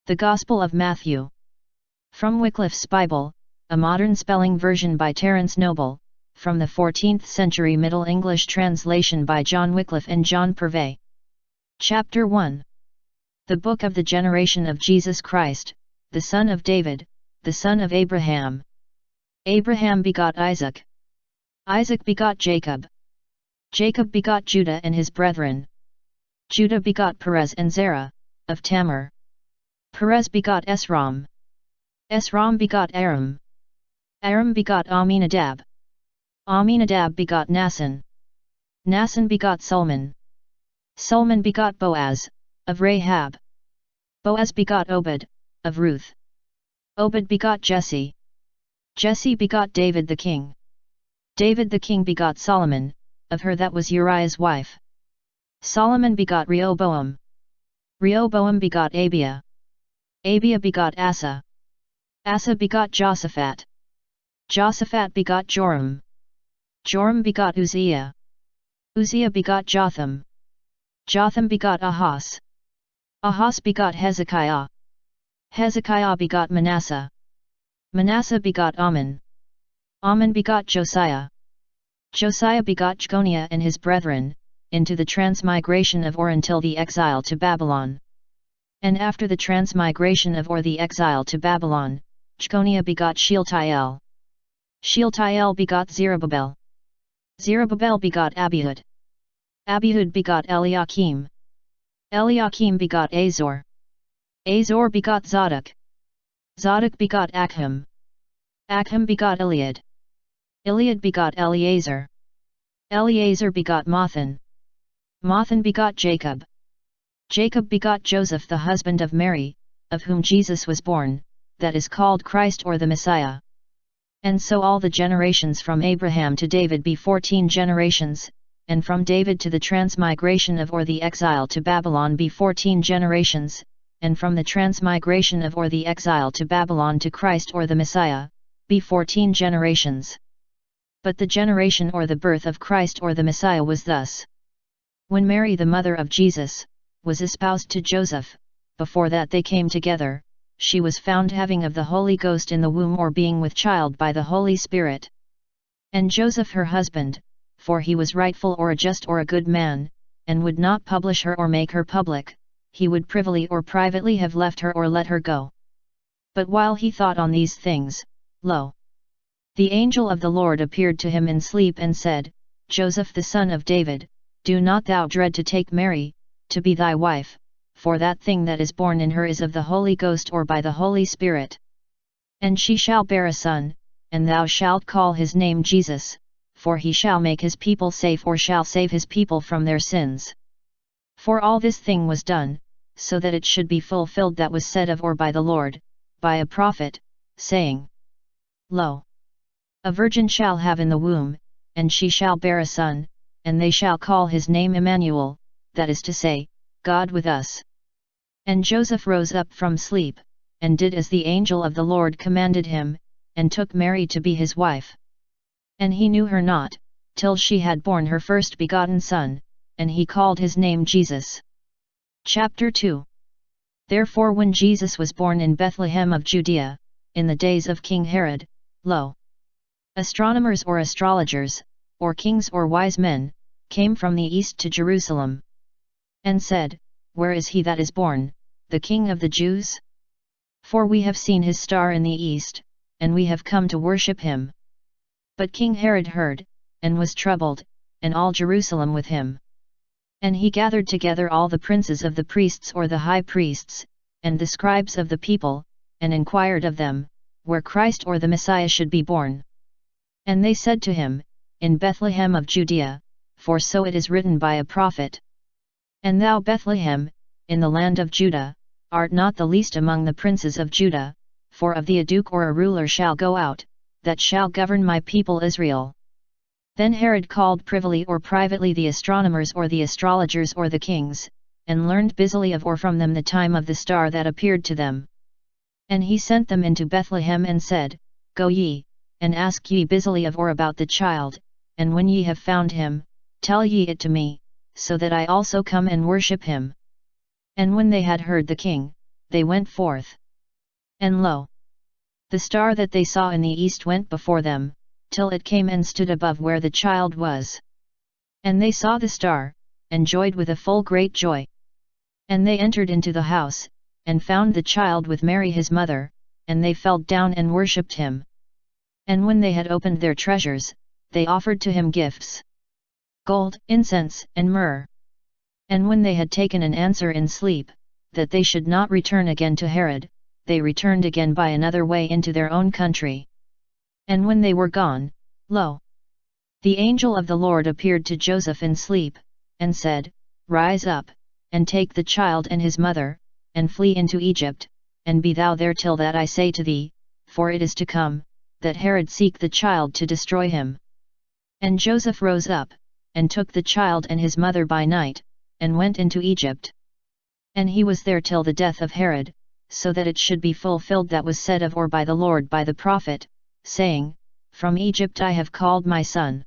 The Gospel of Matthew. From Wycliffe's Bible, a modern spelling version by Terence Noble, from the 14th century Middle English translation by John Wycliffe and John Purvey. Chapter 1. The Book of the Generation of Jesus Christ, the son of David, the son of Abraham. Abraham begot Isaac. Isaac begot Jacob. Jacob begot Judah and his brethren. Judah begot Perez and Zerah, of Tamar. Perez begot Esrom. Esrom begot Aram. Aram begot Aminadab. Aminadab begot Naasson. Naasson begot Solomon. Solomon begot Boaz, of Rahab. Boaz begot Obed, of Ruth. Obed begot Jesse. Jesse begot David the king. David the king begot Solomon, of her that was Uriah's wife. Solomon begot Rehoboam. Rehoboam begot Abiah. Abiah begot Asa. Asa begot Josaphat. Josaphat begot Joram. Joram begot Uzziah. Uzziah begot Jotham. Jotham begot Ahaz. Ahaz begot Hezekiah. Hezekiah begot Manasseh. Manasseh begot Amon. Amon begot Josiah. Josiah begot Jeconiah and his brethren, into the transmigration of Or until the exile to Babylon. And after the transmigration of Or the exile to Babylon, Jeconiah begot Shealtiel. Shealtiel begot Zerubbabel. Zerubbabel begot Abihud. Abihud begot Eliakim. Eliakim begot Azor. Azor begot Zadok. Zadok begot Achim. Achim begot Eliad. Eliad begot Eleazar. Eleazar begot Matthan. Matthan begot Jacob. Jacob begot Joseph the husband of Mary, of whom Jesus was born, that is called Christ or the Messiah. And so all the generations from Abraham to David be 14 generations, and from David to the transmigration of Or the exile to Babylon be 14 generations, and from the transmigration of Or the exile to Babylon to Christ or the Messiah, be 14 generations. But the generation or the birth of Christ or the Messiah was thus. When Mary the mother of Jesus was espoused to Joseph, before that they came together, she was found having of the Holy Ghost in the womb or being with child by the Holy Spirit. And Joseph her husband, for he was rightful or a just or a good man, and would not publish her or make her public, he would privily or privately have left her or let her go. But while he thought on these things, lo! The angel of the Lord appeared to him in sleep and said, Joseph the son of David, do not thou dread to take Mary, to be thy wife, for that thing that is born in her is of the Holy Ghost or by the Holy Spirit. And she shall bear a son, and thou shalt call his name Jesus, for he shall make his people safe or shall save his people from their sins. For all this thing was done, so that it should be fulfilled that was said of or by the Lord, by a prophet, saying, Lo! A virgin shall have in the womb, and she shall bear a son, and they shall call his name Emmanuel, that is to say, God with us. And Joseph rose up from sleep, and did as the angel of the Lord commanded him, and took Mary to be his wife. And he knew her not, till she had borne her first begotten son, and he called his name Jesus. Chapter 2. Therefore when Jesus was born in Bethlehem of Judea, in the days of King Herod, lo! Astronomers or astrologers, or kings or wise men, came from the east to Jerusalem. And said, Where is he that is born, the King of the Jews? For we have seen his star in the east, and we have come to worship him. But King Herod heard, and was troubled, and all Jerusalem with him. And he gathered together all the princes of the priests or the high priests, and the scribes of the people, and inquired of them, where Christ or the Messiah should be born. And they said to him, In Bethlehem of Judea, for so it is written by a prophet. And thou Bethlehem, in the land of Judah, art not the least among the princes of Judah, for of thee a duke or a ruler shall go out, that shall govern my people Israel. Then Herod called privily or privately the astronomers or the astrologers or the kings, and learned busily of or from them the time of the star that appeared to them. And he sent them into Bethlehem and said, Go ye, and ask ye busily of or about the child, and when ye have found him, tell ye it to me, so that I also come and worship him. And when they had heard the king, they went forth. And lo! The star that they saw in the east went before them, till it came and stood above where the child was. And they saw the star, and joyed with a full great joy. And they entered into the house, and found the child with Mary his mother, and they fell down and worshipped him. And when they had opened their treasures, they offered to him gifts: gold, incense, and myrrh. And when they had taken an answer in sleep, that they should not return again to Herod, they returned again by another way into their own country. And when they were gone, lo! The angel of the Lord appeared to Joseph in sleep, and said, Rise up, and take the child and his mother, and flee into Egypt, and be thou there till that I say to thee, for it is to come, that Herod seek the child to destroy him. And Joseph rose up, and took the child and his mother by night, and went into Egypt. And he was there till the death of Herod, so that it should be fulfilled that was said of or by the Lord by the prophet, saying, From Egypt I have called my son.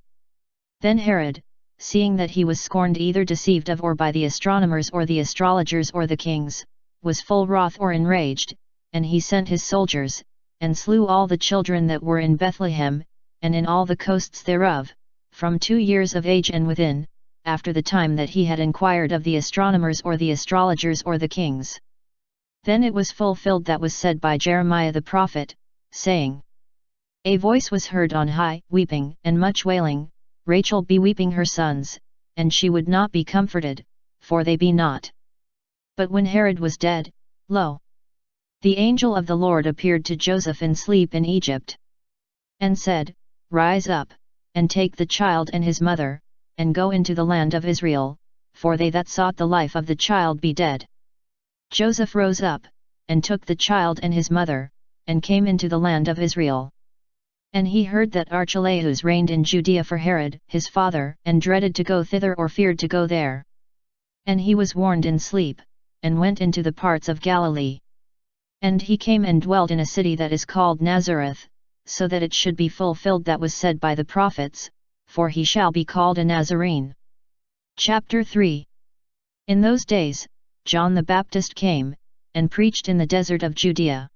Then Herod, seeing that he was scorned either deceived of or by the astronomers or the astrologers or the kings, was full wroth or enraged, and he sent his soldiers, and slew all the children that were in Bethlehem, and in all the coasts thereof, from 2 years of age and within, after the time that he had inquired of the astronomers or the astrologers or the kings. Then it was fulfilled that was said by Jeremiah the prophet, saying, A voice was heard on high, weeping and much wailing, Rachel beweeping her sons, and she would not be comforted, for they be not. But when Herod was dead, lo! The angel of the Lord appeared to Joseph in sleep in Egypt, and said, Rise up, and take the child and his mother, and go into the land of Israel, for they that sought the life of the child be dead. Joseph rose up, and took the child and his mother, and came into the land of Israel. And he heard that Archelaus reigned in Judea for Herod, his father, and dreaded to go thither or feared to go there. And he was warned in sleep, and went into the parts of Galilee. And he came and dwelt in a city that is called Nazareth, so that it should be fulfilled that was said by the prophets, for he shall be called a Nazarene. Chapter 3. In those days, John the Baptist came, and preached in the desert of Judea,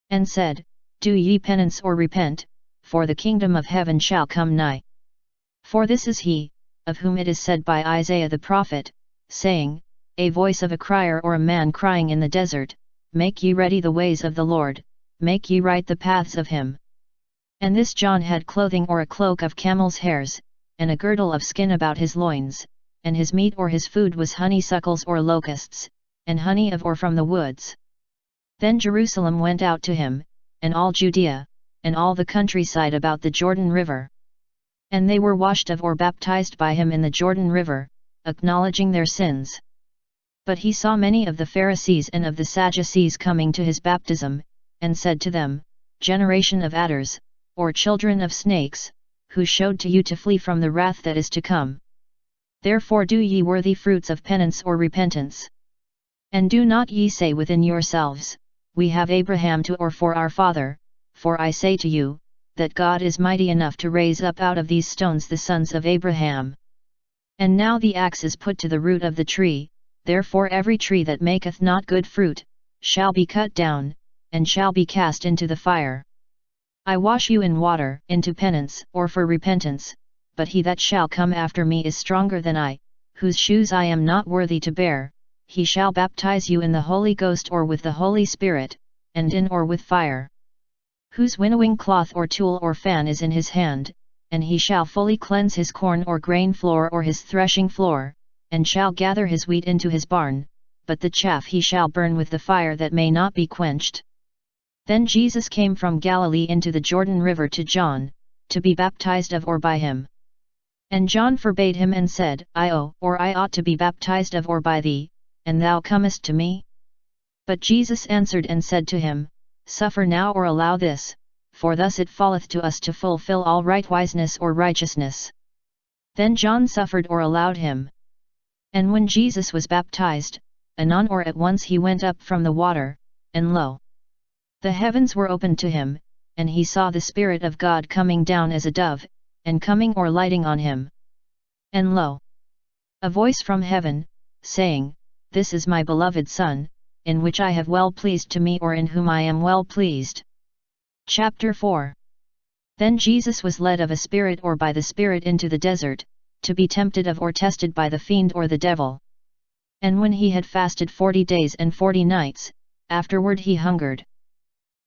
and said, Do ye penance or repent, for the kingdom of heaven shall come nigh. For this is he, of whom it is said by Isaiah the prophet, saying, A voice of a crier or a man crying in the desert, Make ye ready the ways of the Lord, make ye right the paths of him. And this John had clothing or a cloak of camel's hairs, and a girdle of skin about his loins, and his meat or his food was honeysuckles or locusts, and honey of or from the woods. Then Jerusalem went out to him, and all Judea, and all the countryside about the Jordan River. And they were washed of or baptized by him in the Jordan River, acknowledging their sins. But he saw many of the Pharisees and of the Sadducees coming to his baptism, and said to them, Generation of adders, or children of snakes, who showed to you to flee from the wrath that is to come? Therefore do ye worthy fruits of penance or repentance. And do not ye say within yourselves, We have Abraham to or for our father, for I say to you, that God is mighty enough to raise up out of these stones the sons of Abraham. And now the axe is put to the root of the tree, therefore every tree that maketh not good fruit, shall be cut down, and shall be cast into the fire. I wash you in water, into penance, or for repentance, but he that shall come after me is stronger than I, whose shoes I am not worthy to bear, he shall baptize you in the Holy Ghost or with the Holy Spirit, and in or with fire. Whose winnowing cloth or tool or fan is in his hand, and he shall fully cleanse his corn or grain floor or his threshing floor, and shall gather his wheat into his barn, but the chaff he shall burn with the fire that may not be quenched. Then Jesus came from Galilee into the Jordan River to John, to be baptized of or by him. And John forbade him and said, I ought to be baptized of or by thee, and thou comest to me? But Jesus answered and said to him, Suffer now or allow this, for thus it falleth to us to fulfill all rightwiseness or righteousness. Then John suffered or allowed him. And when Jesus was baptized, anon or at once he went up from the water, and lo! The heavens were opened to him, and he saw the Spirit of God coming down as a dove, and coming or lighting on him. And lo! A voice from heaven, saying, This is my beloved Son, in which I have well pleased to me or in whom I am well pleased. Chapter 4. Then Jesus was led of a spirit or by the Spirit into the desert, to be tempted of or tested by the fiend or the devil. And when he had fasted 40 days and 40 nights, afterward he hungered.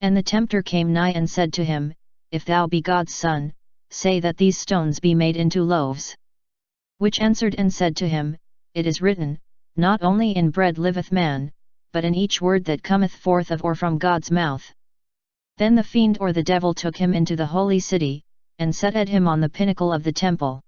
And the tempter came nigh and said to him, If thou be God's Son, say that these stones be made into loaves. Which answered and said to him, It is written, Not only in bread liveth man, but in each word that cometh forth of or from God's mouth. Then the fiend or the devil took him into the holy city, and set at him on the pinnacle of the temple.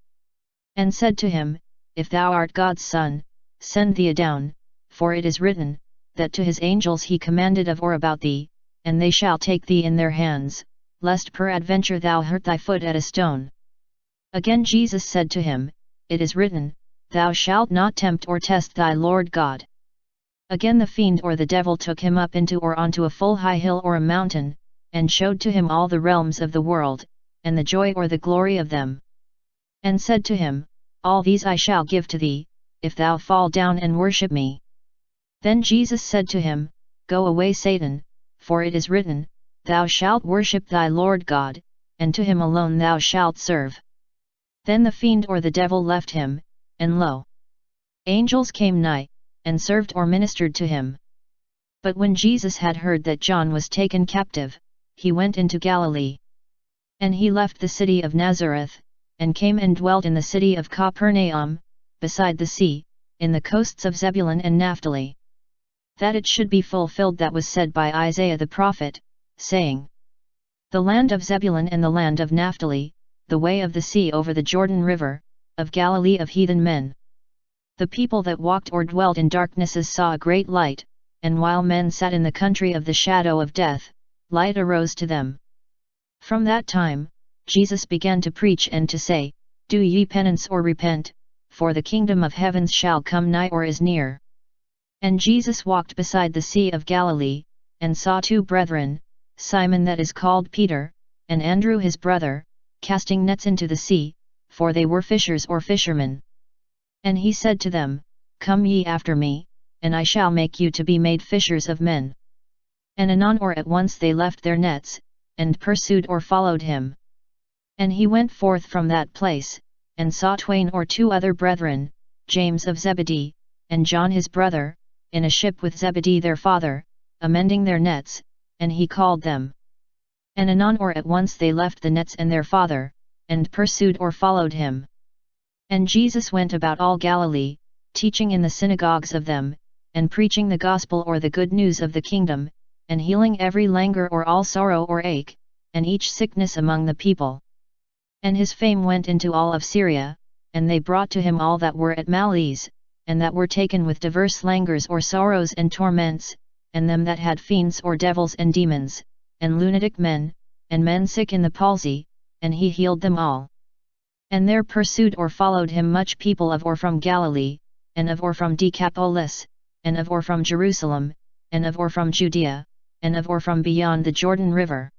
And said to him, If thou art God's Son, send thee adown, for it is written, that to his angels he commanded of or about thee, and they shall take thee in their hands, lest peradventure thou hurt thy foot at a stone. Again Jesus said to him, It is written, Thou shalt not tempt or test thy Lord God. Again the fiend or the devil took him up into or onto a full high hill or a mountain, and showed to him all the realms of the world, and the joy or the glory of them. And said to him, All these I shall give to thee, if thou fall down and worship me. Then Jesus said to him, Go away Satan, for it is written, Thou shalt worship thy Lord God, and to him alone thou shalt serve. Then the fiend or the devil left him, and lo! Angels came nigh, and served or ministered to him. But when Jesus had heard that John was taken captive, he went into Galilee. And he left the city of Nazareth, and came and dwelt in the city of Capernaum, beside the sea, in the coasts of Zebulun and Naphtali. That it should be fulfilled that was said by Isaiah the prophet, saying, The land of Zebulun and the land of Naphtali, the way of the sea over the Jordan River, of Galilee of heathen men. The people that walked or dwelt in darknesses saw a great light, and while men sat in the country of the shadow of death, light arose to them. From that time, Jesus began to preach and to say, Do ye penance or repent, for the kingdom of heavens shall come nigh or is near. And Jesus walked beside the sea of Galilee, and saw two brethren, Simon that is called Peter, and Andrew his brother, casting nets into the sea, for they were fishers or fishermen. And he said to them, Come ye after me, and I shall make you to be made fishers of men. And anon or at once they left their nets, and pursued or followed him. And he went forth from that place, and saw twain or two other brethren, James of Zebedee, and John his brother, in a ship with Zebedee their father, amending their nets, and he called them. And anon or at once they left the nets and their father, and pursued or followed him. And Jesus went about all Galilee, teaching in the synagogues of them, and preaching the gospel or the good news of the kingdom, and healing every languor or all sorrow or ache, and each sickness among the people. And his fame went into all of Syria, and they brought to him all that were at malaise, and that were taken with divers languors or sorrows and torments, and them that had fiends or devils and demons, and lunatic men, and men sick in the palsy, and he healed them all. And there pursued or followed him much people of or from Galilee, and of or from Decapolis, and of or from Jerusalem, and of or from Judea, and of or from beyond the Jordan River.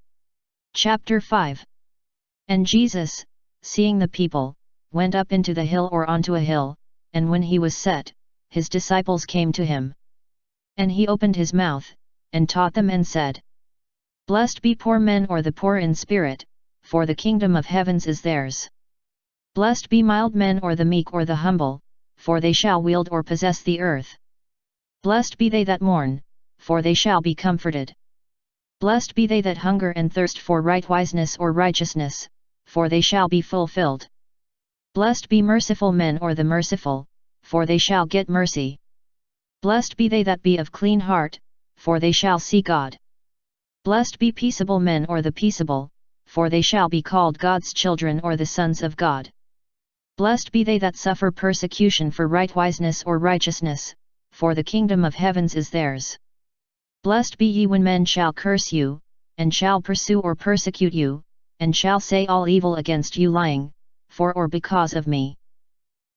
Chapter 5. And Jesus, seeing the people, went up into the hill or onto a hill, and when he was set, his disciples came to him. And he opened his mouth, and taught them and said, Blessed be poor men or the poor in spirit, for the kingdom of heavens is theirs. Blessed be mild men or the meek or the humble, for they shall wield or possess the earth. Blessed be they that mourn, for they shall be comforted. Blessed be they that hunger and thirst for rightwiseness or righteousness, for they shall be fulfilled. Blessed be merciful men or the merciful, for they shall get mercy. Blessed be they that be of clean heart, for they shall see God. Blessed be peaceable men or the peaceable, for they shall be called God's children or the sons of God. Blessed be they that suffer persecution for rightwiseness or righteousness, for the kingdom of heavens is theirs. Blessed be ye when men shall curse you, and shall pursue or persecute you, and shall say all evil against you lying, for or because of me.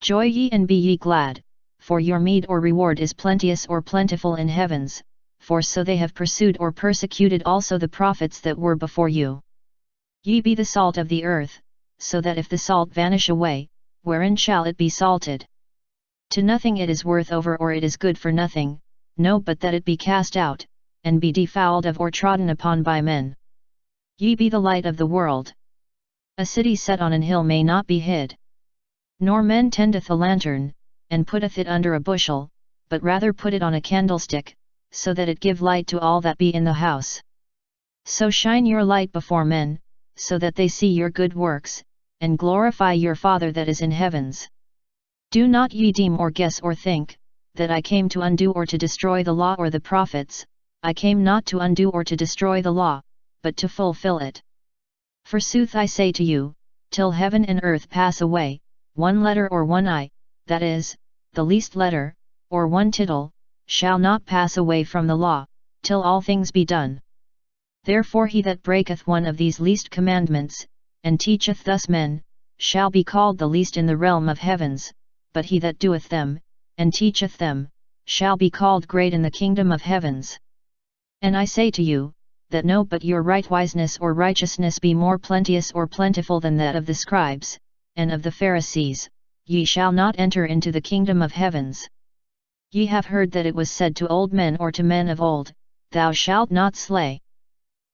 Joy ye and be ye glad, for your meed or reward is plenteous or plentiful in heavens, for so they have pursued or persecuted also the prophets that were before you. Ye be the salt of the earth, so that if the salt vanish away, wherein shall it be salted? To nothing it is worth over or it is good for nothing, no but that it be cast out, and be defouled of or trodden upon by men. Ye be the light of the world. A city set on an hill may not be hid. Nor men tendeth a lantern, and putteth it under a bushel, but rather put it on a candlestick, so that it give light to all that be in the house. So shine your light before men, so that they see your good works, and glorify your Father that is in heavens. Do not ye deem or guess or think, that I came to undo or to destroy the law or the prophets. I came not to undo or to destroy the law, but to fulfill it. Forsooth I say to you, till heaven and earth pass away, one letter or one I, that is, the least letter, or one tittle, shall not pass away from the law, till all things be done. Therefore he that breaketh one of these least commandments, and teacheth thus men, shall be called the least in the realm of heavens, but he that doeth them, and teacheth them, shall be called great in the kingdom of heavens. And I say to you, that no but your right wiseness or righteousness be more plenteous or plentiful than that of the scribes, and of the Pharisees, ye shall not enter into the kingdom of heavens. Ye have heard that it was said to old men or to men of old, Thou shalt not slay.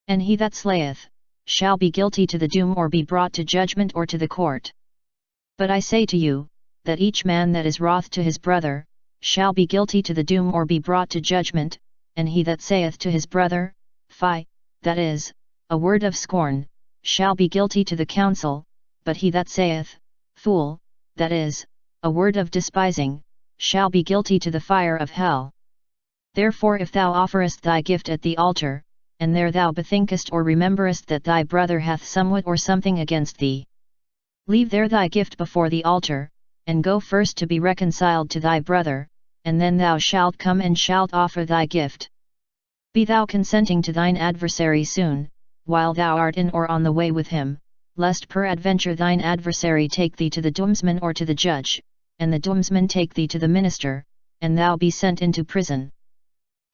And he that slayeth, shall be guilty to the doom or be brought to judgment or to the court. But I say to you, that each man that is wroth to his brother, shall be guilty to the doom or be brought to judgment, and he that saith to his brother, Fie, that is, a word of scorn, shall be guilty to the council, but he that saith, Fool, that is, a word of despising, shall be guilty to the fire of hell. Therefore if thou offerest thy gift at the altar, and there thou bethinkest or rememberest that thy brother hath somewhat or something against thee, leave there thy gift before the altar, and go first to be reconciled to thy brother, and then thou shalt come and shalt offer thy gift. Be thou consenting to thine adversary soon, while thou art in or on the way with him, lest peradventure thine adversary take thee to the doomsman or to the judge, and the doomsman take thee to the minister, and thou be sent into prison.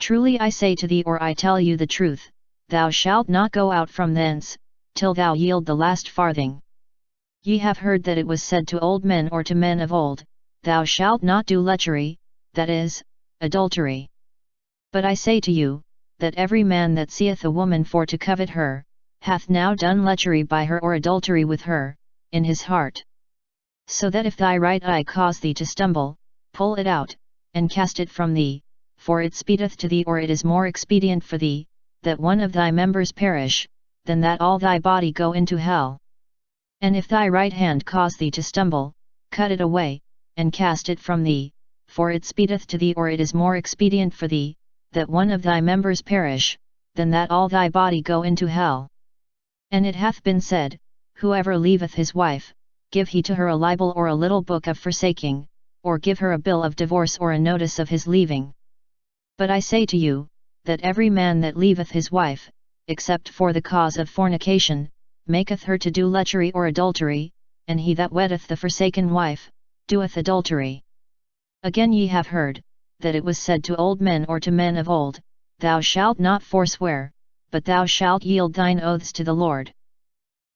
Truly I say to thee, or I tell you the truth, thou shalt not go out from thence, till thou yield the last farthing. Ye have heard that it was said to old men or to men of old, Thou shalt not do lechery, that is, adultery. But I say to you, that every man that seeth a woman for to covet her, hath now done lechery by her or adultery with her, in his heart. So that if thy right eye cause thee to stumble, pull it out, and cast it from thee, for it speedeth to thee, or it is more expedient for thee, that one of thy members perish, than that all thy body go into hell. And if thy right hand cause thee to stumble, cut it away, and cast it from thee, for it speedeth to thee, or it is more expedient for thee, that one of thy members perish, than that all thy body go into hell. And it hath been said, Whoever leaveth his wife, give he to her a libel or a little book of forsaking, or give her a bill of divorce or a notice of his leaving. But I say to you, that every man that leaveth his wife, except for the cause of fornication, maketh her to do lechery or adultery, and he that weddeth the forsaken wife, doeth adultery. Again ye have heard, that it was said to old men or to men of old, Thou shalt not forswear, but thou shalt yield thine oaths to the Lord.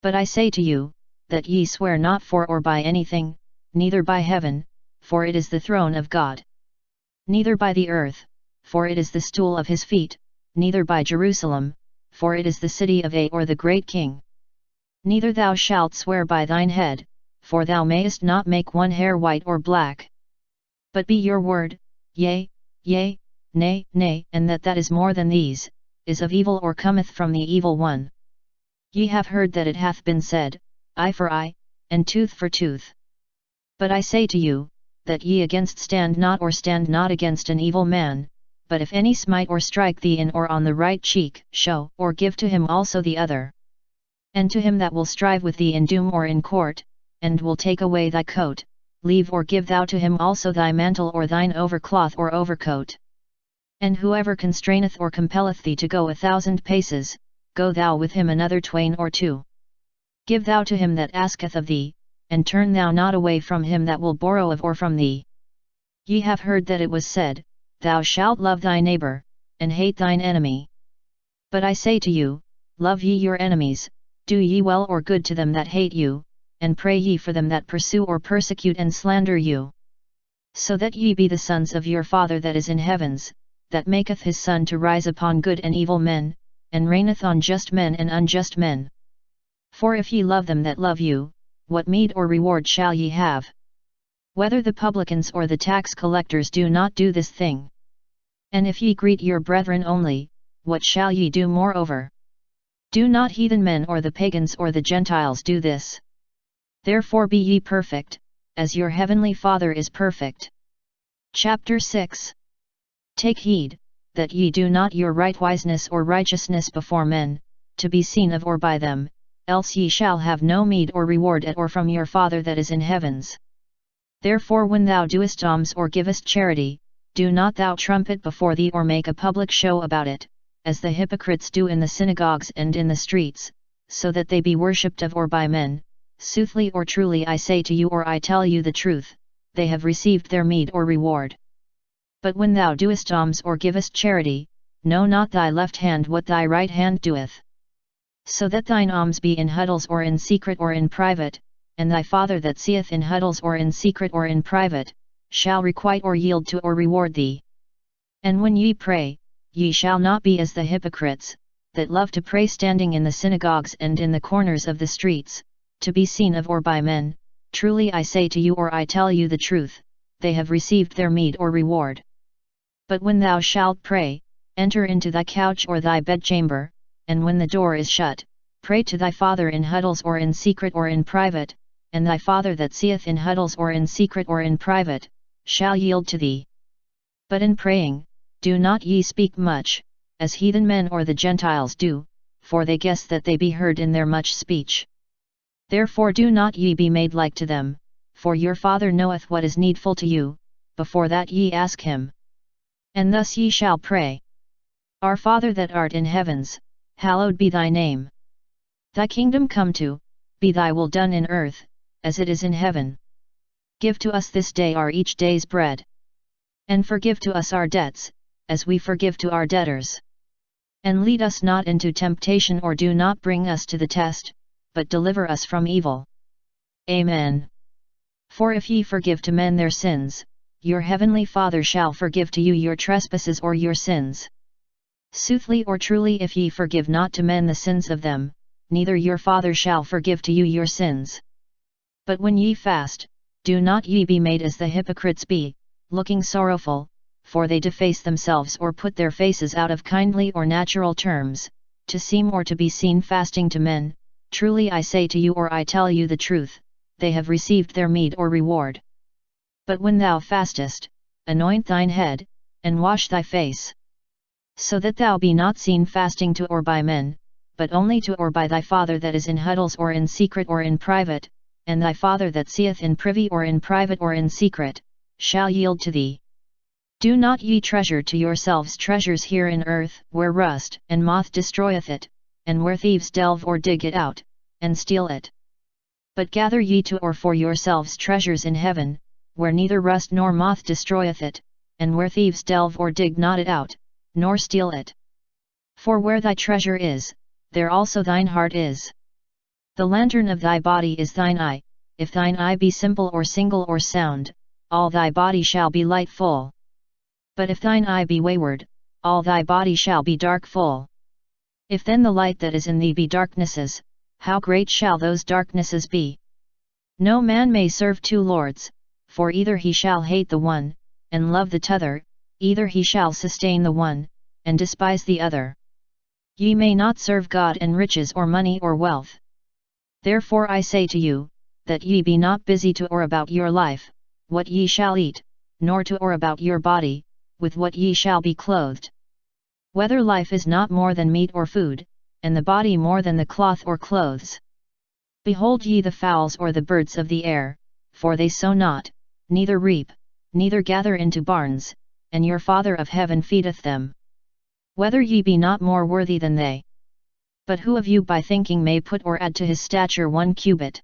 But I say to you, that ye swear not for or by anything, neither by heaven, for it is the throne of God. Neither by the earth, for it is the stool of his feet, neither by Jerusalem, for it is the city of or the great king. Neither thou shalt swear by thine head, for thou mayest not make one hair white or black. But be your word, yea, yea, nay, nay, and that is more than these, is of evil or cometh from the evil one. Ye have heard that it hath been said, Eye for eye, and tooth for tooth. But I say to you, that ye against stand not against an evil man, but if any smite or strike thee in or on the right cheek, show or give to him also the other. And to him that will strive with thee in doom or in court, and will take away thy coat, leave or give thou to him also thy mantle or thine overcloth or overcoat. And whoever constraineth or compelleth thee to go 1,000 paces, go thou with him another 2 or 2. Give thou to him that asketh of thee, and turn thou not away from him that will borrow of or from thee. Ye have heard that it was said, Thou shalt love thy neighbor, and hate thine enemy. But I say to you, Love ye your enemies, do ye well or good to them that hate you, and pray ye for them that pursue or persecute and slander you. So that ye be the sons of your Father that is in heavens, that maketh his sun to rise upon good and evil men, and raineth on just men and unjust men. For if ye love them that love you, what meed or reward shall ye have? Whether the publicans or the tax collectors do not do this thing? And if ye greet your brethren only, what shall ye do moreover? Do not heathen men or the pagans or the Gentiles do this? Therefore be ye perfect, as your heavenly Father is perfect. Chapter 6. Take heed, that ye do not your rightwiseness or righteousness before men, to be seen of or by them, else ye shall have no meed or reward at or from your Father that is in heavens. Therefore when thou doest alms or givest charity, do not thou trumpet before thee or make a public show about it, as the hypocrites do in the synagogues and in the streets, so that they be worshipped of or by men. Soothly or truly I say to you, or I tell you the truth, they have received their meed or reward. But when thou doest alms or givest charity, know not thy left hand what thy right hand doeth. So that thine alms be in huddles or in secret or in private, and thy Father that seeth in huddles or in secret or in private, shall requite or yield to or reward thee. And when ye pray, ye shall not be as the hypocrites, that love to pray standing in the synagogues and in the corners of the streets, to be seen of or by men. Truly I say to you, or I tell you the truth, they have received their meed or reward. But when thou shalt pray, enter into thy couch or thy bedchamber, and when the door is shut, pray to thy Father in huddles or in secret or in private, and thy Father that seeth in huddles or in secret or in private, shall yield to thee. But in praying, do not ye speak much, as heathen men or the Gentiles do, for they guess that they be heard in their much speech. Therefore do not ye be made like to them, for your Father knoweth what is needful to you, before that ye ask him. And thus ye shall pray. Our Father that art in heavens, hallowed be thy name. Thy kingdom come to, be thy will done in earth, as it is in heaven. Give to us this day our each day's bread. And forgive to us our debts, as we forgive to our debtors. And lead us not into temptation, or do not bring us to the test, but deliver us from evil. Amen. For if ye forgive to men their sins, your heavenly Father shall forgive to you your trespasses or your sins. Soothly or truly if ye forgive not to men the sins of them, neither your Father shall forgive to you your sins. But when ye fast, do not ye be made as the hypocrites be, looking sorrowful, for they deface themselves or put their faces out of kindly or natural terms, to seem or to be seen fasting to men. Truly I say to you, or I tell you the truth, they have received their meed or reward. But when thou fastest, anoint thine head, and wash thy face, so that thou be not seen fasting to or by men, but only to or by thy Father that is in huddles or in secret or in private, and thy Father that seeth in privy or in private or in secret, shall yield to thee. Do not ye treasure to yourselves treasures here in earth, where rust and moth destroyeth it, and where thieves delve or dig it out, and steal it. But gather ye to or for yourselves treasures in heaven, where neither rust nor moth destroyeth it, and where thieves delve or dig not it out, nor steal it. For where thy treasure is, there also thine heart is. The lantern of thy body is thine eye. If thine eye be simple or single or sound, all thy body shall be light full. But if thine eye be wayward, all thy body shall be dark full. If then the light that is in thee be darknesses, how great shall those darknesses be? No man may serve two lords, for either he shall hate the one, and love the t'other, either he shall sustain the one, and despise the other. Ye may not serve God and riches, or money or wealth. Therefore I say to you, that ye be not busy to or about your life, what ye shall eat, nor to or about your body, with what ye shall be clothed. Whether life is not more than meat or food, and the body more than the cloth or clothes. Behold ye the fowls or the birds of the air, for they sow not, neither reap, neither gather into barns, and your Father of heaven feedeth them. Whether ye be not more worthy than they? But who of you by thinking may put or add to his stature 1 cubit?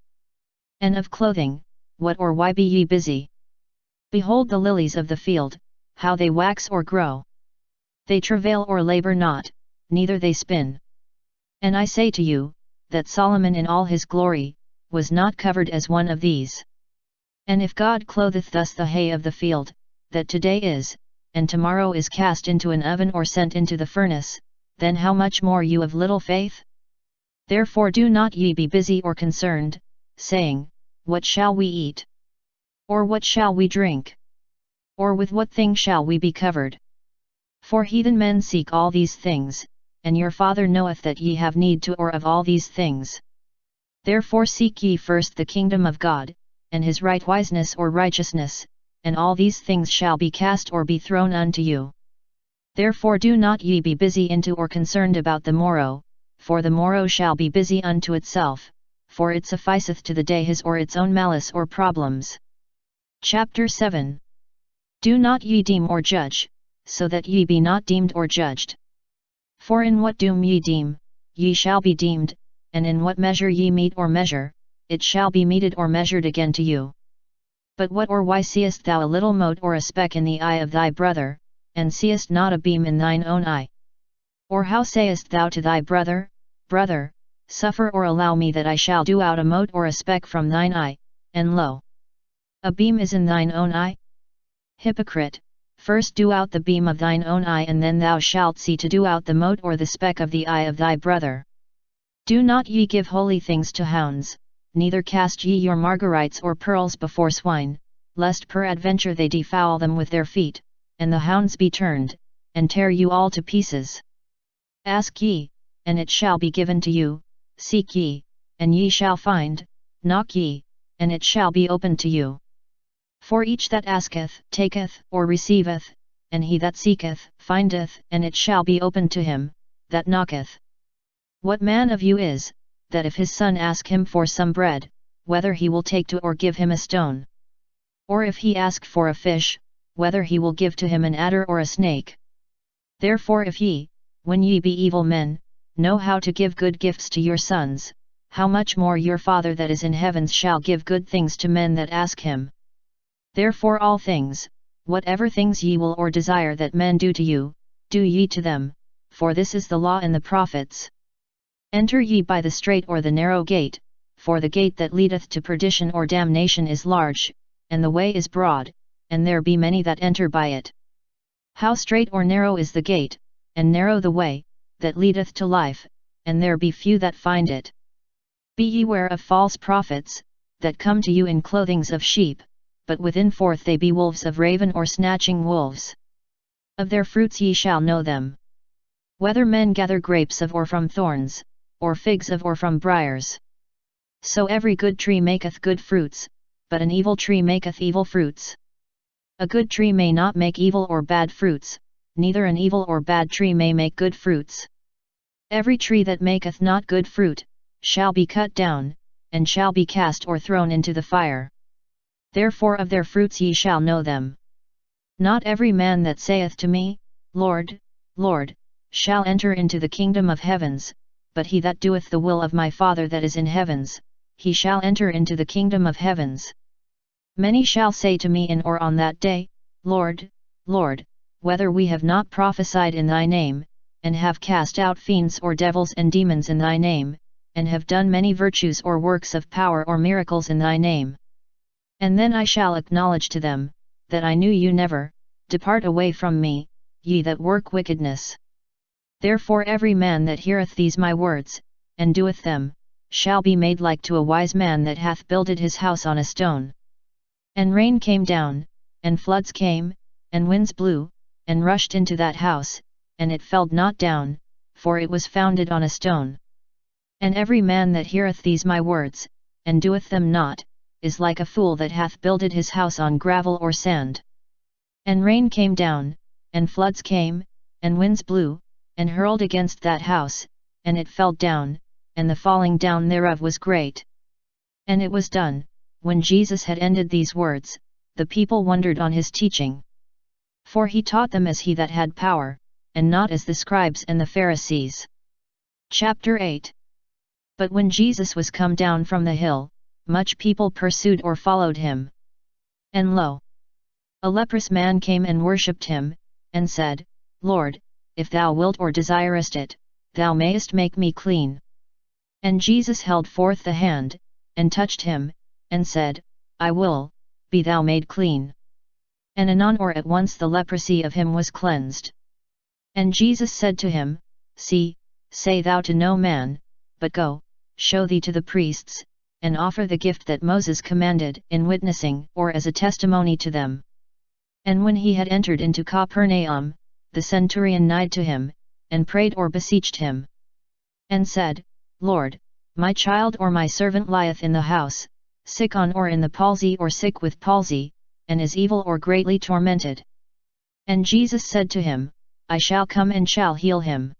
And of clothing, what or why be ye busy? Behold the lilies of the field, how they wax or grow. They travail or labor not, neither they spin. And I say to you, that Solomon in all his glory, was not covered as one of these. And if God clotheth thus the hay of the field, that today is, and tomorrow is cast into an oven or sent into the furnace, then how much more you of little faith? Therefore do not ye be busy or concerned, saying, What shall we eat? Or what shall we drink? Or with what thing shall we be covered? For heathen men seek all these things, and your Father knoweth that ye have need to or of all these things. Therefore seek ye first the kingdom of God, and his righteousness or righteousness, and all these things shall be cast or be thrown unto you. Therefore do not ye be busy into or concerned about the morrow, for the morrow shall be busy unto itself, for it sufficeth to the day his or its own malice or problems. Chapter 7. Do not ye deem or judge, so that ye be not deemed or judged. For in what doom ye deem, ye shall be deemed, and in what measure ye mete or measure, it shall be meted or measured again to you. But what or why seest thou a little mote or a speck in the eye of thy brother, and seest not a beam in thine own eye? Or how sayest thou to thy brother, Brother, suffer or allow me that I shall do out a mote or a speck from thine eye, and lo! A beam is in thine own eye? Hypocrite, first do out the beam of thine own eye and then thou shalt see to do out the mote or the speck of the eye of thy brother. Do not ye give holy things to hounds, neither cast ye your margarites or pearls before swine, lest peradventure they defoul them with their feet, and the hounds be turned, and tear you all to pieces. Ask ye, and it shall be given to you, seek ye, and ye shall find, knock ye, and it shall be opened to you. For each that asketh, taketh, or receiveth, and he that seeketh, findeth, and it shall be opened to him, that knocketh. What man of you is, that if his son ask him for some bread, whether he will take to or give him a stone? Or if he ask for a fish, whether he will give to him an adder or a snake? Therefore if ye, when ye be evil men, know how to give good gifts to your sons, how much more your Father that is in heavens shall give good things to men that ask him. Therefore all things, whatever things ye will or desire that men do to you, do ye to them, for this is the law and the prophets. Enter ye by the strait or the narrow gate, for the gate that leadeth to perdition or damnation is large, and the way is broad, and there be many that enter by it. How strait or narrow is the gate, and narrow the way, that leadeth to life, and there be few that find it. Be ye ware of false prophets, that come to you in clothings of sheep, but within forth they be wolves of raven or snatching wolves. Of their fruits ye shall know them. Whether men gather grapes of or from thorns, or figs of or from briars. So every good tree maketh good fruits, but an evil tree maketh evil fruits. A good tree may not make evil or bad fruits, neither an evil or bad tree may make good fruits. Every tree that maketh not good fruit, shall be cut down, and shall be cast or thrown into the fire. Therefore of their fruits ye shall know them. Not every man that saith to me, Lord, Lord, shall enter into the kingdom of heavens, but he that doeth the will of my Father that is in heavens, he shall enter into the kingdom of heavens. Many shall say to me in or on that day, Lord, Lord, whether we have not prophesied in thy name, and have cast out fiends or devils and demons in thy name, and have done many virtues or works of power or miracles in thy name. And then I shall acknowledge to them, that I knew you never, depart away from me, ye that work wickedness. Therefore every man that heareth these my words, and doeth them, shall be made like to a wise man that hath builded his house on a stone. And rain came down, and floods came, and winds blew, and rushed into that house, and it fell not down, for it was founded on a stone. And every man that heareth these my words, and doeth them not, is like a fool that hath builded his house on gravel or sand. And rain came down, and floods came, and winds blew, and hurled against that house, and it fell down, and the falling down thereof was great. And it was done, when Jesus had ended these words, the people wondered on his teaching. For he taught them as he that had power, and not as the scribes and the Pharisees. Chapter 8. But when Jesus was come down from the hill, much people pursued or followed him. And lo! A leprous man came and worshipped him, and said, Lord, if thou wilt or desirest it, thou mayest make me clean. And Jesus held forth the hand, and touched him, and said, I will, be thou made clean. And anon or at once the leprosy of him was cleansed. And Jesus said to him, See, say thou to no man, but go, show thee to the priests, and offer the gift that Moses commanded, in witnessing, or as a testimony to them. And when he had entered into Capernaum, the centurion nigh to him, and prayed or beseeched him, and said, Lord, my child or my servant lieth in the house, sick on or in the palsy or sick with palsy, and is evil or greatly tormented. And Jesus said to him, I shall come and shall heal him.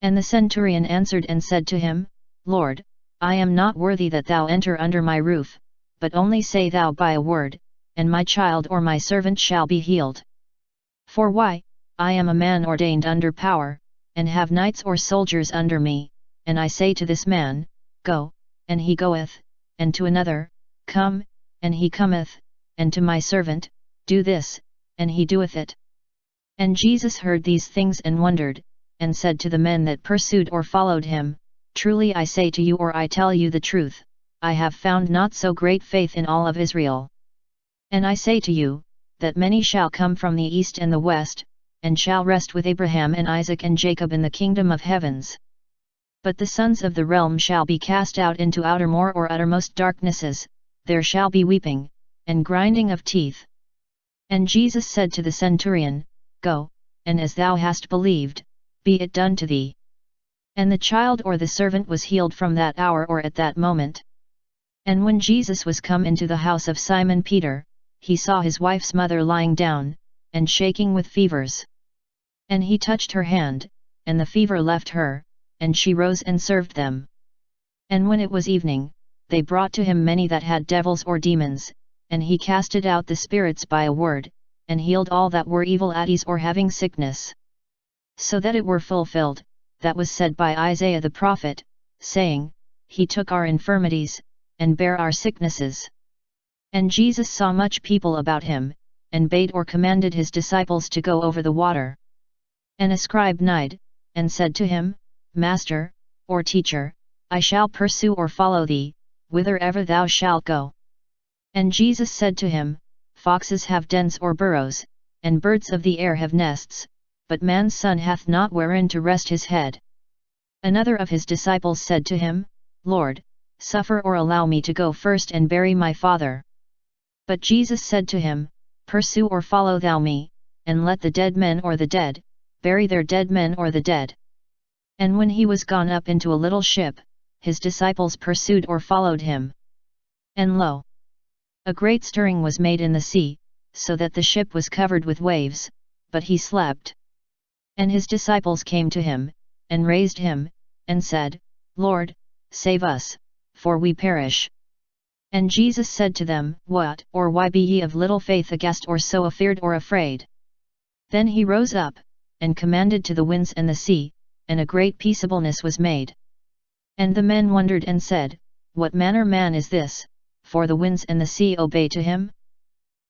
And the centurion answered and said to him, Lord, I am not worthy that thou enter under my roof, but only say thou by a word, and my child or my servant shall be healed. For why, I am a man ordained under power, and have knights or soldiers under me, and I say to this man, Go, and he goeth, and to another, Come, and he cometh, and to my servant, Do this, and he doeth it. And Jesus heard these things and wondered, and said to the men that pursued or followed him, Truly I say to you, or I tell you the truth, I have found not so great faith in all of Israel. And I say to you, that many shall come from the east and the west, and shall rest with Abraham and Isaac and Jacob in the kingdom of heavens. But the sons of the realm shall be cast out into outermore or uttermost darknesses, there shall be weeping, and grinding of teeth. And Jesus said to the centurion, Go, and as thou hast believed, be it done to thee. And the child or the servant was healed from that hour or at that moment. And when Jesus was come into the house of Simon Peter, he saw his wife's mother lying down, and shaking with fevers. And he touched her hand, and the fever left her, and she rose and served them. And when it was evening, they brought to him many that had devils or demons, and he casted out the spirits by a word, and healed all that were evil at ease or having sickness. So that it were fulfilled, that was said by Isaiah the prophet, saying, He took our infirmities, and bare our sicknesses. And Jesus saw much people about him, and bade or commanded his disciples to go over the water. And a scribe nighed, and said to him, Master, or Teacher, I shall pursue or follow thee, whithersoever thou shalt go. And Jesus said to him, Foxes have dens or burrows, and birds of the air have nests, but man's son hath not wherein to rest his head. Another of his disciples said to him, Lord, suffer or allow me to go first and bury my father. But Jesus said to him, Pursue or follow thou me, and let the dead men or the dead, bury their dead men or the dead. And when he was gone up into a little ship, his disciples pursued or followed him. And lo, a great stirring was made in the sea, so that the ship was covered with waves, but he slept. And his disciples came to him, and raised him, and said, Lord, save us, for we perish. And Jesus said to them, What, or why be ye of little faith aghast or so afeard or afraid? Then he rose up, and commanded to the winds and the sea, and a great peaceableness was made. And the men wondered and said, What manner man is this, for the winds and the sea obey to him?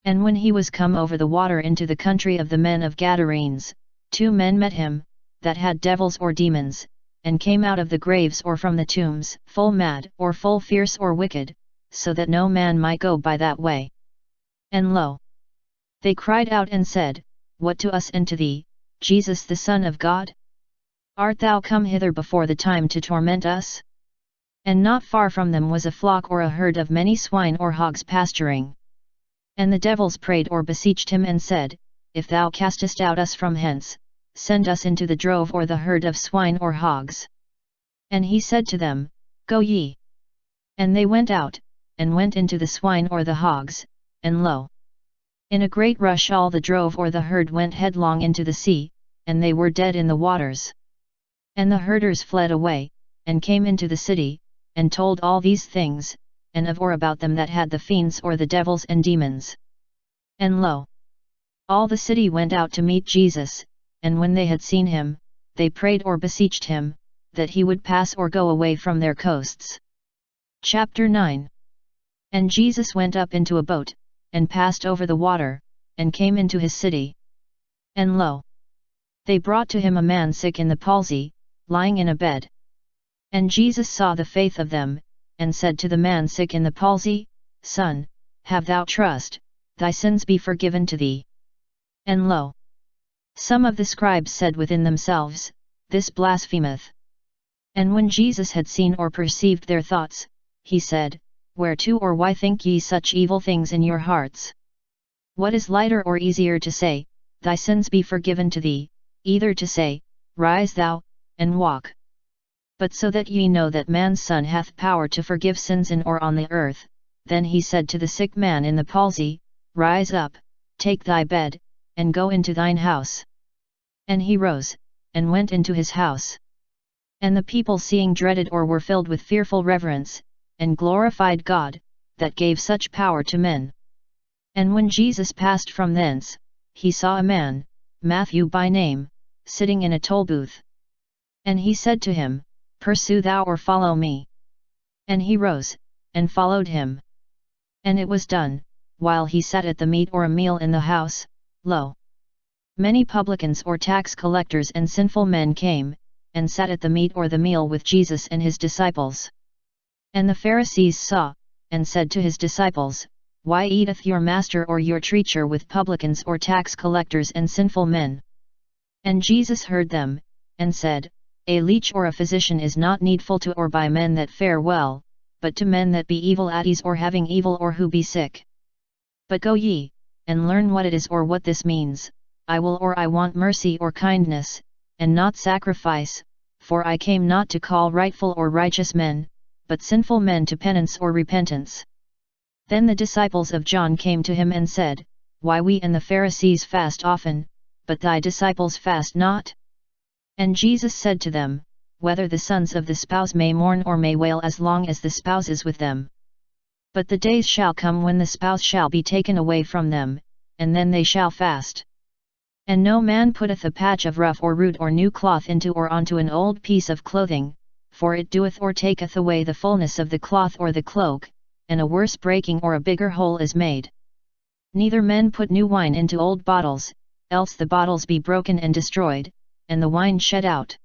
And when he was come over the water into the country of the men of Gadarenes, 2 men met him, that had devils or demons, and came out of the graves or from the tombs, full mad or full fierce or wicked, so that no man might go by that way. And lo, they cried out and said, What to us and to thee, Jesus the Son of God? Art thou come hither before the time to torment us? And not far from them was a flock or a herd of many swine or hogs pasturing. And the devils prayed or beseeched him and said, If thou castest out us from hence, send us into the drove or the herd of swine or hogs. And he said to them, Go ye. And they went out, and went into the swine or the hogs, and lo, in a great rush all the drove or the herd went headlong into the sea, and they were dead in the waters. And the herders fled away, and came into the city, and told all these things, and of or about them that had the fiends or the devils and demons. And lo, all the city went out to meet Jesus, and when they had seen him, they prayed or beseeched him, that he would pass or go away from their coasts. Chapter 9. And Jesus went up into a boat, and passed over the water, and came into his city. And lo, they brought to him a man sick in the palsy, lying in a bed. And Jesus saw the faith of them, and said to the man sick in the palsy, Son, have thou trust, thy sins be forgiven to thee. And lo! Some of the scribes said within themselves, This blasphemeth. And when Jesus had seen or perceived their thoughts, he said, Whereto or why think ye such evil things in your hearts? What is lighter or easier to say, Thy sins be forgiven to thee, either to say, Rise thou, and walk? But so that ye know that man's Son hath power to forgive sins in or on the earth, then he said to the sick man in the palsy, Rise up, take thy bed, and go into thine house. And he rose, and went into his house. And the people seeing dreaded or were filled with fearful reverence, and glorified God, that gave such power to men. And when Jesus passed from thence, he saw a man, Matthew by name, sitting in a tollbooth. And he said to him, Pursue thou or follow me. And he rose, and followed him. And it was done, while he sat at the meat or a meal in the house, lo! Many publicans or tax collectors and sinful men came, and sat at the meat or the meal with Jesus and his disciples. And the Pharisees saw, and said to his disciples, Why eateth your master or your teacher with publicans or tax collectors and sinful men? And Jesus heard them, and said, A leech or a physician is not needful to or by men that fare well, but to men that be evil at ease or having evil or who be sick. But go ye, and learn what it is or what this means, I will or I want mercy or kindness, and not sacrifice, for I came not to call rightful or righteous men, but sinful men to penance or repentance. Then the disciples of John came to him and said, Why we and the Pharisees fast often, but thy disciples fast not? And Jesus said to them, Whether the sons of the spouse may mourn or may wail as long as the spouse is with them. But the days shall come when the spouse shall be taken away from them, and then they shall fast. And no man putteth a patch of rough or root or new cloth into or onto an old piece of clothing, for it doeth or taketh away the fullness of the cloth or the cloak, and a worse breaking or a bigger hole is made. Neither men put new wine into old bottles, else the bottles be broken and destroyed, and the wine shed out.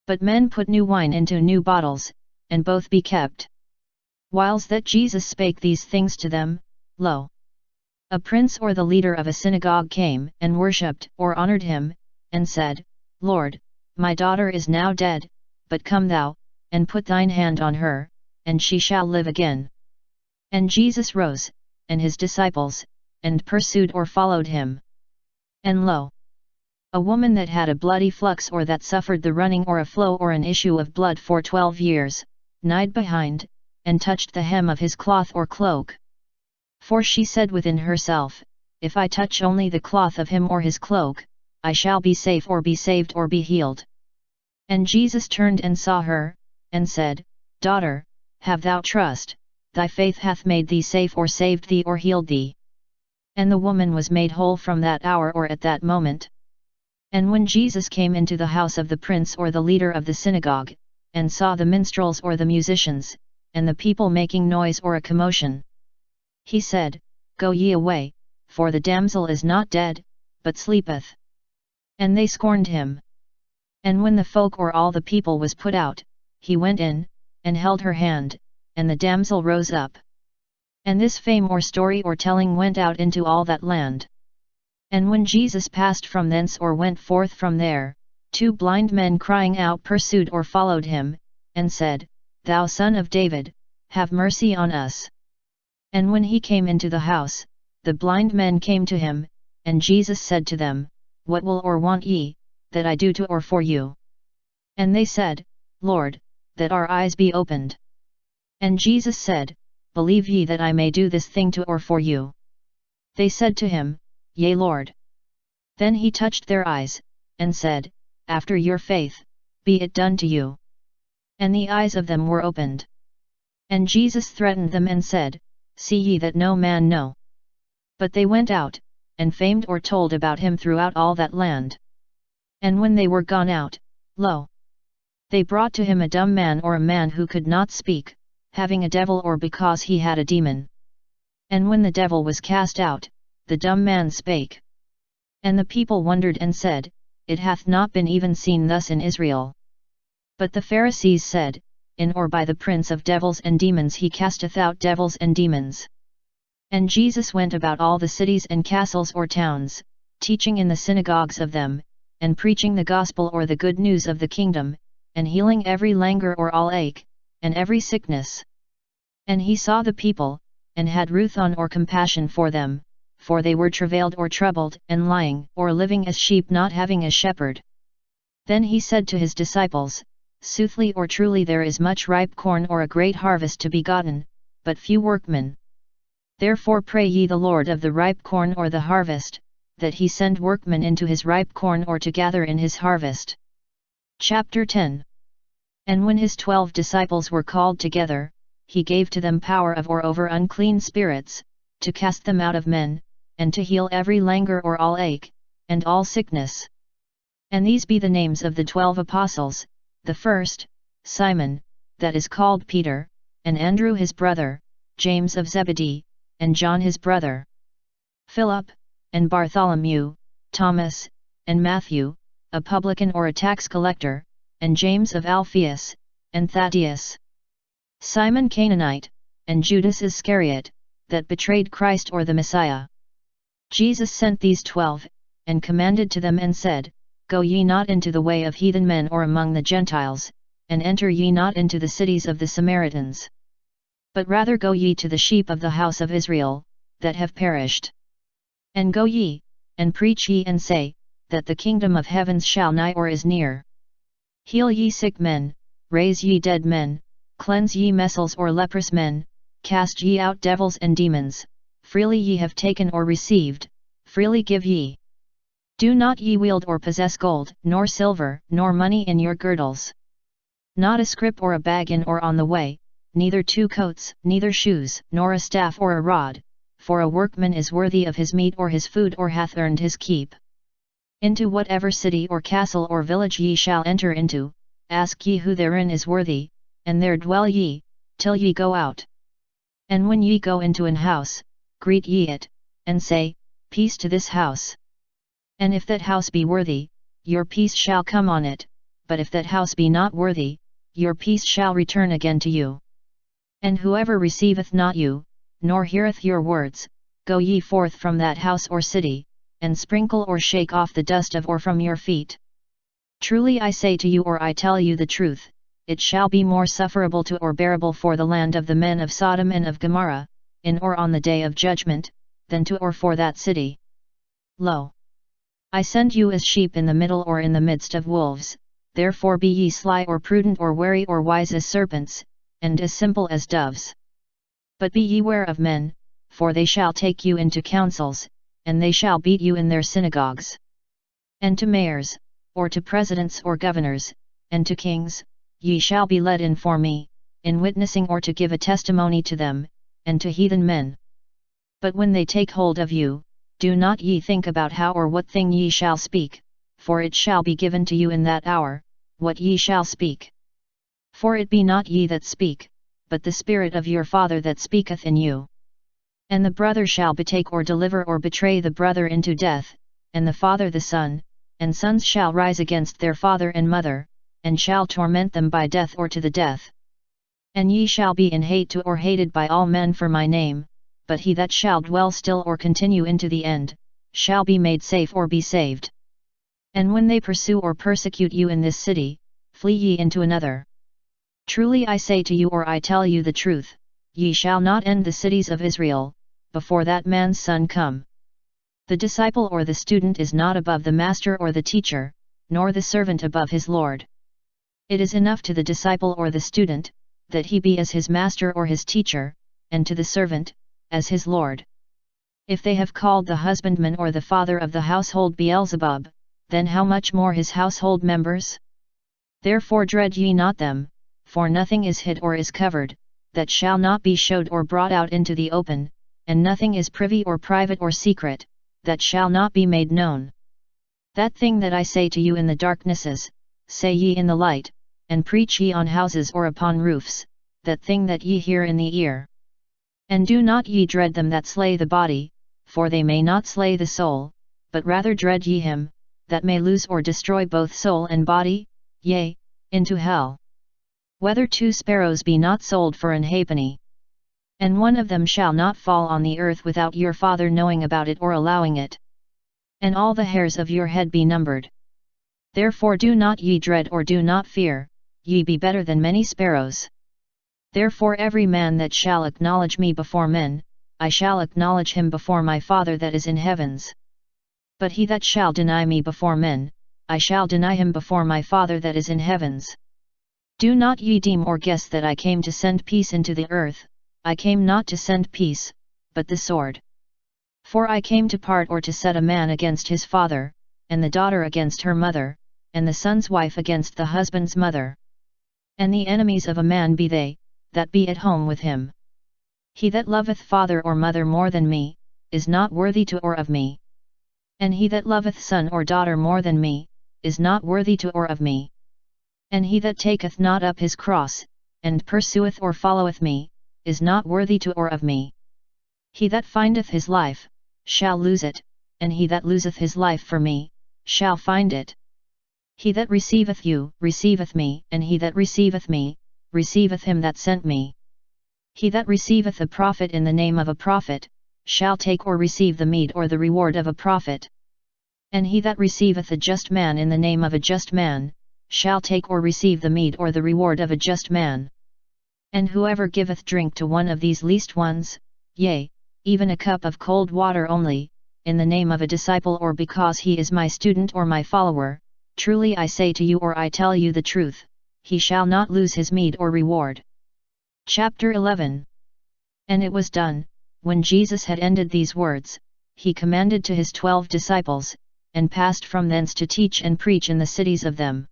But men put new wine into new bottles, and both be kept. Whiles that Jesus spake these things to them, lo! A prince or the leader of a synagogue came and worshipped or honored him, and said, Lord, my daughter is now dead, but come thou, and put thine hand on her, and she shall live again. And Jesus rose, and his disciples, and pursued or followed him. And lo! A woman that had a bloody flux or that suffered the running or a flow or an issue of blood for 12 years, nighed behind, and touched the hem of his cloth or cloak. For she said within herself, If I touch only the cloth of him or his cloak, I shall be safe or be saved or be healed. And Jesus turned and saw her, and said, Daughter, have thou trust, thy faith hath made thee safe or saved thee or healed thee. And the woman was made whole from that hour or at that moment. And when Jesus came into the house of the prince or the leader of the synagogue, and saw the minstrels or the musicians, and the people making noise or a commotion, he said, Go ye away, for the damsel is not dead, but sleepeth. And they scorned him. And when the folk or all the people was put out, he went in, and held her hand, and the damsel rose up. And this fame or story or telling went out into all that land. And when Jesus passed from thence or went forth from there, 2 blind men crying out pursued or followed him, and said, Thou Son of David, have mercy on us. And when he came into the house, the blind men came to him, and Jesus said to them, What will or want ye, that I do to or for you? And they said, Lord, that our eyes be opened. And Jesus said, Believe ye that I may do this thing to or for you? They said to him, Yea, Lord. Then he touched their eyes, and said, After your faith, be it done to you. And the eyes of them were opened. And Jesus threatened them and said, See ye that no man know. But they went out, and famed or told about him throughout all that land. And when they were gone out, lo! They brought to him a dumb man or a man who could not speak, having a devil or because he had a demon. And when the devil was cast out, the dumb man spake. And the people wondered and said, It hath not been even seen thus in Israel. But the Pharisees said, In or by the prince of devils and demons he casteth out devils and demons. And Jesus went about all the cities and castles or towns, teaching in the synagogues of them, and preaching the gospel or the good news of the kingdom, and healing every languor or all ache, and every sickness. And he saw the people, and had ruth on or compassion for them, for they were travailed or troubled, and lying or living as sheep not having a shepherd. Then he said to his disciples, Soothly or truly there is much ripe corn or a great harvest to be gotten, but few workmen. Therefore pray ye the Lord of the ripe corn or the harvest, that he send workmen into his ripe corn or to gather in his harvest. Chapter 10. And when his 12 disciples were called together, he gave to them power of or over unclean spirits, to cast them out of men, and to heal every languor or all ache, and all sickness. And these be the names of the 12 apostles: the first, Simon, that is called Peter, and Andrew his brother, James of Zebedee, and John his brother, Philip, and Bartholomew, Thomas, and Matthew, a publican or a tax collector, and James of Alphaeus, and Thaddeus, Simon Canaanite, and Judas Iscariot, that betrayed Christ or the Messiah. Jesus sent these 12, and commanded to them and said, Go ye not into the way of heathen men or among the Gentiles, and enter ye not into the cities of the Samaritans. But rather go ye to the sheep of the house of Israel, that have perished. And go ye, and preach ye and say, that the kingdom of heavens shall nigh or is near. Heal ye sick men, raise ye dead men, cleanse ye mesals or leprous men, cast ye out devils and demons, freely ye have taken or received, freely give ye. Do not ye wield or possess gold, nor silver, nor money in your girdles. Not a scrip or a bag in or on the way, neither 2 coats, neither shoes, nor a staff or a rod, for a workman is worthy of his meat or his food or hath earned his keep. Into whatever city or castle or village ye shall enter into, ask ye who therein is worthy, and there dwell ye, till ye go out. And when ye go into an house, greet ye it, and say, Peace to this house. And if that house be worthy, your peace shall come on it, but if that house be not worthy, your peace shall return again to you. And whoever receiveth not you, nor heareth your words, go ye forth from that house or city, and sprinkle or shake off the dust of or from your feet. Truly I say to you, or I tell you the truth, it shall be more sufferable to or bearable for the land of the men of Sodom and of Gomorrah, in or on the day of judgment, than to or for that city. Lo! I send you as sheep in the middle or in the midst of wolves, therefore be ye sly or prudent or wary or wise as serpents, and as simple as doves. But be ye ware of men, for they shall take you into councils, and they shall beat you in their synagogues. And to mayors, or to presidents or governors, and to kings, ye shall be led in for me, in witnessing or to give a testimony to them, and to heathen men. But when they take hold of you, do not ye think about how or what thing ye shall speak, for it shall be given to you in that hour, what ye shall speak. For it be not ye that speak, but the Spirit of your Father that speaketh in you. And the brother shall betake or deliver or betray the brother into death, and the father the son, and sons shall rise against their father and mother, and shall torment them by death or to the death. And ye shall be in hate to or hated by all men for my name, but he that shall dwell still or continue into the end, shall be made safe or be saved. And when they pursue or persecute you in this city, flee ye into another. Truly I say to you, or I tell you the truth, ye shall not end the cities of Israel, before that man's son come. The disciple or the student is not above the master or the teacher, nor the servant above his lord. It is enough to the disciple or the student, that he be as his master or his teacher, and to the servant, as his lord. If they have called the husbandman or the father of the household Beelzebub, then how much more his household members? Therefore dread ye not them, for nothing is hid or is covered, that shall not be showed or brought out into the open, and nothing is privy or private or secret, that shall not be made known. That thing that I say to you in the darknesses, say ye in the light, and preach ye on houses or upon roofs, that thing that ye hear in the ear. And do not ye dread them that slay the body, for they may not slay the soul, but rather dread ye him, that may lose or destroy both soul and body, yea, into hell. Whether 2 sparrows be not sold for an halfpenny, And one of them shall not fall on the earth without your Father knowing about it or allowing it. And all the hairs of your head be numbered. Therefore do not ye dread or do not fear, ye be better than many sparrows. Therefore every man that shall acknowledge me before men, I shall acknowledge him before my Father that is in heavens. But he that shall deny me before men, I shall deny him before my Father that is in heavens. Do not ye deem or guess that I came to send peace into the earth. I came not to send peace, but the sword. For I came to part or to set a man against his father, and the daughter against her mother, and the son's wife against the husband's mother. And the enemies of a man be they, that be at home with him. He that loveth father or mother more than me, is not worthy to or of me. And he that loveth son or daughter more than me, is not worthy to or of me. And he that taketh not up his cross, and pursueth or followeth me, is not worthy to or of me. He that findeth his life, shall lose it, and he that loseth his life for me, shall find it. He that receiveth you, receiveth me, and he that receiveth me, receiveth him that sent me. He that receiveth a prophet in the name of a prophet, shall take or receive the meed or the reward of a prophet. And he that receiveth a just man in the name of a just man, shall take or receive the meed or the reward of a just man. And whoever giveth drink to one of these least ones, yea, even a cup of cold water only, in the name of a disciple or because he is my student or my follower, truly I say to you or I tell you the truth, he shall not lose his meed or reward. Chapter 11. And it was done, when Jesus had ended these words, he commanded to his 12 disciples, and passed from thence to teach and preach in the cities of them.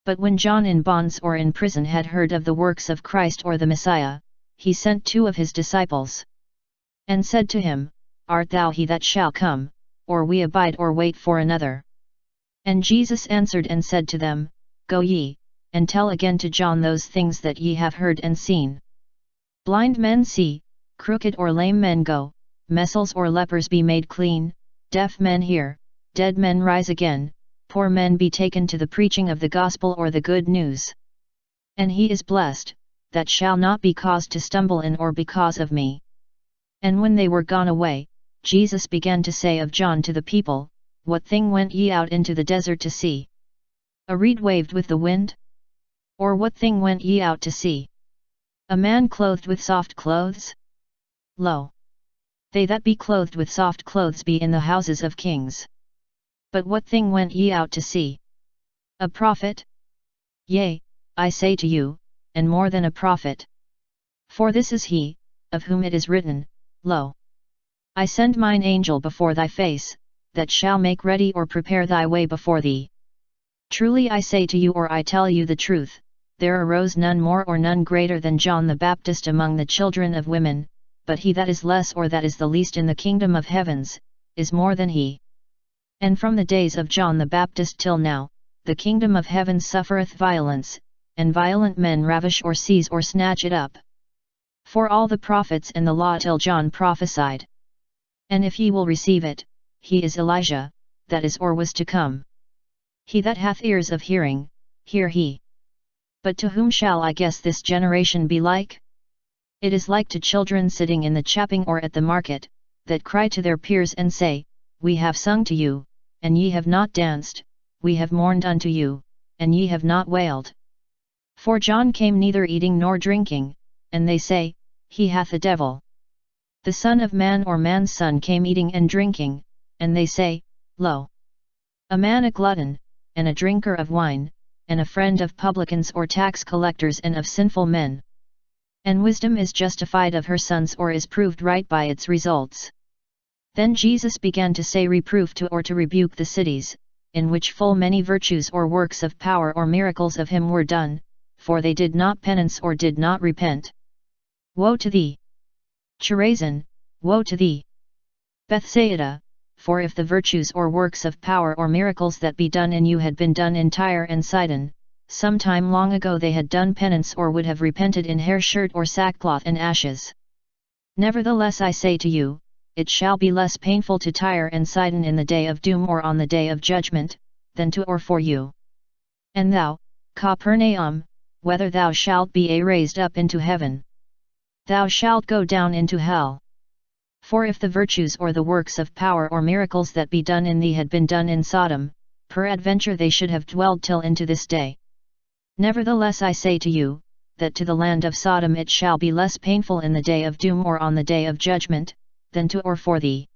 But when John in bonds or in prison had heard of the works of Christ or the Messiah, he sent 2 of his disciples. And said to him, Art thou he that shall come, or we abide or wait for another? And Jesus answered and said to them, Go ye, and tell again to John those things that ye have heard and seen. Blind men see, crooked or lame men go, messes or lepers be made clean, deaf men hear, dead men rise again, poor men be taken to the preaching of the gospel or the good news. And he is blessed, that shall not be caused to stumble in or because of me. And when they were gone away, Jesus began to say of John to the people, What thing went ye out into the desert to see? A reed waved with the wind? Or what thing went ye out to see? A man clothed with soft clothes? Lo! They that be clothed with soft clothes be in the houses of kings. But what thing went ye out to see? A prophet? Yea, I say to you, and more than a prophet. For this is he, of whom it is written, Lo! I send mine angel before thy face, that shall make ready or prepare thy way before thee. Truly I say to you or I tell you the truth, there arose none more or none greater than John the Baptist among the children of women, but he that is less or that is the least in the kingdom of heavens, is more than he. And from the days of John the Baptist till now, the kingdom of heaven suffereth violence, and violent men ravish or seize or snatch it up. For all the prophets and the law till John prophesied. And if ye will receive it, he is Elijah, that is or was to come. He that hath ears of hearing, hear he. But to whom shall I guess this generation be like? It is like to children sitting in the chapping or at the market, that cry to their peers and say, We have sung to you, and ye have not danced, we have mourned unto you, and ye have not wailed. For John came neither eating nor drinking, and they say, He hath a devil. The Son of Man or man's son came eating and drinking, and they say, Lo! A man a glutton, and a drinker of wine, and a friend of publicans or tax collectors and of sinful men. And wisdom is justified of her sons or is proved right by its results. Then Jesus began to say reproof to or to rebuke the cities, in which full many virtues or works of power or miracles of him were done, for they did not penance or did not repent. Woe to thee! Chorazin, woe to thee! Bethsaida, for if the virtues or works of power or miracles that be done in you had been done in Tyre and Sidon, some time long ago they had done penance or would have repented in hair shirt or sackcloth and ashes. Nevertheless I say to you, it shall be less painful to Tyre and Sidon in the day of doom or on the day of judgment, than to or for you. And thou, Capernaum, whether thou shalt be raised up into heaven? thou shalt go down into hell. For if the virtues or the works of power or miracles that be done in thee had been done in Sodom, peradventure they should have dwelled till into this day. Nevertheless I say to you, that to the land of Sodom it shall be less painful in the day of doom or on the day of judgment, than to or for thee.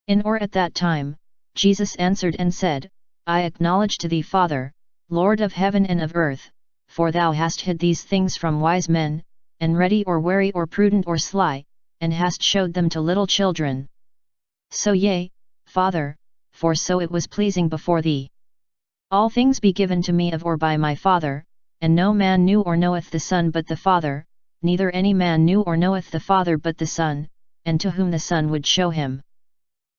In or at that time, Jesus answered and said, I acknowledge to thee, Father, Lord of heaven and of earth, for thou hast hid these things from wise men, and ready or wary or prudent or sly, and hast showed them to little children. So yea, Father, for so it was pleasing before thee. All things be given to me of or by my Father, and no man knew or knoweth the Son but the Father, neither any man knew or knoweth the Father but the Son, and to whom the Son would show him.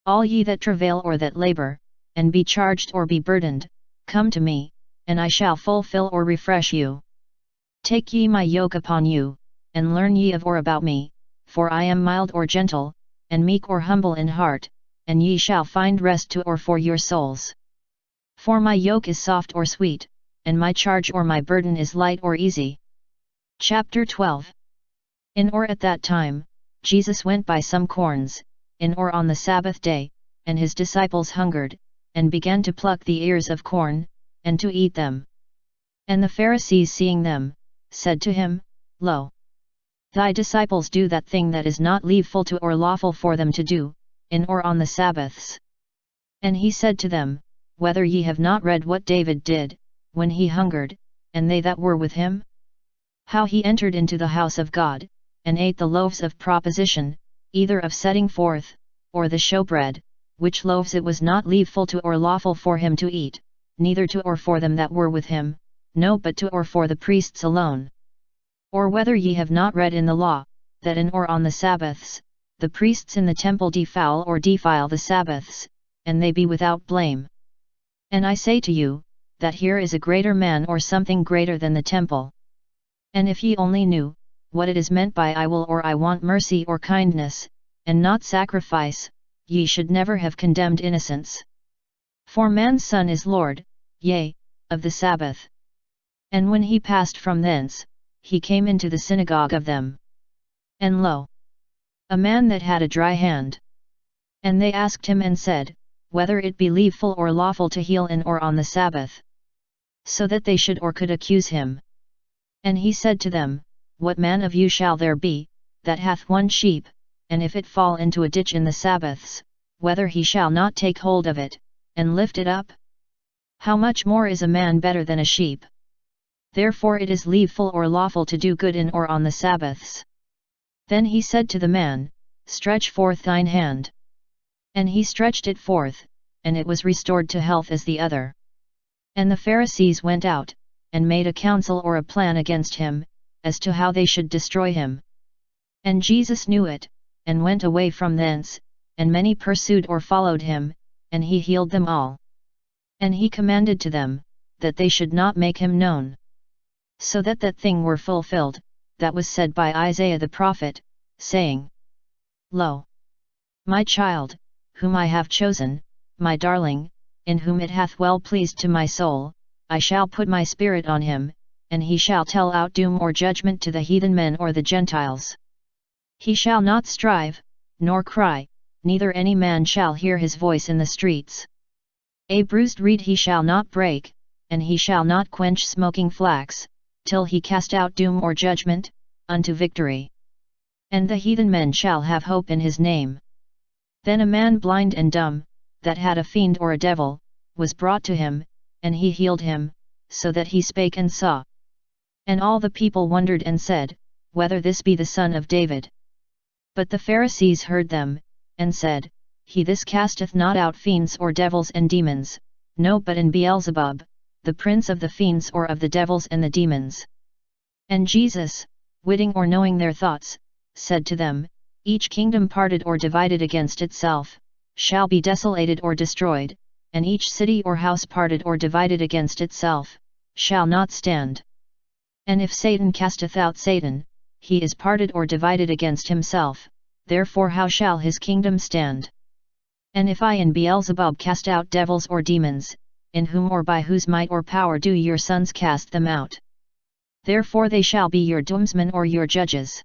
All ye that travail or that labor, and be charged or be burdened, come to me, and I shall fulfill or refresh you. Take ye my yoke upon you, and learn ye of or about me, for I am mild or gentle, and meek or humble in heart, and ye shall find rest to or for your souls. For my yoke is soft or sweet, and my charge or my burden is light or easy. Chapter 12. In or at that time, Jesus went by some corns, in or on the Sabbath day, and his disciples hungered, and began to pluck the ears of corn, and to eat them. And the Pharisees seeing them, said to him, Lo! Thy disciples do that thing that is not leaveful to or lawful for them to do, in or on the Sabbaths. And he said to them, Whether ye have not read what David did, when he hungered, and they that were with him? How he entered into the house of God, and ate the loaves of proposition, either of setting forth, or the showbread, which loaves it was not leaveful to or lawful for him to eat, neither to or for them that were with him, no but to or for the priests alone. Or whether ye have not read in the law, that in or on the Sabbaths, the priests in the temple defile or defile the Sabbaths, and they be without blame. And I say to you, that here is a greater man or something greater than the temple. And if ye only knew, what it is meant by I will or I want mercy or kindness, and not sacrifice, ye should never have condemned innocents. For man's Son is Lord, yea, of the Sabbath. And when he passed from thence, he came into the synagogue of them. And lo! A man that had a dry hand. And they asked him and said, whether it be leaveful or lawful to heal in or on the Sabbath. So that they should or could accuse him. And he said to them, What man of you shall there be, that hath one sheep, and if it fall into a ditch in the Sabbaths, whether he shall not take hold of it, and lift it up? How much more is a man better than a sheep? Therefore it is leaveful or lawful to do good in or on the Sabbaths. Then he said to the man, Stretch forth thine hand. And he stretched it forth, and it was restored to health as the other. And the Pharisees went out, and made a counsel or a plan against him, as to how they should destroy him. And Jesus knew it, and went away from thence, and many pursued or followed him, and he healed them all. And he commanded to them, that they should not make him known. So that that thing were fulfilled, that was said by Isaiah the prophet, saying, Lo! My child, whom I have chosen, my darling, in whom it hath well pleased to my soul, I shall put my spirit on him, and he shall tell out doom or judgment to the heathen men or the Gentiles. He shall not strive, nor cry, neither any man shall hear his voice in the streets. A bruised reed he shall not break, and he shall not quench smoking flax, till he cast out doom or judgment, unto victory. And the heathen men shall have hope in his name. Then a man blind and dumb, that had a fiend or a devil, was brought to him, and he healed him, so that he spake and saw. And all the people wondered and said, Whether this be the son of David? But the Pharisees heard them, and said, He this casteth not out fiends or devils and demons, no but in Beelzebub, the prince of the fiends or of the devils and the demons. And Jesus, witting or knowing their thoughts, said to them, Each kingdom parted or divided against itself, shall be desolated or destroyed, and each city or house parted or divided against itself, shall not stand. And if Satan casteth out Satan, he is parted or divided against himself, therefore how shall his kingdom stand? And if I in Beelzebub cast out devils or demons, in whom or by whose might or power do your sons cast them out? Therefore they shall be your doomsmen or your judges.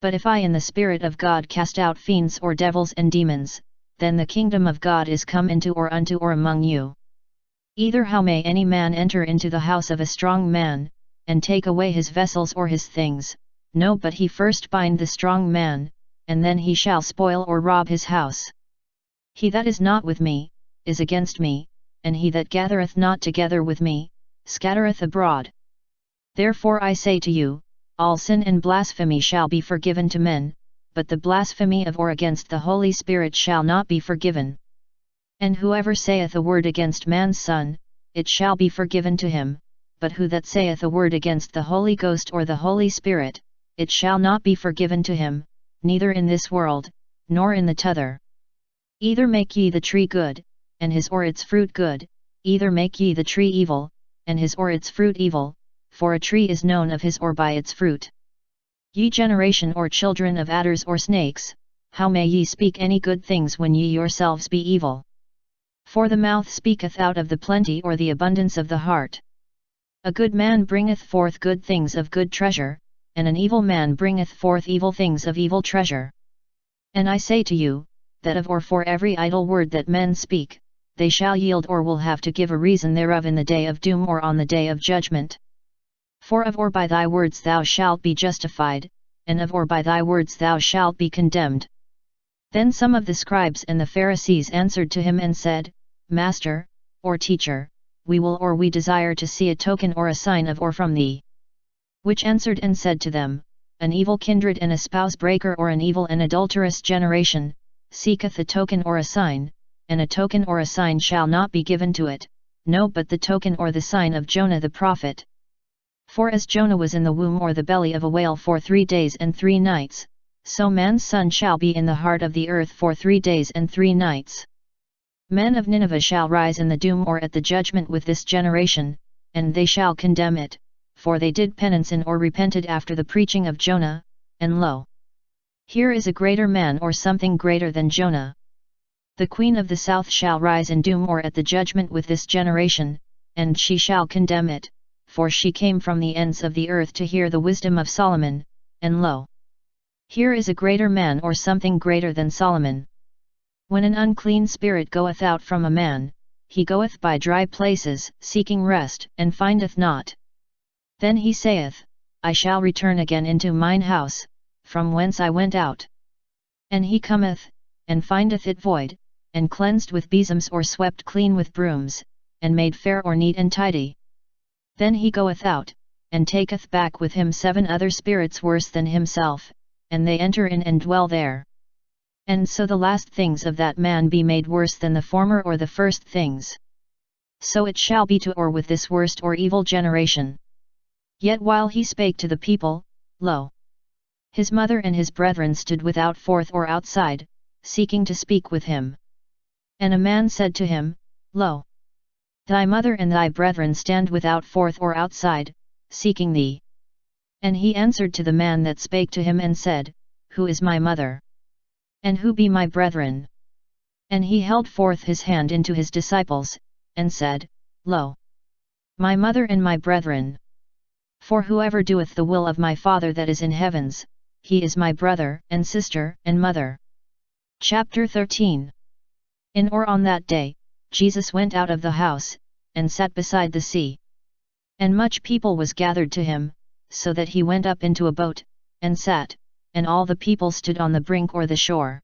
But if I in the Spirit of God cast out fiends or devils and demons, then the kingdom of God is come into or unto or among you. Either how may any man enter into the house of a strong man, and take away his vessels or his things? No, but he first bind the strong man, and then he shall spoil or rob his house. He that is not with me, is against me, and he that gathereth not together with me, scattereth abroad. Therefore I say to you, all sin and blasphemy shall be forgiven to men, but the blasphemy of or against the Holy Spirit shall not be forgiven. And whoever saith a word against man's Son, it shall be forgiven to him, but who that saith a word against the Holy Ghost or the Holy Spirit, it shall not be forgiven to him, neither in this world, nor in the t'other. Either make ye the tree good, and his or its fruit good, either make ye the tree evil, and his or its fruit evil, for a tree is known of his or by its fruit. Ye generation or children of adders or snakes, how may ye speak any good things when ye yourselves be evil? For the mouth speaketh out of the plenty or the abundance of the heart. A good man bringeth forth good things of good treasure, and an evil man bringeth forth evil things of evil treasure. And I say to you, that of or for every idle word that men speak, they shall yield or will have to give a reason thereof in the day of doom or on the day of judgment. For of or by thy words thou shalt be justified, and of or by thy words thou shalt be condemned. Then some of the scribes and the Pharisees answered to him and said, Master, or Teacher, we will or we desire to see a token or a sign of or from thee. Which answered and said to them, An evil kindred and a spouse breaker or an evil and adulterous generation, seeketh a token or a sign, and a token or a sign shall not be given to it, no but the token or the sign of Jonah the prophet. For as Jonah was in the womb or the belly of a whale for 3 days and 3 nights, so man's son shall be in the heart of the earth for 3 days and 3 nights. Men of Nineveh shall rise in the doom or at the judgment with this generation, and they shall condemn it, for they did penance in or repented after the preaching of Jonah, and lo! Here is a greater man or something greater than Jonah. The queen of the south shall rise in doom or at the judgment with this generation, and she shall condemn it, for she came from the ends of the earth to hear the wisdom of Solomon, and lo! Here is a greater man or something greater than Solomon. When an unclean spirit goeth out from a man, he goeth by dry places, seeking rest, and findeth not. Then he saith, I shall return again into mine house, from whence I went out. And he cometh, and findeth it void, and cleansed with besoms or swept clean with brooms, and made fair or neat and tidy. Then he goeth out, and taketh back with him 7 other spirits worse than himself, and they enter in and dwell there. And so the last things of that man be made worse than the former or the first things. So it shall be to or with this worst or evil generation. Yet while he spake to the people, lo! His mother and his brethren stood without forth or outside, seeking to speak with him. And a man said to him, Lo! Thy mother and thy brethren stand without forth or outside, seeking thee. And he answered to the man that spake to him and said, Who is my mother? And who be my brethren? And he held forth his hand into his disciples, and said, Lo! My mother and my brethren. For whoever doeth the will of my Father that is in heavens, he is my brother, and sister, and mother. Chapter 13. In or on that day, Jesus went out of the house, and sat beside the sea. And much people was gathered to him, so that he went up into a boat, and sat, and all the people stood on the brink or the shore.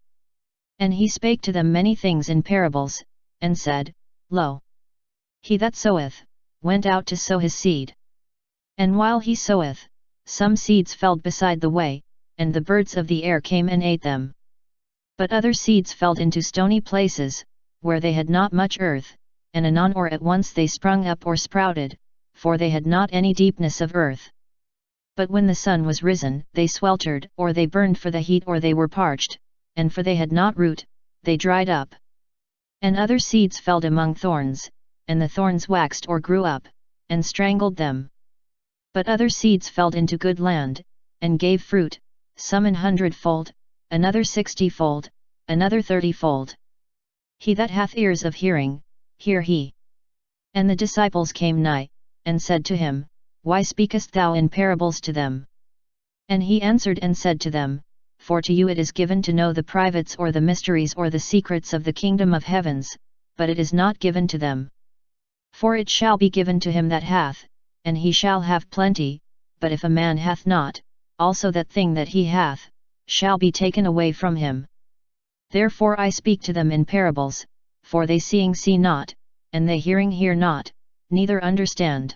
And he spake to them many things in parables, and said, Lo! He that soweth, went out to sow his seed. And while he soweth, some seeds fell beside the way, and the birds of the air came and ate them. But other seeds fell into stony places, where they had not much earth, and anon or at once they sprung up or sprouted, for they had not any deepness of earth. But when the sun was risen, they sweltered, or they burned for the heat, or they were parched, and for they had not root, they dried up. And other seeds fell among thorns, and the thorns waxed or grew up, and strangled them. But other seeds fell into good land, and gave fruit, some 100-fold, another 60-fold, another 30-fold. He that hath ears of hearing, hear he. And the disciples came nigh, and said to him, Why speakest thou in parables to them? And he answered and said to them, for to you it is given to know the privates or the mysteries or the secrets of the kingdom of heavens, but it is not given to them. For it shall be given to him that hath, and he shall have plenty, but if a man hath not, also that thing that he hath, shall be taken away from him. Therefore I speak to them in parables, for they seeing see not, and they hearing hear not, neither understand.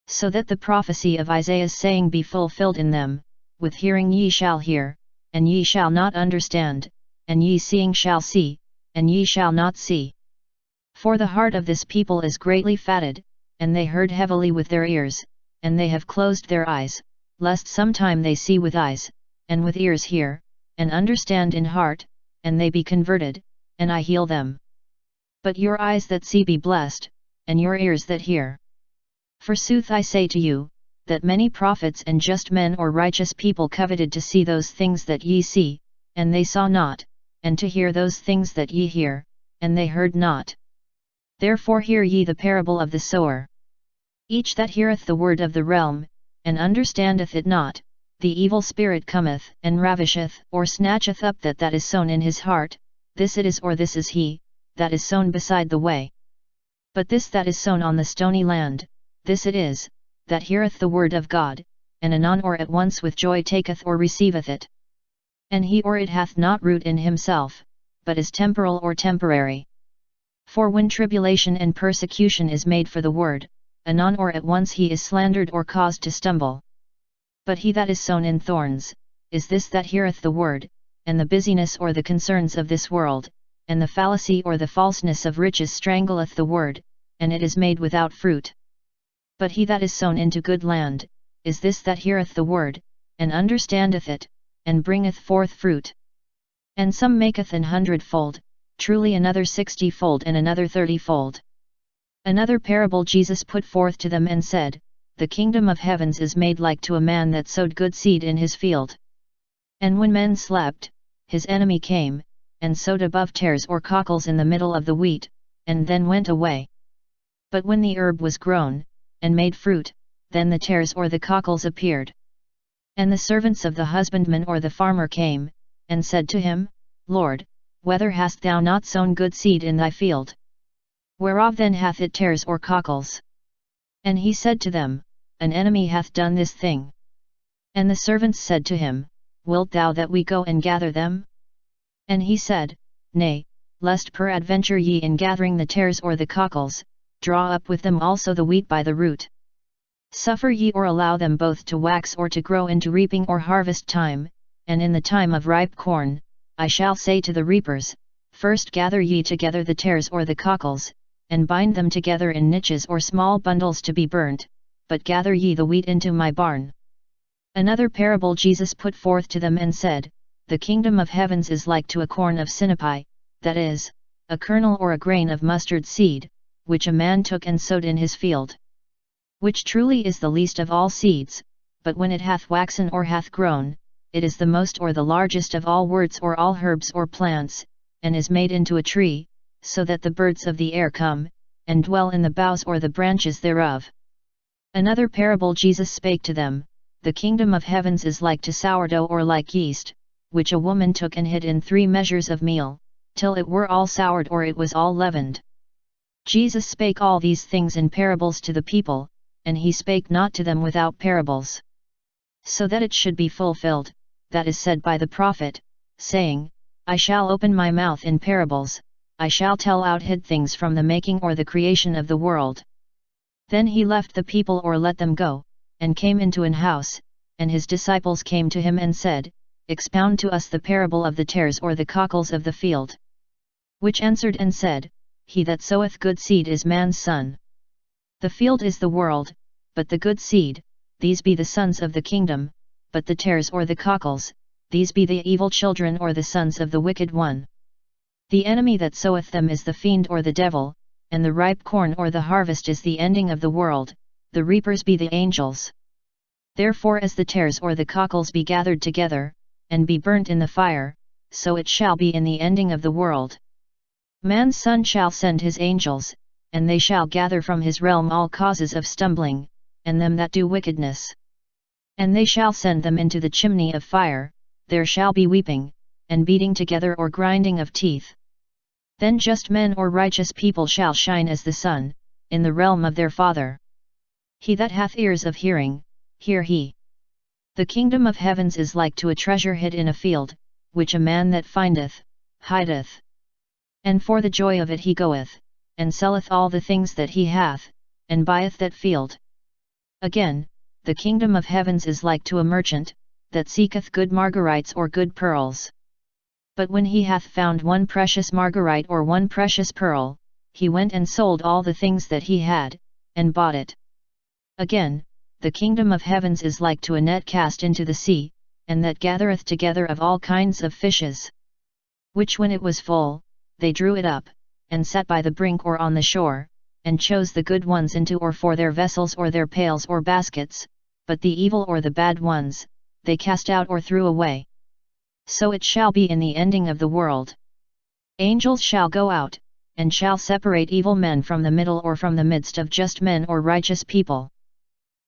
So that the prophecy of Isaiah's saying be fulfilled in them, with hearing ye shall hear, and ye shall not understand, and ye seeing shall see, and ye shall not see. For the heart of this people is greatly fatted, and they heard heavily with their ears, and they have closed their eyes, lest sometime they see with eyes, and with ears hear, and understand in heart, and they be converted, and I heal them. But your eyes that see be blessed, and your ears that hear. Forsooth I say to you, that many prophets and just men or righteous people coveted to see those things that ye see, and they saw not, and to hear those things that ye hear, and they heard not. Therefore hear ye the parable of the sower. Each that heareth the word of the realm, and understandeth it not, the evil spirit cometh and ravisheth or snatcheth up that is sown in his heart, this it is or this is he, that is sown beside the way. But this that is sown on the stony land, this it is, that heareth the word of God, and anon or at once with joy taketh or receiveth it. And he or it hath not root in himself, but is temporal or temporary. For when tribulation and persecution is made for the word, anon or at once he is slandered or caused to stumble. But he that is sown in thorns, is this that heareth the word, and the busyness or the concerns of this world, and the fallacy or the falseness of riches strangleth the word, and it is made without fruit. But he that is sown into good land, is this that heareth the word, and understandeth it, and bringeth forth fruit. And some maketh an 100-fold, truly another 60-fold and another 30-fold. Another parable Jesus put forth to them and said, The kingdom of heavens is made like to a man that sowed good seed in his field. And when men slept, his enemy came, and sowed above tares or cockles in the middle of the wheat, and then went away. But when the herb was grown, and made fruit, then the tares or the cockles appeared. And the servants of the husbandman or the farmer came, and said to him, Lord, whether hast thou not sown good seed in thy field? Whereof then hath it tares or cockles? And he said to them, An enemy hath done this thing. And the servants said to him, Wilt thou that we go and gather them? And he said, Nay, lest peradventure ye in gathering the tares or the cockles, draw up with them also the wheat by the root. Suffer ye or allow them both to wax or to grow into reaping or harvest time, and in the time of ripe corn, I shall say to the reapers, First gather ye together the tares or the cockles, and bind them together in niches or small bundles to be burnt, but gather ye the wheat into my barn. Another parable Jesus put forth to them and said, The kingdom of heavens is like to a corn of sinapi, that is, a kernel or a grain of mustard seed, which a man took and sowed in his field. Which truly is the least of all seeds, but when it hath waxen or hath grown, it is the most or the largest of all worts or all herbs or plants, and is made into a tree, so that the birds of the air come, and dwell in the boughs or the branches thereof. Another parable Jesus spake to them, The kingdom of heavens is like to sourdough or like yeast, which a woman took and hid in 3 measures of meal, till it were all soured or it was all leavened. Jesus spake all these things in parables to the people, and he spake not to them without parables. So that it should be fulfilled, that is said by the prophet, saying, I shall open my mouth in parables, I shall tell out hid things from the making or the creation of the world. Then he left the people or let them go, and came into an house, and his disciples came to him and said, Expound to us the parable of the tares or the cockles of the field. Which answered and said, He that soweth good seed is man's son. The field is the world, but the good seed, these be the sons of the kingdom, but the tares or the cockles, these be the evil children or the sons of the wicked one. The enemy that soweth them is the fiend or the devil, and the ripe corn or the harvest is the ending of the world, the reapers be the angels. Therefore as the tares or the cockles be gathered together, and be burnt in the fire, so it shall be in the ending of the world. Man's son shall send his angels, and they shall gather from his realm all causes of stumbling, and them that do wickedness. And they shall send them into the chimney of fire, there shall be weeping, and beating together or grinding of teeth. Then just men or righteous people shall shine as the sun, in the realm of their Father. He that hath ears of hearing, hear he. The kingdom of heavens is like to a treasure hid in a field, which a man that findeth, hideth. And for the joy of it he goeth, and selleth all the things that he hath, and buyeth that field. Again, the kingdom of heavens is like to a merchant, that seeketh good margarites or good pearls. But when he hath found one precious margarite or one precious pearl, he went and sold all the things that he had, and bought it. Again, the kingdom of heavens is like to a net cast into the sea, and that gathereth together of all kinds of fishes. Which when it was full, they drew it up, and sat by the brink or on the shore, and chose the good ones into or for their vessels or their pails or baskets, but the evil or the bad ones, they cast out or threw away. So it shall be in the ending of the world. Angels shall go out, and shall separate evil men from the middle or from the midst of just men or righteous people.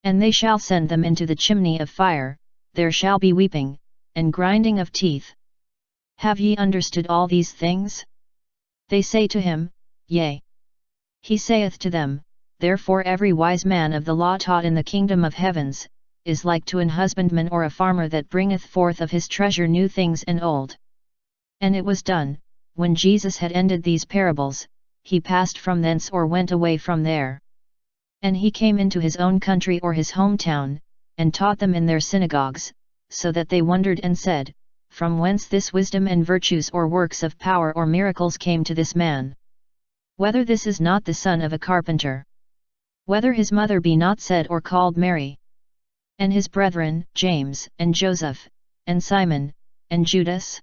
And they shall send them into the chimney of fire, there shall be weeping, and grinding of teeth. Have ye understood all these things? They say to him, Yea. He saith to them, Therefore every wise man of the law taught in the kingdom of heavens, is like to an husbandman or a farmer that bringeth forth of his treasure new things and old. And it was done, when Jesus had ended these parables, he passed from thence or went away from there. And he came into his own country or his hometown, and taught them in their synagogues, so that they wondered and said, From whence this wisdom and virtues or works of power or miracles came to this man? Whether this is not the son of a carpenter? Whether his mother be not said or called Mary? And his brethren, James, and Joseph, and Simon, and Judas?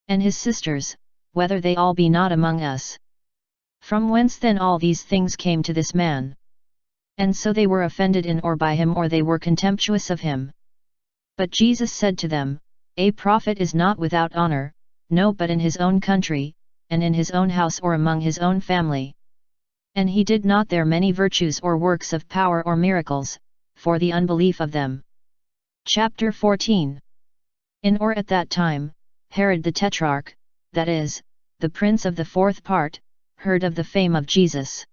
And his sisters, whether they all be not among us? From whence then all these things came to this man? And so they were offended in or by him, or they were contemptuous of him. But Jesus said to them, A prophet is not without honor, no, but in his own country, and in his own house or among his own family. And he did not there many virtues or works of power or miracles, for the unbelief of them. Chapter 14. In or at that time, Herod the Tetrarch, that is, the prince of the fourth part, heard of the fame of Jesus.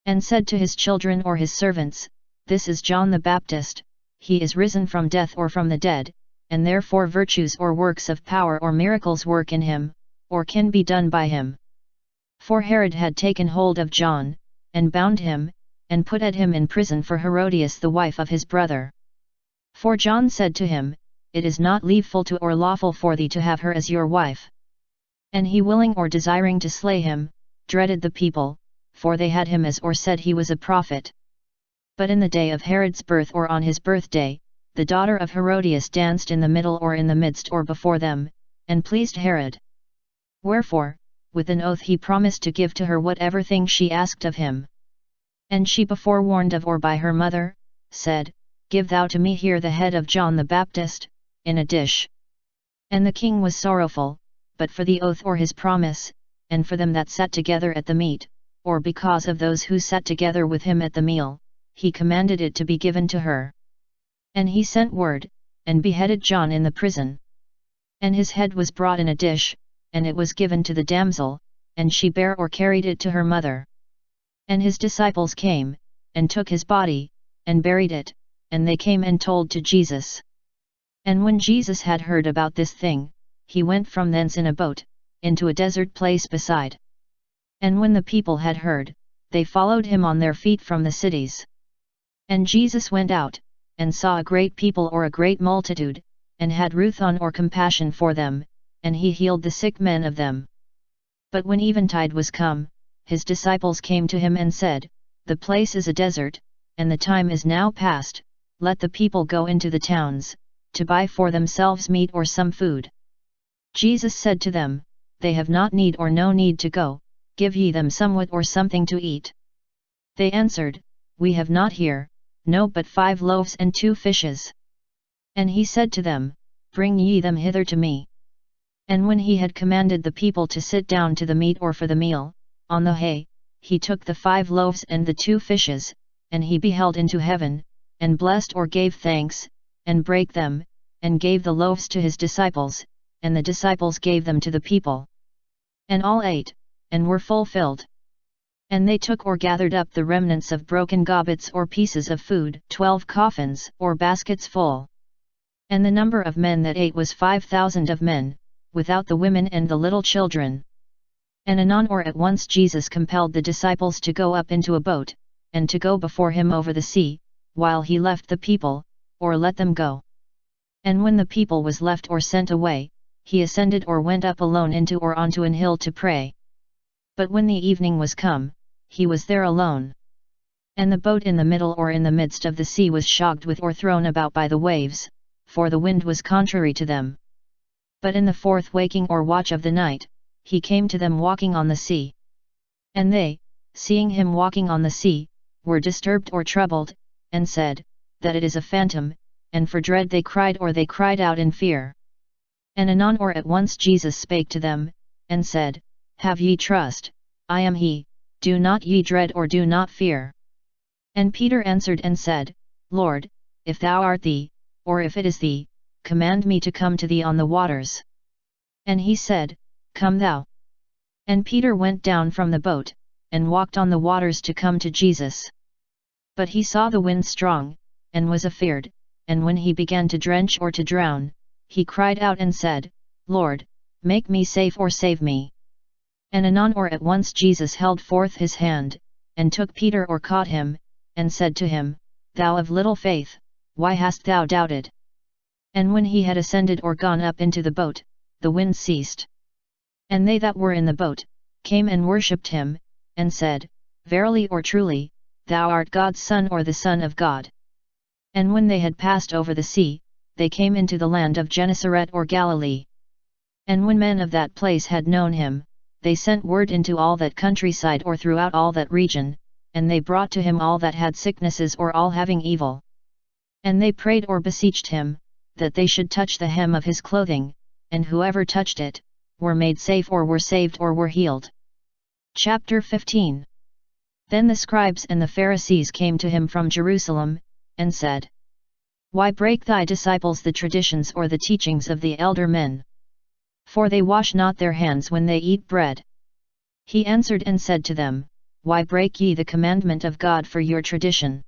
And said to his children or his servants, This is John the Baptist, he is risen from death or from the dead, and therefore virtues or works of power or miracles work in him, or can be done by him. For Herod had taken hold of John, and bound him, and put him in prison for Herodias the wife of his brother. For John said to him, It is not lawful to or lawful for thee to have her as your wife. And he willing or desiring to slay him, dreaded the people, for they had him as or said he was a prophet. But in the day of Herod's birth or on his birthday, the daughter of Herodias danced in the middle or in the midst or before them, and pleased Herod. Wherefore, with an oath he promised to give to her whatever thing she asked of him. And she before warned of or by her mother, said, Give thou to me here the head of John the Baptist, in a dish. And the king was sorrowful, but for the oath or his promise, and for them that sat together at the meat, or because of those who sat together with him at the meal, he commanded it to be given to her. And he sent word, and beheaded John in the prison. And his head was brought in a dish, and it was given to the damsel, and she bare or carried it to her mother. And his disciples came, and took his body, and buried it, and they came and told to Jesus. And when Jesus had heard about this thing, he went from thence in a boat, into a desert place beside. And when the people had heard, they followed him on their feet from the cities. And Jesus went out, and saw a great people or a great multitude, and had ruth on or compassion for them, and he healed the sick men of them. But when eventide was come, his disciples came to him and said, The place is a desert, and the time is now past, let the people go into the towns, to buy for themselves meat or some food. Jesus said to them, They have not need or no need to go, give ye them somewhat or something to eat. They answered, We have not here, no but 5 loaves and 2 fishes. And he said to them, Bring ye them hither to me. And when he had commanded the people to sit down to the meat or for the meal, on the hay, he took the 5 loaves and the 2 fishes, and he beheld into heaven, and blessed or gave thanks, and brake them, and gave the loaves to his disciples, and the disciples gave them to the people. And all ate, and were fulfilled. And they took or gathered up the remnants of broken gobbets or pieces of food, 12 coffins or baskets full. And the number of men that ate was 5,000 of men, without the women and the little children. And anon or at once Jesus compelled the disciples to go up into a boat, and to go before him over the sea, while he left the people, or let them go. And when the people was left or sent away, he ascended or went up alone into or onto an hill to pray. But when the evening was come, he was there alone. And the boat in the middle or in the midst of the sea was shocked with or thrown about by the waves, for the wind was contrary to them. But in the fourth waking or watch of the night, he came to them walking on the sea. And they, seeing him walking on the sea, were disturbed or troubled, and said, that it is a phantom, and for dread they cried out in fear. And anon or at once Jesus spake to them, and said, Have ye trust, I am he, do not ye dread or do not fear. And Peter answered and said, Lord, if thou art thee, or if it is thee, command me to come to thee on the waters. And he said, Come thou. And Peter went down from the boat, and walked on the waters to come to Jesus. But he saw the wind strong, and was afeard, and when he began to drench or to drown, he cried out and said, Lord, make me safe or save me. And anon or at once Jesus held forth his hand, and took Peter or caught him, and said to him, Thou of little faith, why hast thou doubted? And when he had ascended or gone up into the boat, the wind ceased. And they that were in the boat, came and worshipped him, and said, Verily or truly, thou art God's Son or the Son of God. And when they had passed over the sea, they came into the land of Gennesaret or Galilee. And when men of that place had known him, they sent word into all that countryside or throughout all that region, and they brought to him all that had sicknesses or all having evil. And they prayed or beseeched him, that they should touch the hem of his clothing, and whoever touched it, were made safe or were saved or were healed. Chapter 15. Then the scribes and the Pharisees came to him from Jerusalem, and said, Why break thy disciples the traditions or the teachings of the elder men? For they wash not their hands when they eat bread. He answered and said to them, Why break ye the commandment of God for your tradition?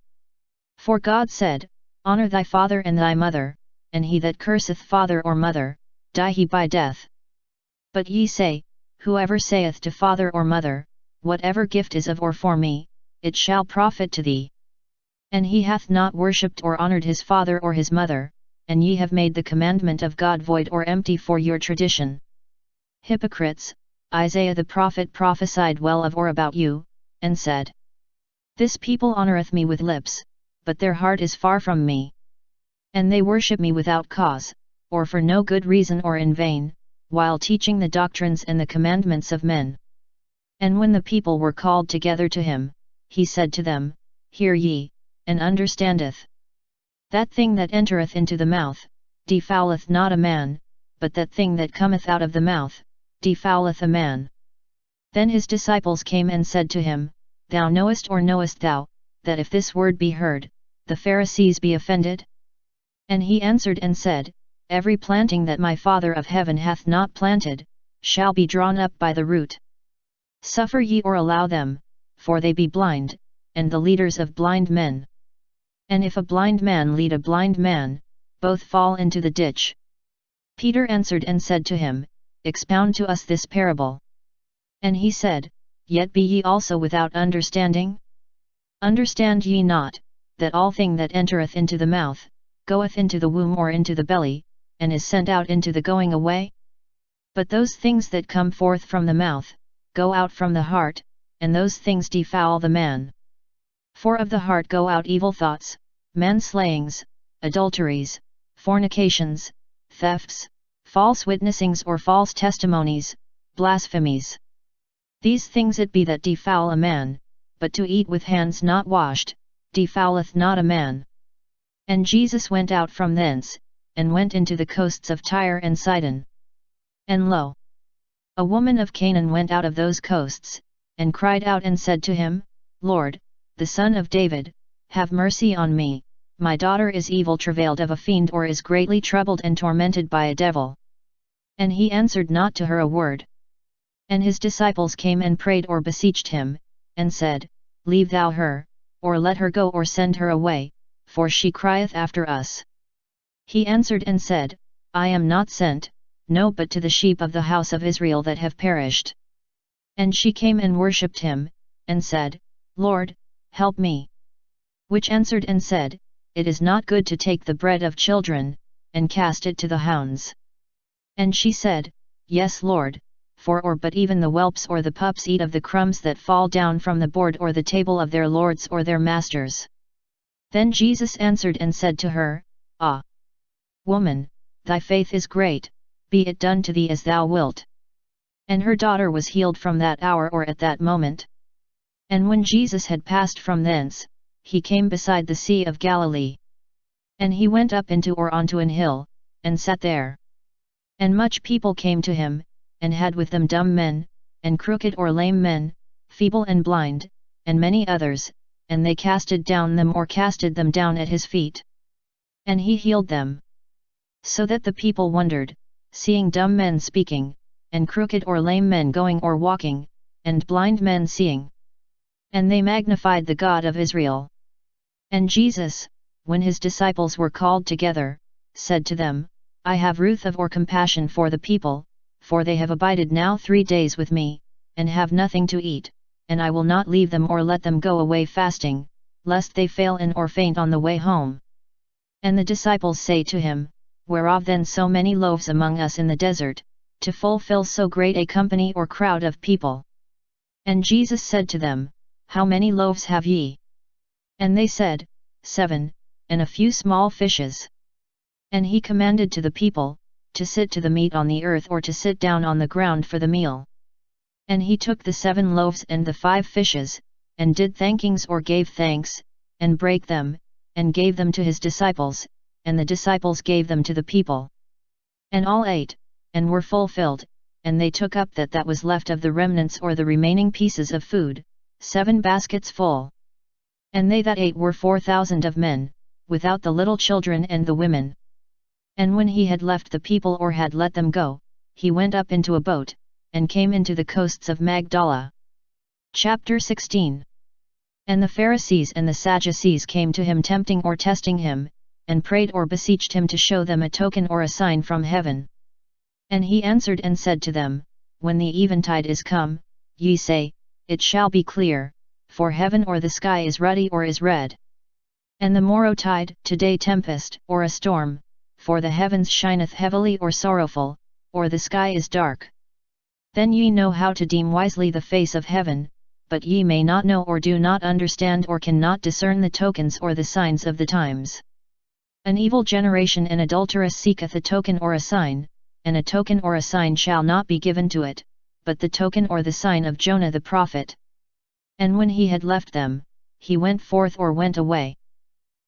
For God said, Honor thy father and thy mother, and he that curseth father or mother, die he by death. But ye say, Whoever saith to father or mother, Whatever gift is of or for me, it shall profit to thee. And he hath not worshipped or honored his father or his mother, and ye have made the commandment of God void or empty for your tradition. Hypocrites, Isaiah the prophet prophesied well of or about you, and said, This people honoureth me with lips, but their heart is far from me. And they worship me without cause, or for no good reason or in vain, while teaching the doctrines and the commandments of men. And when the people were called together to him, he said to them, Hear ye, and understandeth. That thing that entereth into the mouth, defouleth not a man, but that thing that cometh out of the mouth, defouleth a man. Then his disciples came and said to him, Thou knowest or knowest thou, that if this word be heard, the Pharisees be offended? And he answered and said, Every planting that my Father of heaven hath not planted, shall be drawn up by the root. Suffer ye or allow them, for they be blind, and the leaders of blind men. And if a blind man lead a blind man, both fall into the ditch. Peter answered and said to him, Expound to us this parable. And he said, Yet be ye also without understanding? Understand ye not, that all thing that entereth into the mouth, goeth into the womb or into the belly, and is sent out into the going away? But those things that come forth from the mouth, go out from the heart, and those things defoul the man. For of the heart go out evil thoughts, manslayings, adulteries, fornications, thefts, false witnessings or false testimonies, blasphemies. These things it be that defoul a man, but to eat with hands not washed, defouleth not a man. And Jesus went out from thence, and went into the coasts of Tyre and Sidon. And lo! A woman of Canaan went out of those coasts, and cried out and said to him, Lord, the Son of David, have mercy on me, My daughter is evil travailed of a fiend or is greatly troubled and tormented by a devil. And he answered not to her a word. And his disciples came and prayed or beseeched him, and said, Leave thou her, or let her go or send her away, for she crieth after us. He answered and said, I am not sent, no but to the sheep of the house of Israel that have perished. And she came and worshipped him, and said, Lord, help me. Which answered and said, It is not good to take the bread of children, and cast it to the hounds. And she said, Yes, Lord, for but even the whelps or the pups eat of the crumbs that fall down from the board or the table of their lords or their masters. Then Jesus answered and said to her, Ah! Woman, thy faith is great, be it done to thee as thou wilt. And her daughter was healed from that hour or at that moment. And when Jesus had passed from thence, he came beside the Sea of Galilee. And he went up into or onto an hill, and sat there. And much people came to him, and had with them dumb men, and crooked or lame men, feeble and blind, and many others, and they casted them down at his feet. And he healed them. So that the people wondered, seeing dumb men speaking, and crooked or lame men going or walking, and blind men seeing. And they magnified the God of Israel. And Jesus, when his disciples were called together, said to them, I have ruth of or compassion for the people, for they have abided now 3 days with me, and have nothing to eat, and I will not leave them or let them go away fasting, lest they fail in or faint on the way home. And the disciples say to him, Whereof then so many loaves among us in the desert, to fulfill so great a company or crowd of people? And Jesus said to them, How many loaves have ye? And they said, 7, and a few small fishes. And he commanded to the people, to sit to the meat on the earth or to sit down on the ground for the meal. And he took the 7 loaves and the 5 fishes, and did thankings or gave thanks, and brake them, and gave them to his disciples, and the disciples gave them to the people. And all ate, and were fulfilled, and they took up that was left of the remnants or the remaining pieces of food, 7 baskets full. And they that ate were 4,000 of men, without the little children and the women. And when he had left the people or had let them go, he went up into a boat, and came into the coasts of Magdala. Chapter 16. And the Pharisees and the Sadducees came to him tempting or testing him, and prayed or beseeched him to show them a token or a sign from heaven. And he answered and said to them, When the eventide is come, ye say, It shall be clear, for heaven or the sky is ruddy or is red. And the morrowtide, today tempest, or a storm, for the heavens shineth heavily or sorrowful, or the sky is dark. Then ye know how to deem wisely the face of heaven, but ye may not know or do not understand or cannot discern the tokens or the signs of the times. An evil generation and adulterous seeketh a token or a sign, and a token or a sign shall not be given to it, but the token or the sign of Jonah the prophet. And when he had left them, he went forth or went away.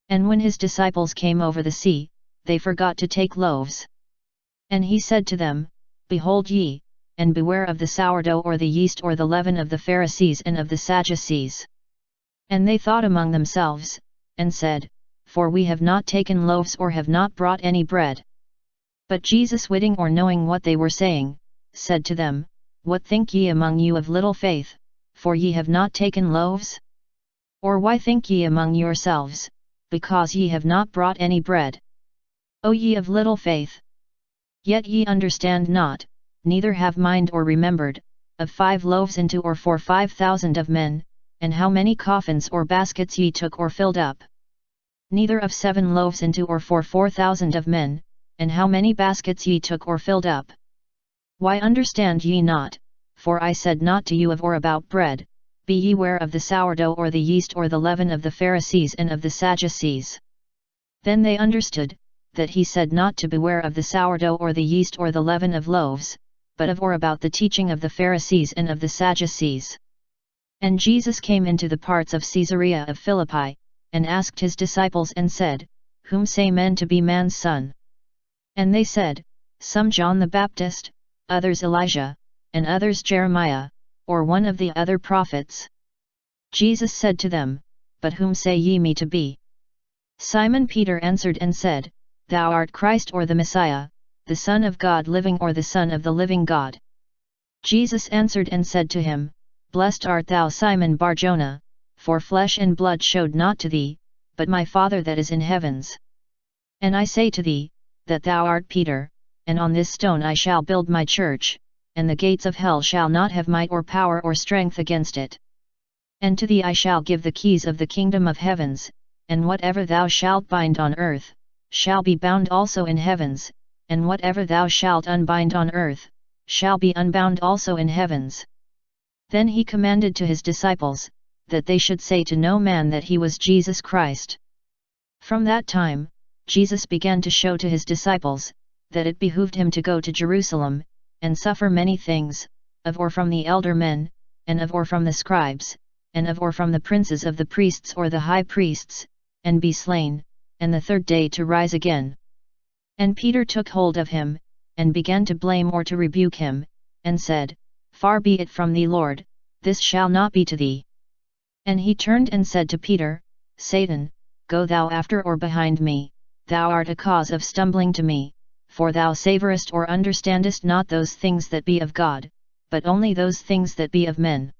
And when his disciples came over the sea, they forgot to take loaves. And he said to them, Behold ye, and beware of the sourdough or the yeast or the leaven of the Pharisees and of the Sadducees. And they thought among themselves, and said, For we have not taken loaves or have not brought any bread. But Jesus witting or knowing what they were saying, said to them, What think ye among you of little faith, for ye have not taken loaves? Or why think ye among yourselves, because ye have not brought any bread? O ye of little faith! Yet ye understand not, neither have mind or remembered, of 5 loaves into or for 5,000 of men, and how many coffins or baskets ye took or filled up? Neither of 7 loaves into or for 4,000 of men, and how many baskets ye took or filled up? Why understand ye not? For I said not to you of or about bread, be ye ware of the sourdough or the yeast or the leaven of the Pharisees and of the Sadducees. Then they understood, that he said not to beware of the sourdough or the yeast or the leaven of loaves, but of or about the teaching of the Pharisees and of the Sadducees. And Jesus came into the parts of Caesarea of Philippi, and asked his disciples and said, Whom say men to be man's son? And they said, Some John the Baptist, others Elijah, and others Jeremiah, or one of the other prophets. Jesus said to them, But whom say ye me to be? Simon Peter answered and said, Thou art Christ or the Messiah, the Son of God living or the Son of the living God. Jesus answered and said to him, Blessed art thou Simon Bar-Jonah, for flesh and blood showed not to thee, but my Father that is in heavens. And I say to thee, that thou art Peter, and on this stone I shall build my church, and the gates of hell shall not have might or power or strength against it. And to thee I shall give the keys of the kingdom of heavens, and whatever thou shalt bind on earth, shall be bound also in heavens, and whatever thou shalt unbind on earth, shall be unbound also in heavens. Then he commanded to his disciples, that they should say to no man that he was Jesus Christ. From that time, Jesus began to show to his disciples, that it behooved him to go to Jerusalem, and suffer many things, of or from the elder men, and of or from the scribes, and of or from the princes of the priests or the high priests, and be slain, and the third day to rise again. And Peter took hold of him, and began to blame or to rebuke him, and said, Far be it from thee, Lord, this shall not be to thee. And he turned and said to Peter, Satan, go thou after or behind me, thou art a cause of stumbling to me, for thou savorest or understandest not those things that be of God, but only those things that be of men.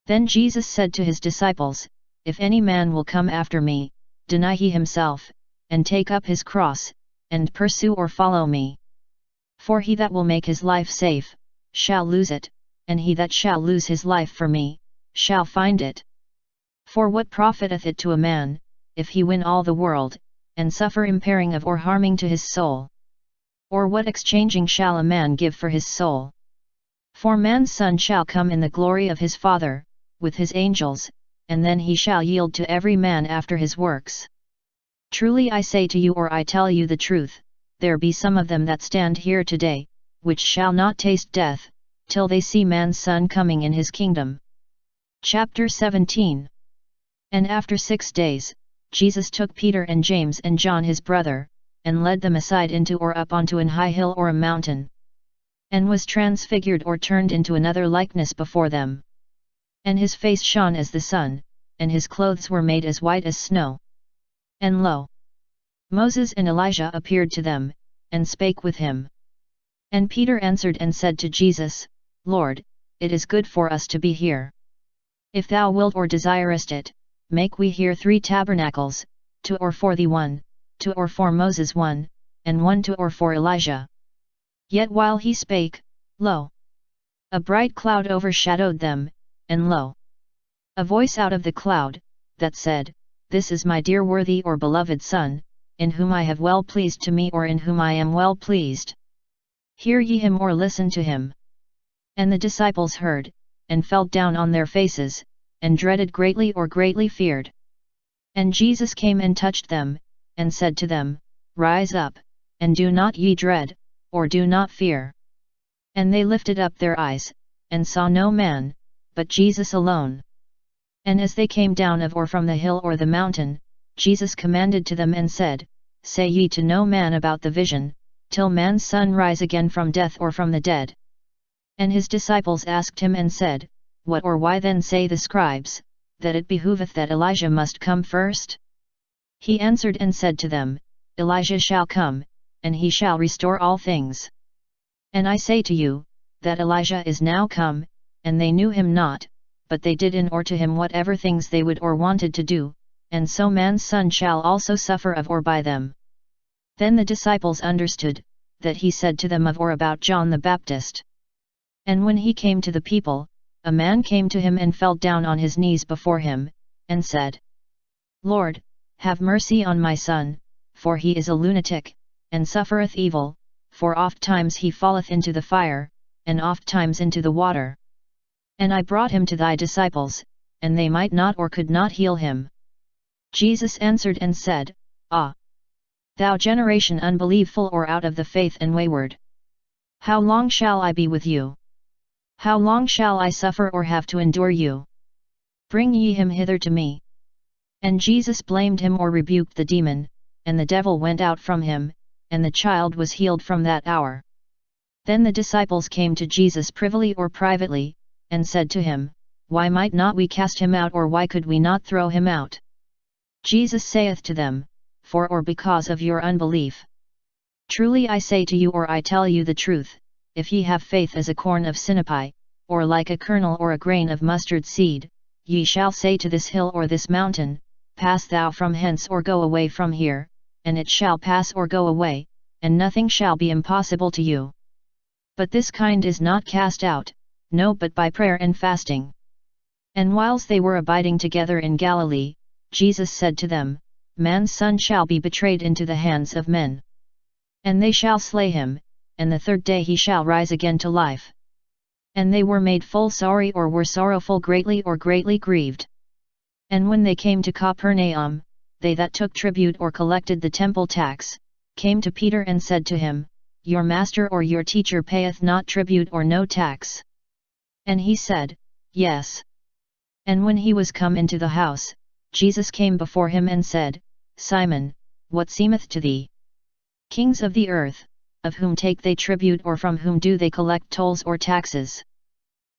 Then Jesus said to his disciples, If any man will come after me, deny he himself, and take up his cross, and pursue or follow me. For he that will make his life safe, shall lose it, and he that shall lose his life for me, shall find it. For what profiteth it to a man, if he win all the world, and suffer impairing of or harming to his soul? Or what exchanging shall a man give for his soul? For man's Son shall come in the glory of his Father, with his angels, and then he shall yield to every man after his works. Truly I say to you, or I tell you the truth, there be some of them that stand here today, which shall not taste death, till they see man's Son coming in his kingdom. Chapter 17. And after 6 days, Jesus took Peter and James and John his brother, and led them aside into or up onto an high hill or a mountain, and was transfigured or turned into another likeness before them. And his face shone as the sun, and his clothes were made as white as snow. And lo! Moses and Elijah appeared to them, and spake with him. And Peter answered and said to Jesus, Lord, it is good for us to be here. If thou wilt or desirest it, make we here 3 tabernacles, 2 or for thee 1, 2 or for Moses 1, and 1 2 or for Elijah. Yet while he spake, lo! A bright cloud overshadowed them, and lo! A voice out of the cloud, that said, This is my dear worthy or beloved Son, in whom I have well pleased to me or in whom I am well pleased. Hear ye him or listen to him. And the disciples heard, and fell down on their faces, and dreaded greatly or greatly feared. And Jesus came and touched them, and said to them, Rise up, and do not ye dread, or do not fear. And they lifted up their eyes, and saw no man, but Jesus alone. And as they came down of or from the hill or the mountain, Jesus commanded to them and said, Say ye to no man about the vision, till man's Son rise again from death or from the dead. And his disciples asked him and said, What or why then say the scribes, that it behoveth that Elijah must come first? He answered and said to them, Elijah shall come, and he shall restore all things. And I say to you, that Elijah is now come, and they knew him not, but they did in or to him whatever things they would or wanted to do, and so man's Son shall also suffer of or by them. Then the disciples understood, that he said to them of or about John the Baptist. And when he came to the people, a man came to him and fell down on his knees before him, and said, Lord, have mercy on my son, for he is a lunatic, and suffereth evil, for ofttimes he falleth into the fire, and ofttimes into the water. And I brought him to thy disciples, and they might not or could not heal him. Jesus answered and said, Ah! Thou generation unbelieveful or out of the faith and wayward! How long shall I be with you? How long shall I suffer or have to endure you? Bring ye him hither to me. And Jesus blamed him or rebuked the demon, and the devil went out from him, and the child was healed from that hour. Then the disciples came to Jesus privily or privately, and said to him, Why might not we cast him out, or why could we not throw him out? Jesus saith to them, for or because of your unbelief. Truly I say to you, or I tell you the truth, if ye have faith as a corn of sinapi, or like a kernel or a grain of mustard seed, ye shall say to this hill or this mountain, Pass thou from hence or go away from here, and it shall pass or go away, and nothing shall be impossible to you. But this kind is not cast out, no, but by prayer and fasting. And whiles they were abiding together in Galilee, Jesus said to them, Man's Son shall be betrayed into the hands of men. And they shall slay him, and the third day he shall rise again to life. And they were made full sorry, or were sorrowful greatly, or greatly grieved. And when they came to Capernaum, they that took tribute or collected the temple tax, came to Peter and said to him, Your master or your teacher payeth not tribute or no tax. And he said, Yes. And when he was come into the house, Jesus came before him and said, Simon, what seemeth to thee? Kings of the earth, of whom take they tribute, or from whom do they collect tolls or taxes?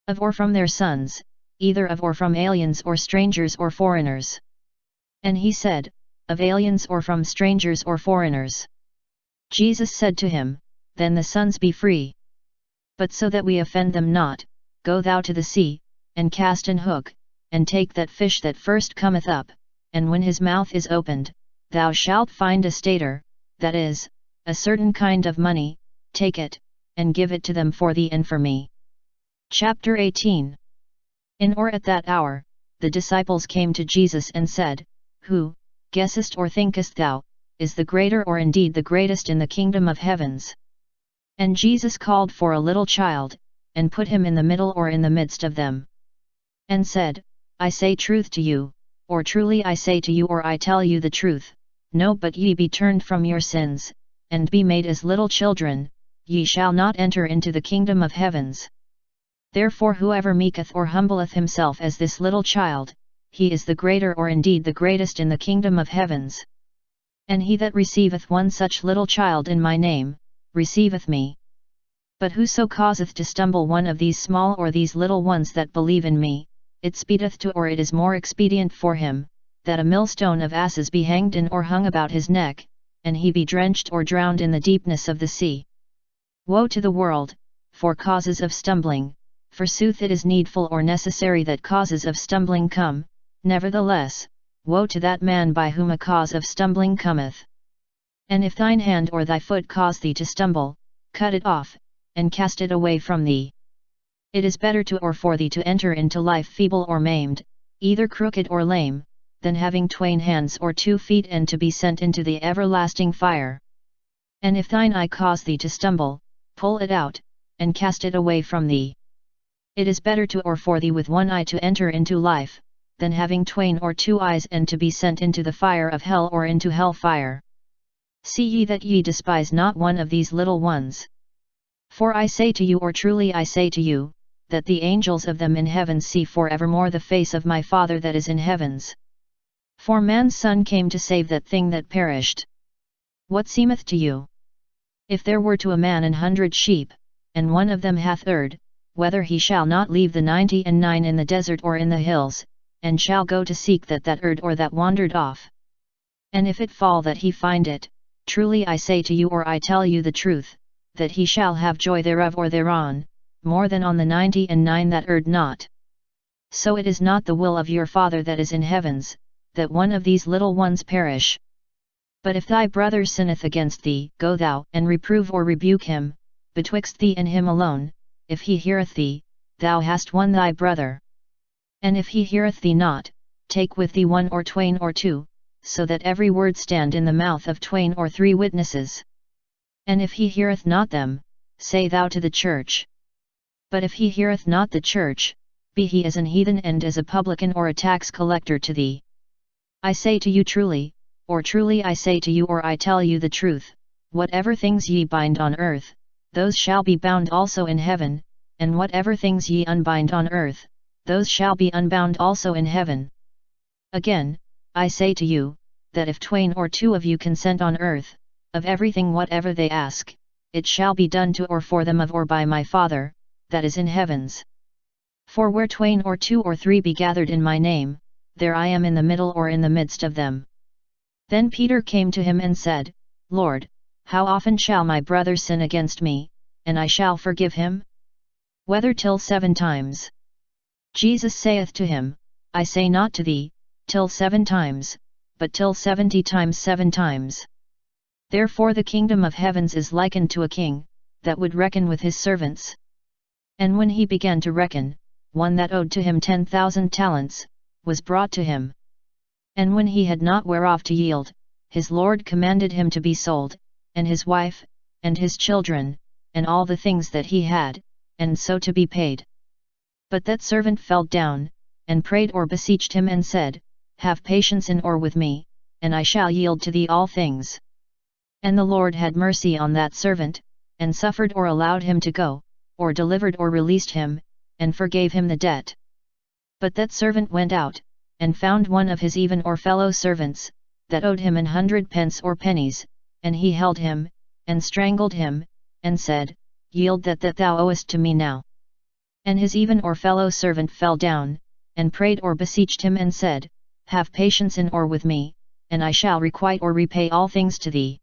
Of or from their sons, either of or from aliens or strangers or foreigners? And he said, Of aliens or from strangers or foreigners. Jesus said to him, Then the sons be free. But so that we offend them not, go thou to the sea, and cast an hook, and take that fish that first cometh up, and when his mouth is opened, thou shalt find a stater, that is, a certain kind of money, take it, and give it to them for thee and for me. Chapter 18. In or at that hour, the disciples came to Jesus and said, Who, guessest or thinkest thou, is the greater, or indeed the greatest in the kingdom of heavens? And Jesus called for a little child, and put him in the middle or in the midst of them. And said, I say truth to you, or truly I say to you, or I tell you the truth, no, but ye be turned from your sins, and be made as little children, ye shall not enter into the kingdom of heavens. Therefore whoever meeketh or humbleth himself as this little child, he is the greater, or indeed the greatest in the kingdom of heavens. And he that receiveth one such little child in my name, receiveth me. But whoso causeth to stumble one of these small or these little ones that believe in me, it speedeth to, or it is more expedient for him, that a millstone of asses be hanged in or hung about his neck, and he be drenched or drowned in the deepness of the sea. Woe to the world, for causes of stumbling, forsooth it is needful or necessary that causes of stumbling come, nevertheless, woe to that man by whom a cause of stumbling cometh. And if thine hand or thy foot cause thee to stumble, cut it off, and cast it away from thee. It is better to or for thee to enter into life feeble or maimed, either crooked or lame, than having twain hands or 2 feet and to be sent into the everlasting fire. And if thine eye cause thee to stumble, pull it out, and cast it away from thee. It is better to or for thee with one eye to enter into life, than having twain or 2 eyes and to be sent into the fire of hell or into hell fire. See ye that ye despise not one of these little ones. For I say to you, or truly I say to you, that the angels of them in heaven see for evermore the face of my Father that is in heavens. For man's Son came to save that thing that perished. What seemeth to you? If there were to a man 100 sheep, and one of them hath erred, whether he shall not leave the 99 in the desert or in the hills, and shall go to seek that erred or that wandered off? And if it fall that he find it, truly I say to you, or I tell you the truth, that he shall have joy thereof or thereon, more than on the 99 that erred not. So it is not the will of your Father that is in heavens, that one of these little ones perish. But if thy brother sinneth against thee, go thou and reprove or rebuke him, betwixt thee and him alone. If he heareth thee, thou hast won thy brother. And if he heareth thee not, take with thee 1 or twain or 2, so that every word stand in the mouth of 2 or 3 witnesses. And if he heareth not them, say thou to the church. But if he heareth not the church, be he as an heathen and as a publican or a tax collector to thee. I say to you truly, or truly I say to you, or I tell you the truth, whatever things ye bind on earth, those shall be bound also in heaven, and whatever things ye unbind on earth, those shall be unbound also in heaven. Again, I say to you, that if 2 or 2 of you consent on earth, of everything whatever they ask, it shall be done to or for them of or by my Father, that is in heavens. For where 2 or 2 or 3 be gathered in my name, there I am in the middle or in the midst of them. Then Peter came to him and said, Lord, how often shall my brother sin against me, and I shall forgive him? Whether till 7 times? Jesus saith to him, I say not to thee, till 7 times, but till 70 times 7 times. Therefore the kingdom of heavens is likened to a king, that would reckon with his servants. And when he began to reckon, one that owed to him 10,000 talents, was brought to him. And when he had not whereof to yield, his lord commanded him to be sold, and his wife, and his children, and all the things that he had, and so to be paid. But that servant fell down, and prayed or beseeched him and said, Have patience in or with me, and I shall yield to thee all things. And the Lord had mercy on that servant, and suffered or allowed him to go, or delivered or released him, and forgave him the debt. But that servant went out, and found one of his even or fellow servants, that owed him 100 pence or pennies, and he held him, and strangled him, and said, Yield that thou owest to me now. And his even or fellow servant fell down, and prayed or beseeched him and said, Have patience in or with me, and I shall requite or repay all things to thee.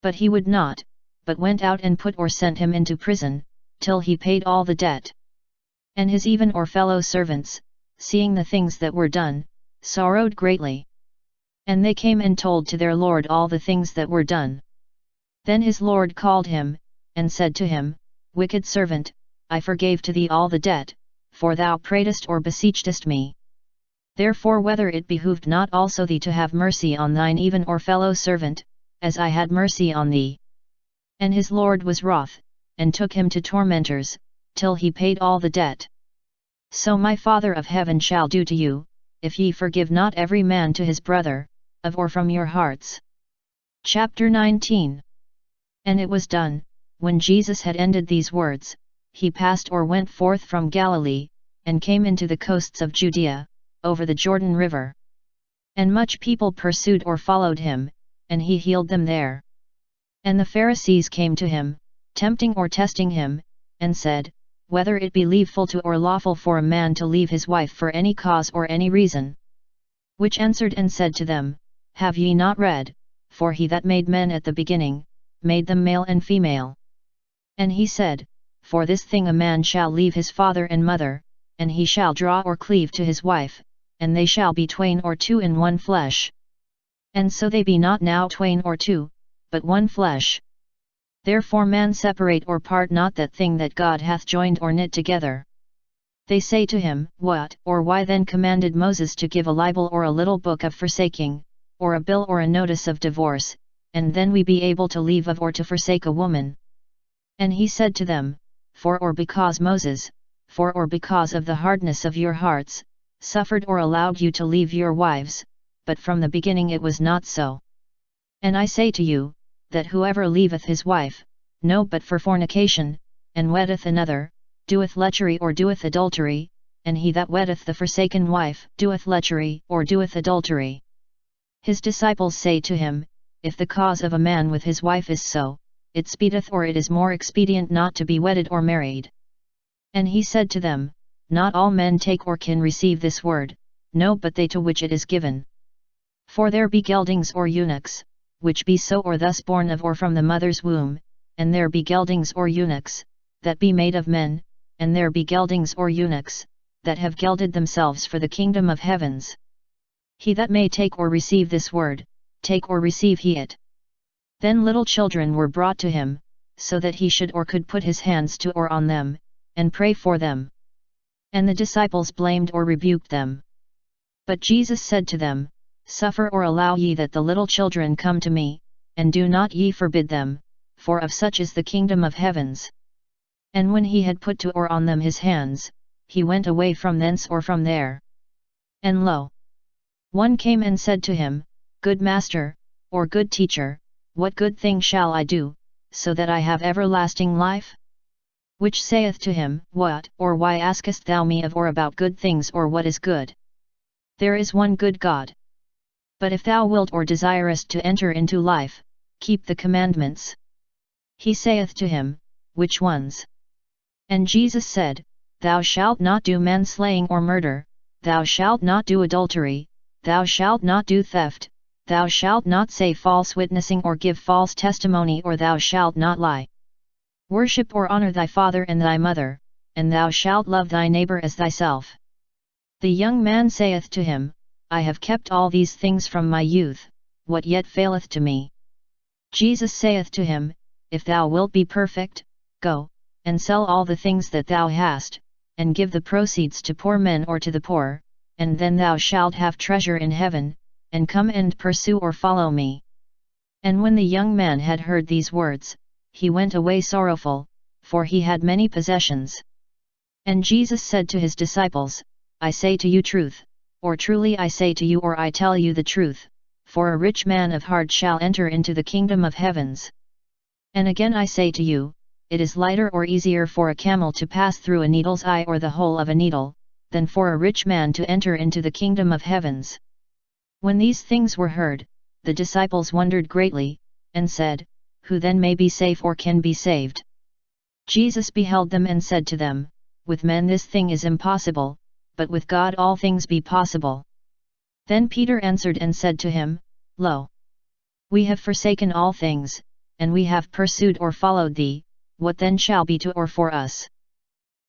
But he would not, but went out and put or sent him into prison, till he paid all the debt. And his even or fellow servants, seeing the things that were done, sorrowed greatly. And they came and told to their lord all the things that were done. Then his lord called him, and said to him, Wicked servant, I forgave to thee all the debt, for thou prayedst or beseechdest me. Therefore whether it behooved not also thee to have mercy on thine even or fellow servant, as I had mercy on thee. And his lord was wroth, and took him to tormentors, till he paid all the debt. So my Father of heaven shall do to you, if ye forgive not every man to his brother, of or from your hearts. Chapter 19. And it was done, when Jesus had ended these words, he passed or went forth from Galilee, and came into the coasts of Judea, over the Jordan River. And much people pursued or followed him, and he healed them there. And the Pharisees came to him, tempting or testing him, and said, Whether it be leaveful to or lawful for a man to leave his wife for any cause or any reason. Which answered and said to them, Have ye not read, for he that made men at the beginning, made them male and female. And he said, For this thing a man shall leave his father and mother, and he shall draw or cleave to his wife, and they shall be twain or two in one flesh. And so they be not now twain or two, but one flesh. Therefore man separate or part not that thing that God hath joined or knit together. They say to him, What or why then commanded Moses to give a libel or a little book of forsaking, or a bill or a notice of divorce, and then we be able to leave of or to forsake a woman? And he said to them, For or because Moses, for or because of the hardness of your hearts, suffered or allowed you to leave your wives, but from the beginning it was not so. And I say to you, that whoever leaveth his wife, no but for fornication, and weddeth another, doeth lechery or doeth adultery, and he that weddeth the forsaken wife doeth lechery or doeth adultery. His disciples say to him, If the cause of a man with his wife is so, it speedeth or it is more expedient not to be wedded or married. And he said to them, Not all men take or can receive this word, no but they to which it is given. For there be geldings or eunuchs, which be so or thus born of or from the mother's womb, and there be geldings or eunuchs, that be made of men, and there be geldings or eunuchs, that have gelded themselves for the kingdom of heavens. He that may take or receive this word, take or receive he it. Then little children were brought to him, so that he should or could put his hands to or on them, and pray for them. And the disciples blamed or rebuked them. But Jesus said to them, Suffer or allow ye that the little children come to me, and do not ye forbid them, for of such is the kingdom of heavens. And when he had put to or on them his hands, he went away from thence or from there. And lo! One came and said to him, Good Master, or good Teacher, what good thing shall I do, so that I have everlasting life? Which saith to him, What or why askest thou me of or about good things or what is good? There is one good God. But if thou wilt or desirest to enter into life, keep the commandments. He saith to him, Which ones? And Jesus said, Thou shalt not do manslaying or murder, thou shalt not do adultery, thou shalt not do theft, Thou shalt not say false witnessing or give false testimony, or thou shalt not lie. Worship or honor thy father and thy mother, and thou shalt love thy neighbor as thyself. The young man saith to him, I have kept all these things from my youth, what yet faileth to me? Jesus saith to him, If thou wilt be perfect, go, and sell all the things that thou hast, and give the proceeds to poor men or to the poor, and then thou shalt have treasure in heaven, and come and pursue or follow me. And when the young man had heard these words, he went away sorrowful, for he had many possessions. And Jesus said to his disciples, I say to you truth, or truly I say to you, or I tell you the truth, for a rich man of heart shall enter into the kingdom of heavens. And again I say to you, it is lighter or easier for a camel to pass through a needle's eye or the hole of a needle, than for a rich man to enter into the kingdom of heavens. When these things were heard, the disciples wondered greatly, and said, Who then may be safe or can be saved? Jesus beheld them and said to them, With men this thing is impossible, but with God all things be possible. Then Peter answered and said to him, Lo! We have forsaken all things, and we have pursued or followed thee, what then shall be to or for us?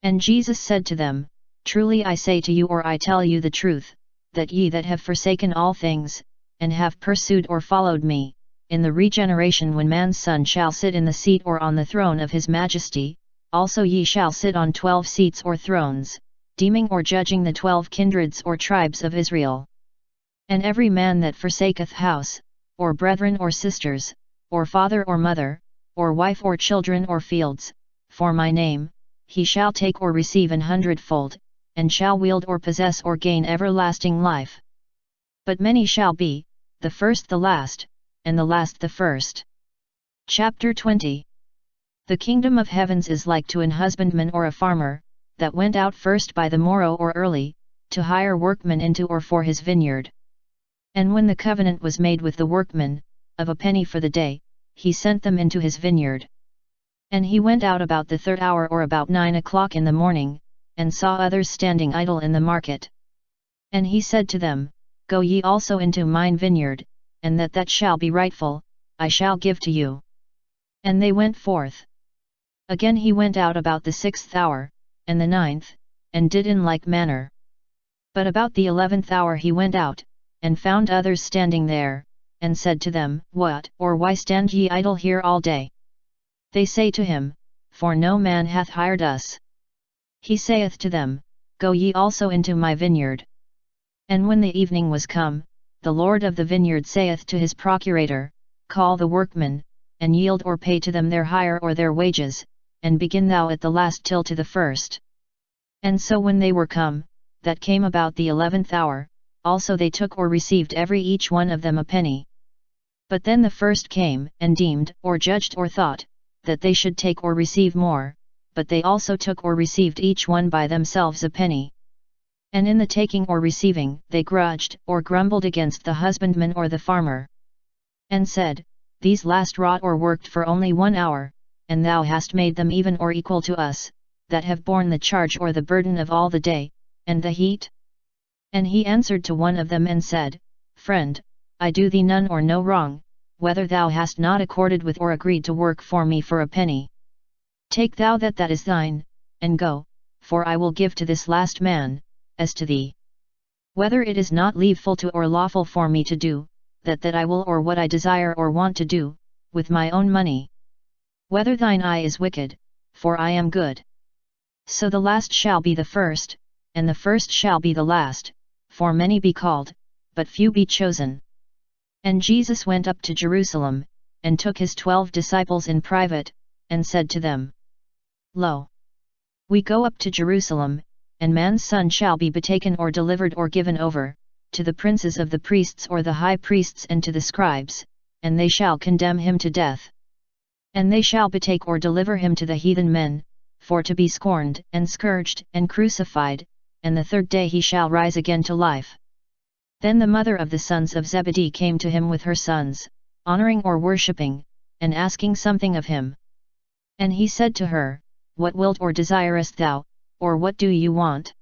And Jesus said to them, Truly I say to you, or I tell you the truth, that ye that have forsaken all things, and have pursued or followed me, in the regeneration when man's Son shall sit in the seat or on the throne of his majesty, also ye shall sit on 12 seats or thrones, deeming or judging the 12 kindreds or tribes of Israel. And every man that forsaketh house, or brethren or sisters, or father or mother, or wife or children or fields, for my name, he shall take or receive 100-fold, and shall wield or possess or gain everlasting life. But many shall be, the first the last, and the last the first. Chapter 20. The kingdom of heavens is like to an husbandman or a farmer, that went out first by the morrow or early, to hire workmen into or for his vineyard. And when the covenant was made with the workmen, of a penny for the day, he sent them into his vineyard. And he went out about the 3rd hour or about 9 o'clock in the morning, and saw others standing idle in the market. And he said to them, Go ye also into mine vineyard, and that shall be rightful, I shall give to you. And they went forth. Again he went out about the 6th hour, and the 9th, and did in like manner. But about the 11th hour he went out, and found others standing there, and said to them, What, or why stand ye idle here all day? They say to him, For no man hath hired us. He saith to them, Go ye also into my vineyard. And when the evening was come, the Lord of the vineyard saith to his procurator, Call the workmen, and yield or pay to them their hire or their wages, and begin thou at the last till to the first. And so when they were come, that came about the 11th hour, also they took or received every each one of them a penny. But then the first came, and deemed, or judged or thought, that they should take or receive more, but they also took or received each one by themselves a penny. And in the taking or receiving they grudged or grumbled against the husbandman or the farmer. And said, These last wrought or worked for only 1 hour, and thou hast made them even or equal to us, that have borne the charge or the burden of all the day, and the heat? And he answered to one of them and said, Friend, I do thee none or no wrong, whether thou hast not accorded with or agreed to work for me for a penny. Take thou that is thine, and go, for I will give to this last man, as to thee. Whether it is not leaveful to or lawful for me to do, that I will or what I desire or want to do, with my own money. Whether thine eye is wicked, for I am good. So the last shall be the first, and the first shall be the last, for many be called, but few be chosen. And Jesus went up to Jerusalem, and took his 12 disciples in private, and said to them, Lo! We go up to Jerusalem, and man's Son shall be betaken or delivered or given over, to the princes of the priests or the high priests and to the scribes, and they shall condemn him to death. And they shall betake or deliver him to the heathen men, for to be scorned, and scourged, and crucified, and the 3rd day he shall rise again to life. Then the mother of the sons of Zebedee came to him with her sons, honoring or worshipping, and asking something of him. And he said to her, What wilt or desirest thou, or what do you want?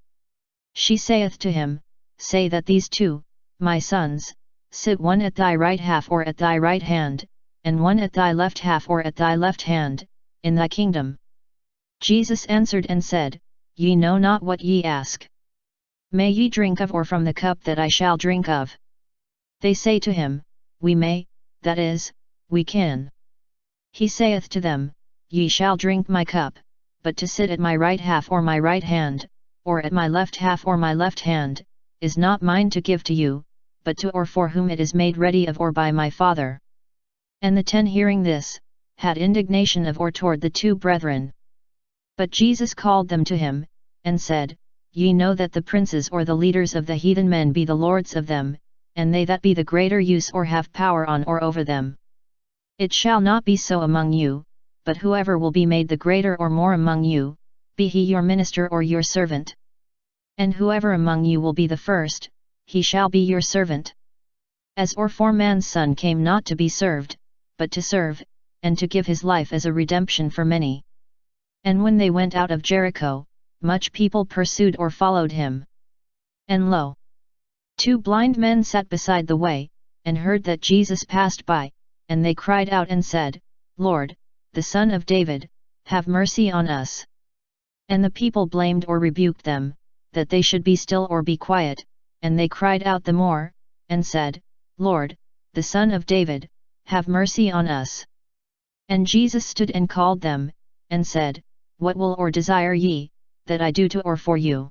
She saith to him, Say that these 2, my sons, sit one at thy right half or at thy right hand, and one at thy left half or at thy left hand, in thy kingdom. Jesus answered and said, Ye know not what ye ask. May ye drink of or from the cup that I shall drink of? They say to him, We may, that is, we can. He saith to them, Ye shall drink my cup, but to sit at my right half or my right hand, or at my left half or my left hand, is not mine to give to you, but to or for whom it is made ready of or by my Father. And the 10 hearing this, had indignation of or toward the 2 brethren. But Jesus called them to him, and said, Ye know that the princes or the leaders of the heathen men be the lords of them, and they that be the greater use or have power on or over them. It shall not be so among you, but whoever will be made the greater or more among you, be he your minister or your servant. And whoever among you will be the first, he shall be your servant. As or for man's Son came not to be served, but to serve, and to give his life as a redemption for many. And when they went out of Jericho, much people pursued or followed him. And lo! 2 blind men sat beside the way, and heard that Jesus passed by, and they cried out and said, Lord, the Son of David, have mercy on us. And the people blamed or rebuked them, that they should be still or be quiet, and they cried out the more, and said, Lord, the Son of David, have mercy on us. And Jesus stood and called them, and said, What will or desire ye, that I do to or for you?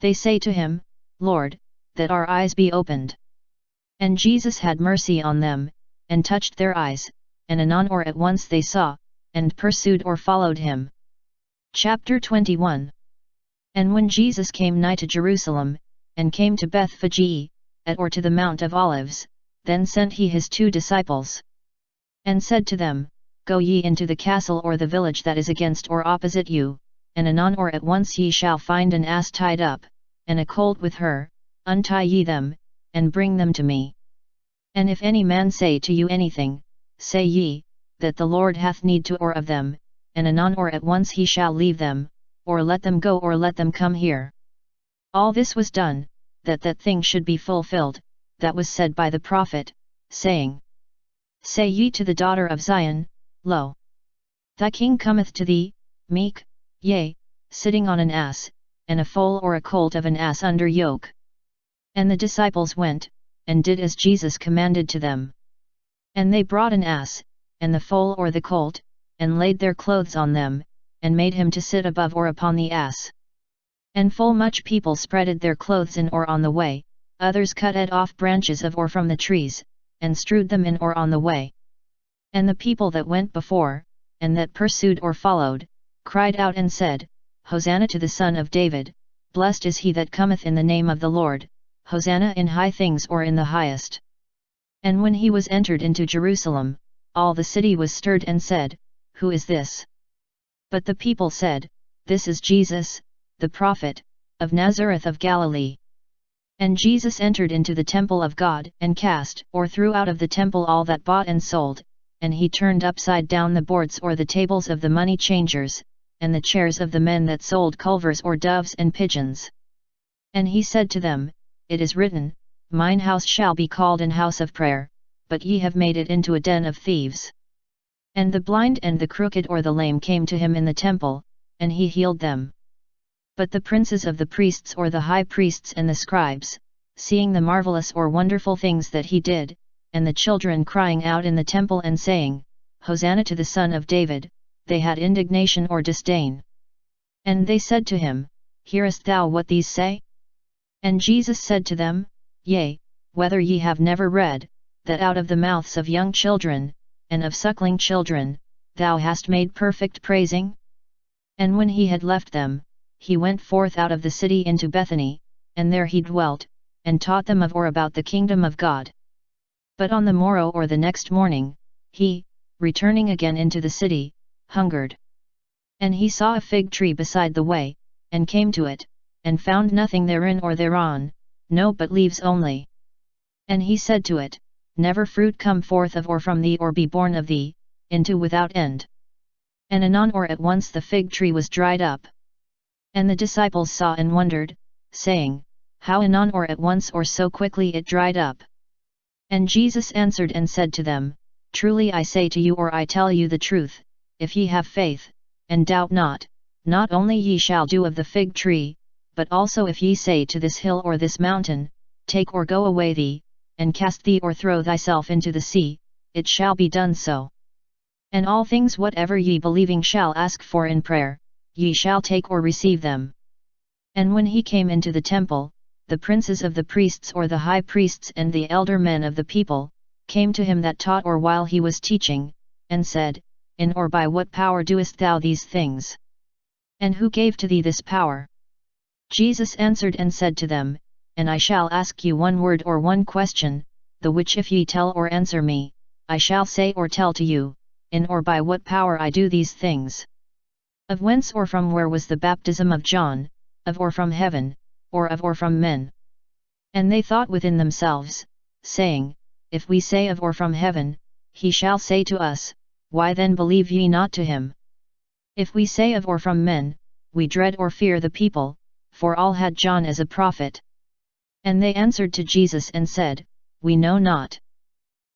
They say to him, Lord, that our eyes be opened. And Jesus had mercy on them, and touched their eyes, and anon or at once they saw, and pursued or followed him. Chapter 21. And when Jesus came nigh to Jerusalem, and came to Bethphage, at or to the Mount of Olives, then sent he his 2 disciples. And said to them, Go ye into the castle or the village that is against or opposite you, and anon or at once ye shall find an ass tied up, and a colt with her, untie ye them, and bring them to me. And if any man say to you anything, say ye, that the Lord hath need to or of them, and anon or at once he shall leave them, or let them go or let them come here. All this was done, that that thing should be fulfilled, that was said by the prophet, saying, Say ye to the daughter of Zion, Lo! Thy king cometh to thee, meek, yea, sitting on an ass, and a foal or a colt of an ass under yoke. And the disciples went, and did as Jesus commanded to them. And they brought an ass, and the foal or the colt, and laid their clothes on them, and made him to sit above or upon the ass. And full much people spreaded their clothes in or on the way, others cut off branches of or from the trees, and strewed them in or on the way. And the people that went before, and that pursued or followed, cried out and said, Hosanna to the Son of David, blessed is he that cometh in the name of the Lord, Hosanna in high things or in the highest. And when he was entered into Jerusalem, all the city was stirred and said, Who is this? But the people said, This is Jesus, the prophet, of Nazareth of Galilee. And Jesus entered into the temple of God, and cast or threw out of the temple all that bought and sold, and he turned upside down the boards or the tables of the money changers, and the chairs of the men that sold culvers or doves and pigeons. And he said to them, It is written, Mine house shall be called an house of prayer, but ye have made it into a den of thieves. And the blind and the crooked or the lame came to him in the temple, and he healed them. But the princes of the priests or the high priests and the scribes, seeing the marvelous or wonderful things that he did, and the children crying out in the temple and saying, Hosanna to the Son of David, they had indignation or disdain. And they said to him, Hearest thou what these say? And Jesus said to them, Yea, whether ye have never read, that out of the mouths of young children, and of suckling children, thou hast made perfect praising? And when he had left them, he went forth out of the city into Bethany, and there he dwelt, and taught them of or about the kingdom of God. But on the morrow or the next morning, he, returning again into the city, hungered. And he saw a fig tree beside the way, and came to it, and found nothing therein or thereon, no but leaves only. And he said to it, Never fruit come forth of or from thee or be born of thee, into without end. And anon or at once the fig tree was dried up. And the disciples saw and wondered, saying, How anon or at once or so quickly it dried up? And Jesus answered and said to them, Truly I say to you, or I tell you the truth, if ye have faith, and doubt not, not only ye shall do of the fig tree, but also if ye say to this hill or this mountain, Take or go away thee, and cast thee or throw thyself into the sea, it shall be done so. And all things whatever ye believing shall ask for in prayer, ye shall take or receive them. And when he came into the temple, the princes of the priests or the high priests and the elder men of the people, came to him that taught or while he was teaching, and said, In or by what power doest thou these things? And who gave to thee this power? Jesus answered and said to them, And I shall ask you one word or one question, the which if ye tell or answer me, I shall say or tell to you, in or by what power I do these things. Of whence or from where was the baptism of John, of or from heaven, or of or from men? And they thought within themselves, saying, If we say of or from heaven, he shall say to us, Why then believe ye not to him? If we say of or from men, we dread or fear the people, for all had John as a prophet. And they answered to Jesus and said, We know not.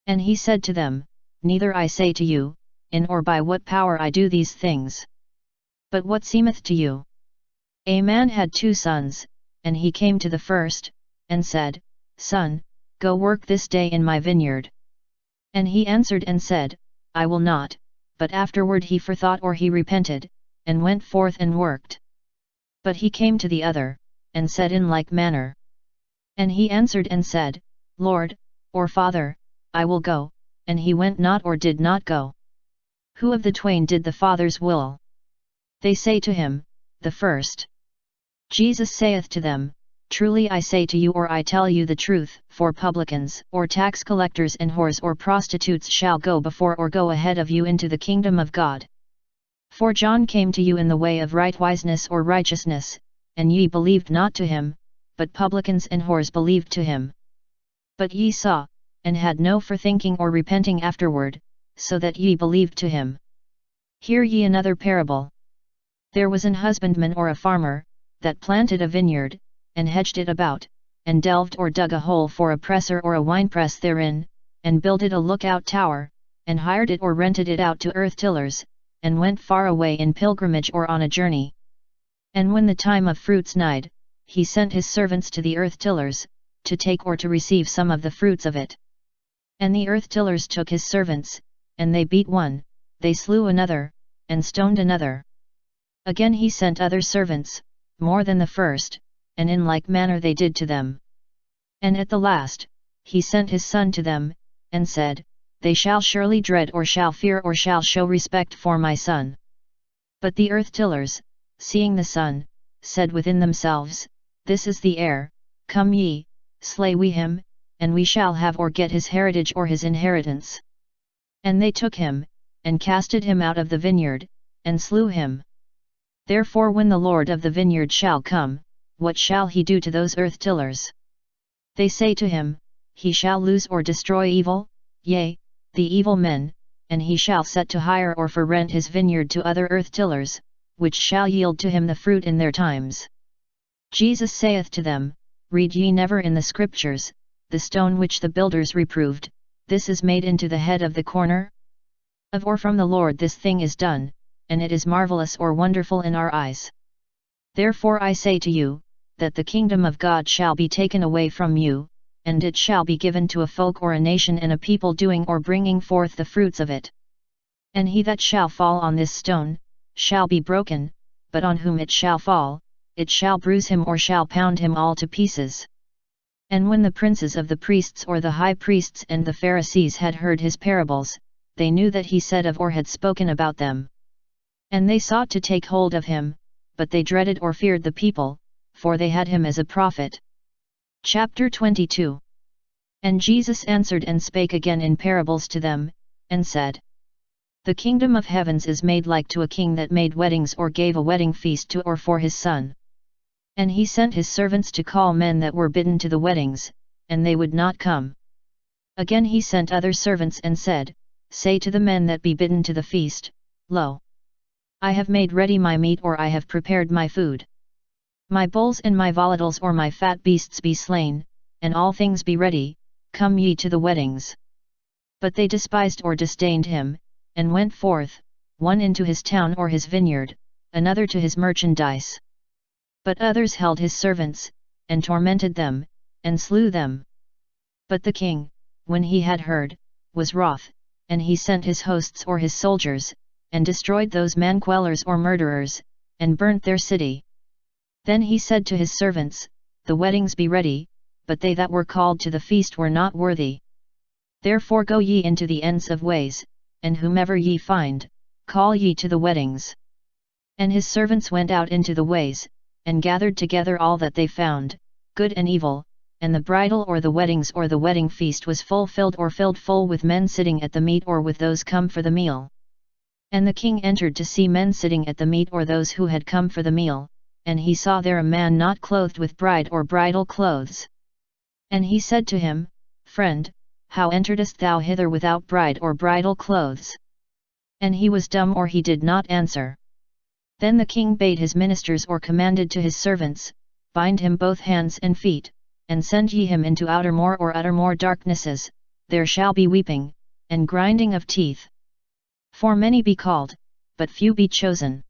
And he said to them, Neither I say to you, in or by what power I do these things. But what seemeth to you? A man had 2 sons, and he came to the first, and said, Son, go work this day in my vineyard. And he answered and said, I will not, but afterward he forthought or he repented, and went forth and worked. But he came to the other, and said in like manner. And he answered and said, Lord, or Father, I will go, and he went not or did not go. Who of the twain did the Father's will? They say to him, The first. Jesus saith to them, Truly I say to you, or I tell you the truth, for publicans, or tax collectors and whores or prostitutes shall go before or go ahead of you into the kingdom of God. For John came to you in the way of rightwiseness or righteousness, and ye believed not to him, but publicans and whores believed to him. But ye saw, and had no forethinking or repenting afterward, so that ye believed to him. Hear ye another parable. There was an husbandman or a farmer, that planted a vineyard, and hedged it about, and delved or dug a hole for a presser or a winepress therein, and builded a lookout tower, and hired it or rented it out to earth-tillers, and went far away in pilgrimage or on a journey. And when the time of fruits nighed, he sent his servants to the earth-tillers, to take or to receive some of the fruits of it. And the earth-tillers took his servants, and they beat one, they slew another, and stoned another. Again he sent other servants, more than the first, and in like manner they did to them. And at the last, he sent his son to them, and said, They shall surely dread or shall fear or shall show respect for my son. But the earth-tillers, seeing the son, said within themselves, This is the heir, come ye, slay we him, and we shall have or get his heritage or his inheritance. And they took him, and casted him out of the vineyard, and slew him. Therefore when the Lord of the vineyard shall come, what shall he do to those earth-tillers? They say to him, He shall lose or destroy evil, yea, the evil men, and he shall set to hire or for rent his vineyard to other earth-tillers, which shall yield to him the fruit in their times. Jesus saith to them, Read ye never in the Scriptures, the stone which the builders reproved, this is made into the head of the corner? Of or from the Lord this thing is done, and it is marvelous or wonderful in our eyes. Therefore I say to you, that the kingdom of God shall be taken away from you, and it shall be given to a folk or a nation and a people doing or bringing forth the fruits of it. And he that shall fall on this stone, shall be broken, but on whom it shall fall, it shall bruise him or shall pound him all to pieces. And when the princes of the priests or the high priests and the Pharisees had heard his parables, they knew that he said of or had spoken about them. And they sought to take hold of him, but they dreaded or feared the people, for they had him as a prophet. Chapter 22. And Jesus answered and spake again in parables to them, and said, The kingdom of heavens is made like to a king that made weddings or gave a wedding feast to or for his son. And he sent his servants to call men that were bidden to the weddings, and they would not come. Again he sent other servants and said, Say to the men that be bidden to the feast, Lo! I have made ready my meat or I have prepared my food. My bulls and my volatiles or my fat beasts be slain, and all things be ready, Come ye to the weddings. But they despised or disdained him, and went forth, one into his town or his vineyard, another to his merchandise. But others held his servants, and tormented them, and slew them. But the king, when he had heard, was wroth, and he sent his hosts or his soldiers, and destroyed those manquellers or murderers, and burnt their city. Then he said to his servants, The weddings be ready, but they that were called to the feast were not worthy. Therefore go ye into the ends of ways, and whomever ye find, call ye to the weddings. And his servants went out into the ways, and gathered together all that they found, good and evil, and the bridal or the weddings or the wedding feast was fulfilled or filled full with men sitting at the meat or with those come for the meal. And the king entered to see men sitting at the meat or those who had come for the meal, and he saw there a man not clothed with bride or bridal clothes. And he said to him, Friend, how enteredst thou hither without bride or bridal clothes? And he was dumb or he did not answer. Then the king bade his ministers or commanded to his servants, Bind him both hands and feet, and send ye him into outermore or uttermore darknesses, there shall be weeping, and grinding of teeth. For many be called, but few be chosen.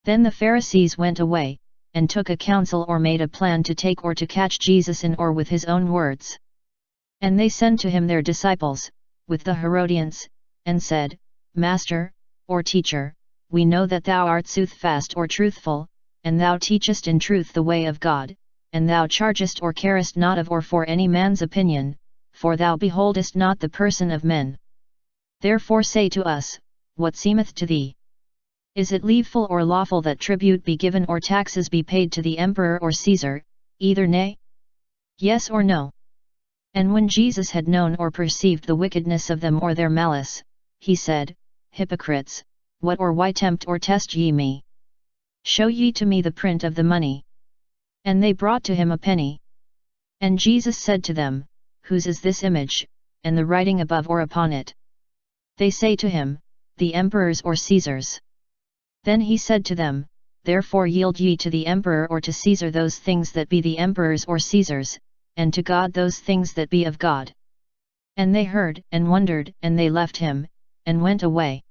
Then the Pharisees went away, and took a counsel or made a plan to take or to catch Jesus in or with his own words. And they sent to him their disciples, with the Herodians, and said, Master, or Teacher, we know that thou art soothfast or truthful, and thou teachest in truth the way of God, and thou chargest or carest not of or for any man's opinion, for thou beholdest not the person of men. Therefore say to us, what seemeth to thee? Is it leaveful or lawful that tribute be given or taxes be paid to the emperor or Caesar, either nay? Yes or no? And when Jesus had known or perceived the wickedness of them or their malice, he said, Hypocrites, what or why tempt or test ye me? Show ye to me the print of the money. And they brought to him a penny. And Jesus said to them, Whose is this image, and the writing above or upon it? They say to him, The emperor's or Caesar's. Then he said to them, Therefore yield ye to the emperor or to Caesar those things that be the emperor's or Caesar's, and to God those things that be of God. And they heard and wondered, and they left him, and went away.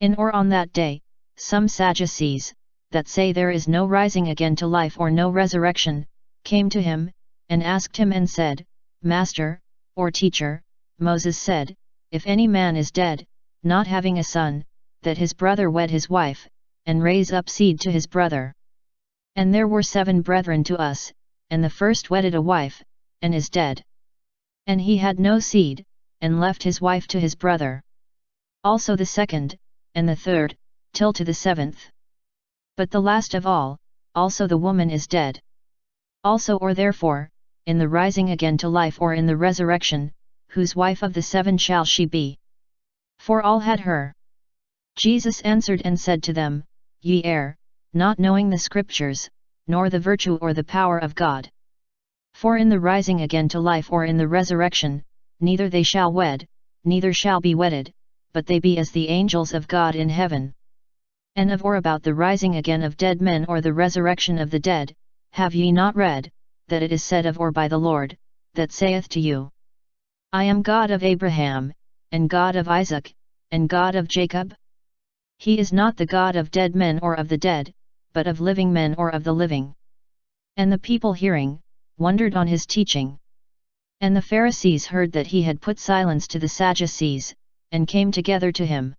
In or on that day, some Sadducees, that say there is no rising again to life or no resurrection, came to him, and asked him and said, Master, or Teacher, Moses said, If any man is dead, not having a son, that his brother wed his wife, and raise up seed to his brother. And there were 7 brethren to us, and the first wedded a wife, and is dead. And he had no seed, and left his wife to his brother. Also the second, and the third, till to the 7th. But the last of all, also the woman is dead. Also or therefore, in the rising again to life or in the resurrection, whose wife of the 7 shall she be? For all had her. Jesus answered and said to them, Ye err, not knowing the Scriptures, nor the virtue or the power of God. For in the rising again to life or in the resurrection, neither they shall wed, neither shall be wedded, but they be as the angels of God in heaven. And of or about the rising again of dead men or the resurrection of the dead, have ye not read, that it is said of or by the Lord, that saith to you, I am God of Abraham, and God of Isaac, and God of Jacob? He is not the God of dead men or of the dead, but of living men or of the living. And the people hearing, wondered on his teaching. And the Pharisees heard that he had put silence to the Sadducees, and came together to him.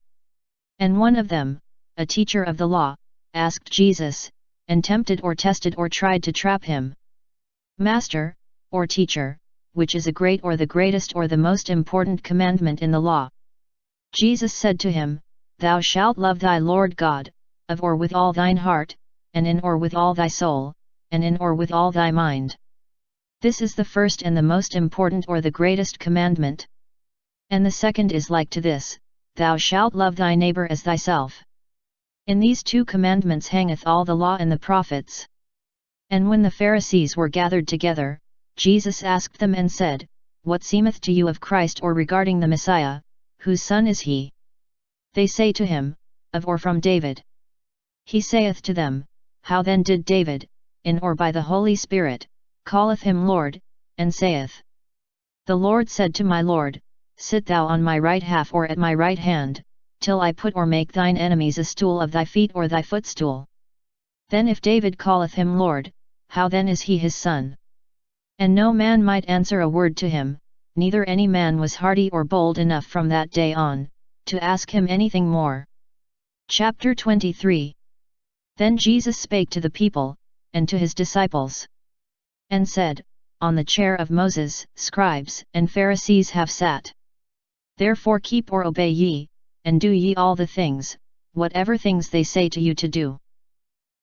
And one of them, a teacher of the law, asked Jesus, and tempted or tested or tried to trap him. Master, or Teacher, which is a great or the greatest or the most important commandment in the law? Jesus said to him, Thou shalt love thy Lord God, of or with all thine heart, and in or with all thy soul, and in or with all thy mind. This is the first and the most important or the greatest commandment. And the second is like to this, Thou shalt love thy neighbor as thyself. In these 2 commandments hangeth all the law and the prophets. And when the Pharisees were gathered together, Jesus asked them and said, What seemeth to you of Christ or regarding the Messiah, whose son is he? They say to him, Of or from David. He saith to them, How then did David, in or by the Holy Spirit, calleth him Lord, and saith, The Lord said to my Lord, Sit thou on my right half or at my right hand, till I put or make thine enemies a stool of thy feet or thy footstool. Then if David calleth him Lord, how then is he his son? And no man might answer a word to him, neither any man was hardy or bold enough from that day on, to ask him anything more. Chapter 23. Then Jesus spake to the people, and to his disciples, and said, On the chair of Moses, scribes and Pharisees have sat. Therefore keep or obey ye, and do ye all the things, whatever things they say to you to do.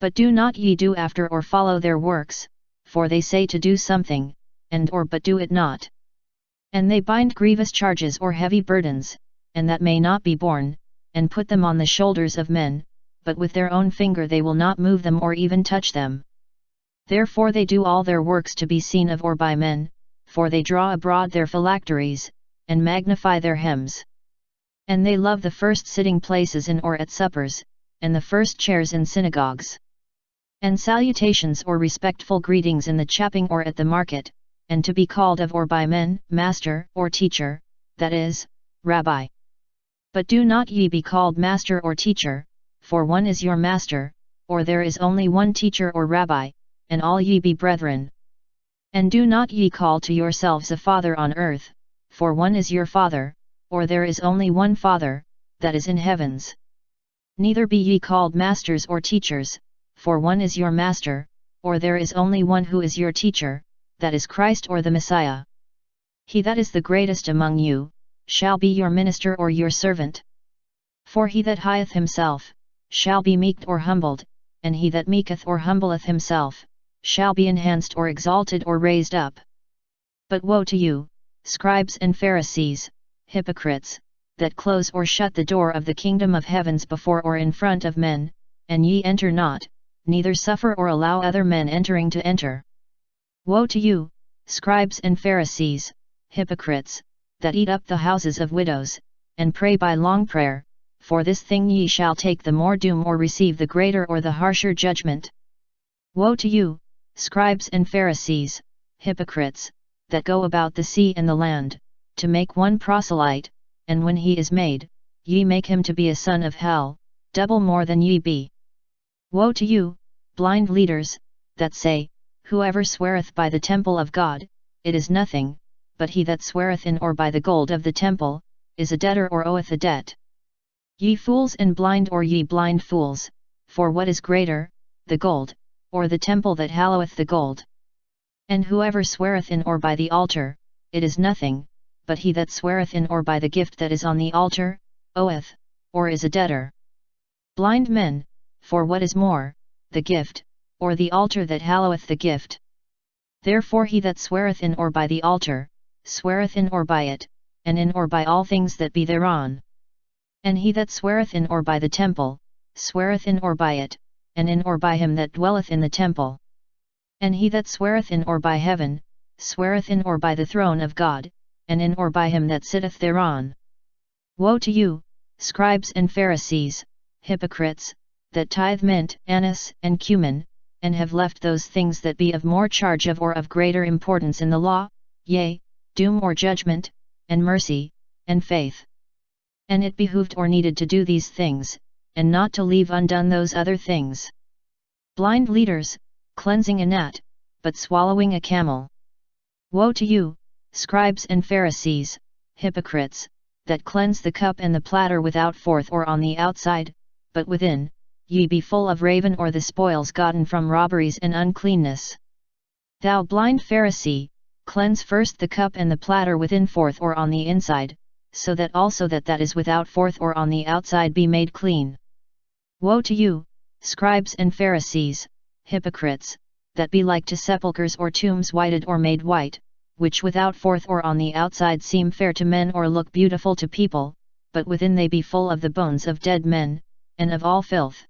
But do not ye do after or follow their works, for they say to do something, and or but do it not. And they bind grievous charges or heavy burdens, and that may not be borne, and put them on the shoulders of men, but with their own finger they will not move them or even touch them. Therefore they do all their works to be seen of or by men, for they draw abroad their phylacteries, and magnify their hems. And they love the first sitting places in or at suppers, and the first chairs in synagogues. And salutations or respectful greetings in the chapping or at the market, and to be called of or by men, Master or Teacher, that is, Rabbi. But do not ye be called Master or Teacher, for one is your Master, or there is only one Teacher or Rabbi, and all ye be brethren. And do not ye call to yourselves a Father on earth, for one is your Father, or there is only one Father, that is in heavens. Neither be ye called Masters or Teachers, for one is your Master, or there is only one who is your Teacher, that is Christ or the Messiah. He that is the greatest among you, shall be your minister or your servant. For he that higheth himself, shall be meeked or humbled, and he that meeketh or humbleth himself, shall be enhanced or exalted or raised up. But woe to you, scribes and Pharisees, hypocrites, that close or shut the door of the kingdom of heavens before or in front of men, and ye enter not, neither suffer or allow other men entering to enter. Woe to you, scribes and Pharisees, hypocrites, that eat up the houses of widows, and pray by long prayer, for this thing ye shall take the more doom or receive the greater or the harsher judgment. Woe to you, scribes and Pharisees, hypocrites, that go about the sea and the land, to make one proselyte, and when he is made, ye make him to be a son of hell, double more than ye be. Woe to you, blind leaders, that say, Whoever sweareth by the temple of God, it is nothing, but he that sweareth in or by the gold of the temple, is a debtor or oweth a debt. Ye fools and blind, or ye blind fools, for what is greater, the gold, or the temple that halloweth the gold? And whoever sweareth in or by the altar, it is nothing, but he that sweareth in or by the gift that is on the altar, oweth, or is a debtor. Blind men, for what is more, the gift, or the altar that halloweth the gift? Therefore he that sweareth in or by the altar, sweareth in or by it, and in or by all things that be thereon. And he that sweareth in or by the temple, sweareth in or by it, and in or by him that dwelleth in the temple. And he that sweareth in or by heaven, sweareth in or by the throne of God, and in or by him that sitteth thereon. Woe to you, scribes and Pharisees, hypocrites, that tithe mint, anise, and cumin, and have left those things that be of more charge of or of greater importance in the law, yea, doom or judgment, and mercy, and faith. And it behooved or needed to do these things, and not to leave undone those other things. Blind leaders, cleansing a gnat, but swallowing a camel. Woe to you, scribes and Pharisees, hypocrites, that cleanse the cup and the platter without forth or on the outside, but within, ye be full of raven or the spoils gotten from robberies and uncleanness. Thou blind Pharisee, cleanse first the cup and the platter within forth or on the inside, so that also that is without forth or on the outside be made clean. Woe to you, scribes and Pharisees, hypocrites, that be like to sepulchres or tombs whited or made white, which without forth or on the outside seem fair to men or look beautiful to people, but within they be full of the bones of dead men, and of all filth.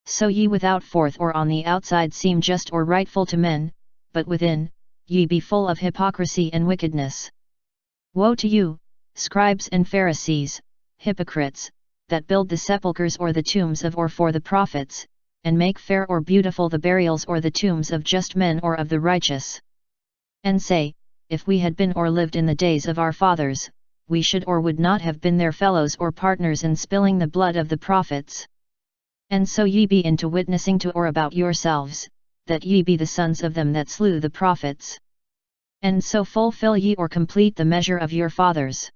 So ye without forth or on the outside seem just or rightful to men, but within, ye be full of hypocrisy and wickedness. Woe to you, scribes and Pharisees, hypocrites, that build the sepulchres or the tombs of or for the prophets, and make fair or beautiful the burials or the tombs of just men or of the righteous. And say, if we had been or lived in the days of our fathers, we should or would not have been their fellows or partners in spilling the blood of the prophets. And so ye be into witnessing to or about yourselves, that ye be the sons of them that slew the prophets. And so fulfill ye or complete the measure of your fathers.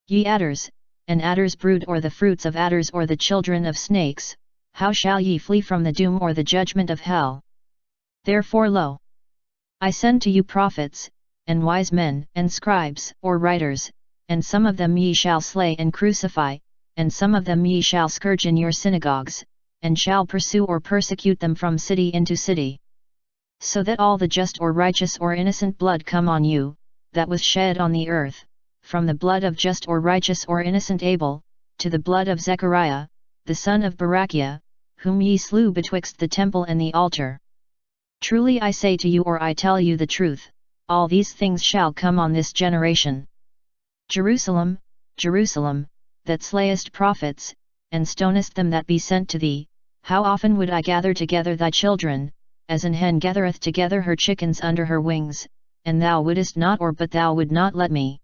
Ye adders, and adders' brood or the fruits of adders or the children of snakes, how shall ye flee from the doom or the judgment of hell? Therefore lo! I send to you prophets, and wise men, and scribes, or writers, and some of them ye shall slay and crucify, and some of them ye shall scourge in your synagogues, and shall pursue or persecute them from city into city. So that all the just or righteous or innocent blood come on you, that was shed on the earth, from the blood of just or righteous or innocent Abel, to the blood of Zechariah, the son of Barachiah, whom ye slew betwixt the temple and the altar. Truly I say to you, or I tell you the truth, all these things shall come on this generation. Jerusalem, Jerusalem, that slayest prophets, and stonest them that be sent to thee, how often would I gather together thy children, as an hen gathereth together her chickens under her wings, and thou wouldest not, or but thou would not let me.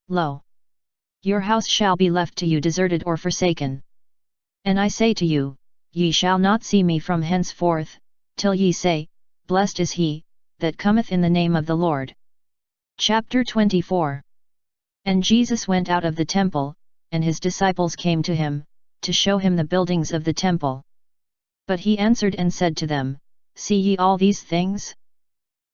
Lo! Your house shall be left to you deserted or forsaken. And I say to you, ye shall not see me from henceforth, till ye say, Blessed is he, that cometh in the name of the Lord. Chapter 24. And Jesus went out of the temple, and his disciples came to him, to show him the buildings of the temple. But he answered and said to them, See ye all these things?